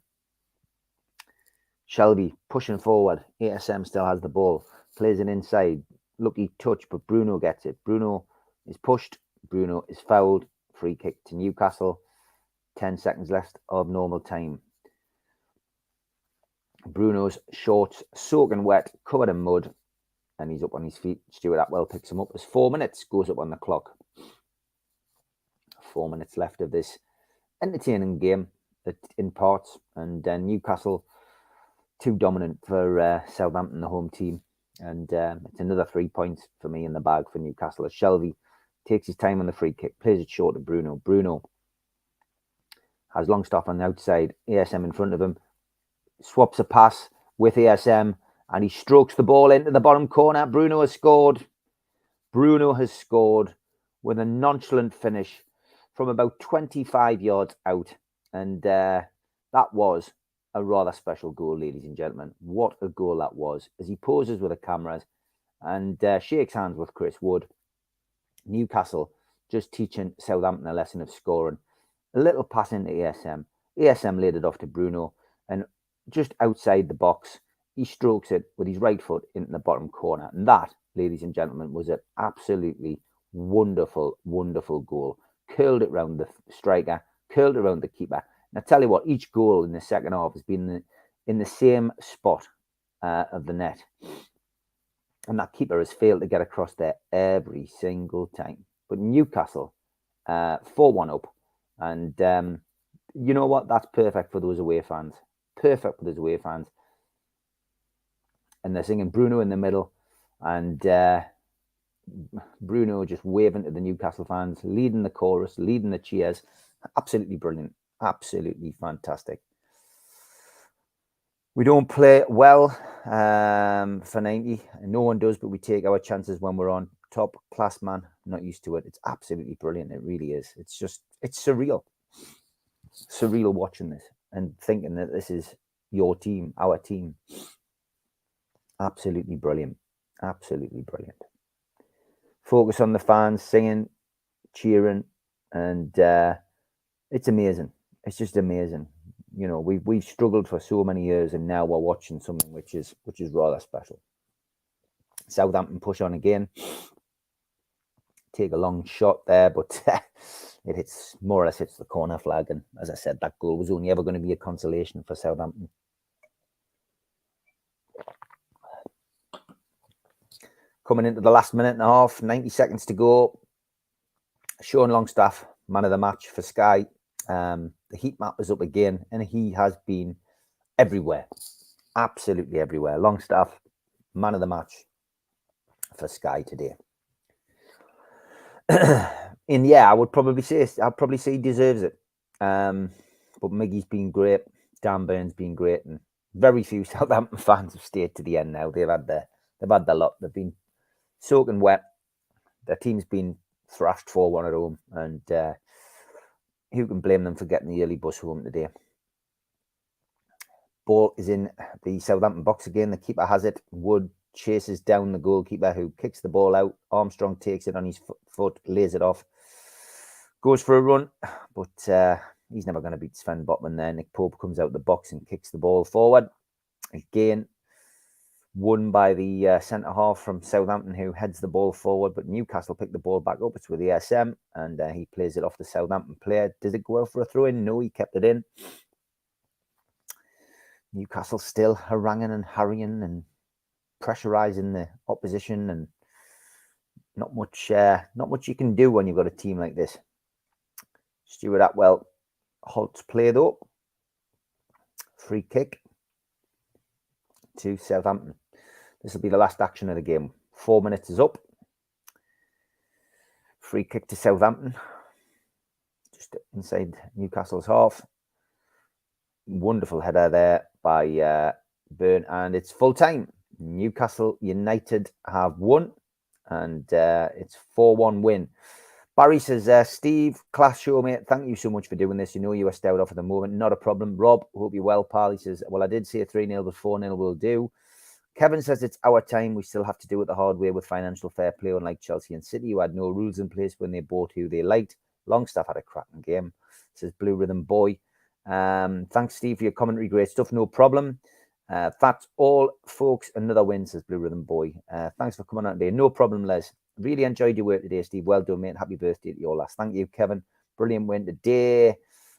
Shelby pushing forward. ASM still has the ball. Plays it inside. Lucky touch, but Bruno gets it. Bruno is pushed. Bruno is fouled. Free kick to Newcastle. 10 seconds left of normal time. Bruno's shorts soaking wet, covered in mud, and he's up on his feet. Stuart Atwell picks him up. There's 4 minutes, goes up on the clock. 4 minutes left of this entertaining game in parts, and Newcastle too dominant for Southampton, the home team. And it's another 3 points for me in the bag for Newcastle as Shelby takes his time on the free kick, plays it short to Bruno. Bruno has Longstaff on the outside, ASM in front of him, swaps a pass with ASM, and he strokes the ball into the bottom corner. Bruno has scored. Bruno has scored with a nonchalant finish from about 25 yards out. And that was a rather special goal, ladies and gentlemen. What a goal that was, as he poses with the cameras and shakes hands with Chris Wood. Newcastle just teaching Southampton a lesson of scoring. A little pass into ASM. ASM laid it off to Bruno, and just outside the box, he strokes it with his right foot into the bottom corner. And that, ladies and gentlemen, was an absolutely wonderful, wonderful goal. Curled it round the striker, curled it around the keeper. And I tell you what, each goal in the second half has been in the same spot of the net. And that keeper has failed to get across there every single time. But Newcastle, 4-1 up. And you know what? That's perfect for those away fans. Perfect for those away fans. And they're singing Bruno in the middle. And Bruno just waving to the Newcastle fans, leading the chorus, leading the cheers. Absolutely brilliant. Absolutely fantastic. We don't play well for 90. No one does, but we take our chances when we're on top. Class, man. I'm not used to it. It's absolutely brilliant. It really is. It's surreal. Surreal watching this and thinking that this is your team, our team. Absolutely brilliant. Absolutely brilliant. Focus on the fans, singing, cheering, and it's amazing. It's just amazing. You know, we've struggled for so many years, and now we're watching something which is rather special. Southampton push on again. Take a long shot there, but it hits more or less hits the corner flag. And as I said, that goal was only ever going to be a consolation for Southampton. Coming into the last minute and a half, 90 seconds to go. Sean Longstaff, man of the match for Sky. The heat map is up again, and he has been everywhere, absolutely everywhere. Longstaff, man of the match for Sky today. And yeah, I'd probably say he deserves it. But Miggy's been great, Dan Burns been great, and very few Southampton fans have stayed to the end now. They've had their lot. They've been soaking wet. Their team's been thrashed 4-1 at home, and who can blame them for getting the early bus home today? Ball is in the Southampton box again. The keeper has it. Wood chases down the goalkeeper, who kicks the ball out. Armstrong takes it on his foot, lays it off, goes for a run, but he's never going to beat Sven Botman there. Nick Pope comes out the box and kicks the ball forward. Again, won by the centre-half from Southampton, who heads the ball forward, but Newcastle pick the ball back up. It's with the ASM, and he plays it off the Southampton player. Does it go out for a throw-in? No, he kept it in. Newcastle still haranguing and harrying and pressurising the opposition, and not much you can do when you've got a team like this. Stuart Atwell halts play though. Free kick to Southampton. This will be the last action of the game. 4 minutes is up. Free kick to Southampton. Just inside Newcastle's half. Wonderful header there by Byrne. And it's full time. Newcastle United have won. And it's 4-1 win. Barry says, Steve, class show, mate. Thank you so much for doing this. You know you are stout off at the moment. Not a problem. Rob, hope you're well, pal. He says, well, I did say 3-0, but 4-0 will do. Kevin says it's our time. We still have to do it the hard way with financial fair play, unlike Chelsea and City, who had no rules in place when they bought who they liked. Longstaff had a cracking game, says Blue Rhythm Boy. Thanks, Steve, for your commentary. Great stuff. No problem. That's all, folks. Another win, says Blue Rhythm Boy. Thanks for coming on today. No problem, Les. Really enjoyed your work today, Steve. Well done, mate. Happy birthday to your last. Thank you, Kevin. Brilliant win today.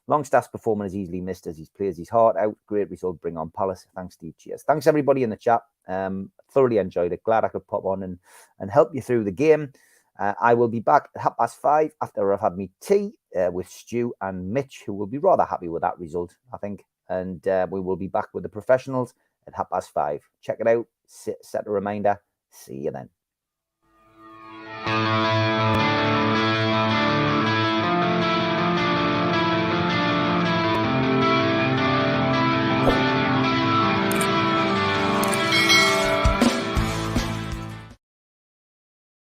Longstaff's performance is easily missed as he plays his heart out. Great result. Bring on Palace. Thanks, Steve. Cheers. Thanks, everybody in the chat. Thoroughly enjoyed it. Glad I could pop on and help you through the game. I will be back at 5:30 after I've had me tea with Stu and Mitch, who will be rather happy with that result, I think. And we will be back with the professionals at 5:30. Check it out. Set a reminder. See you then.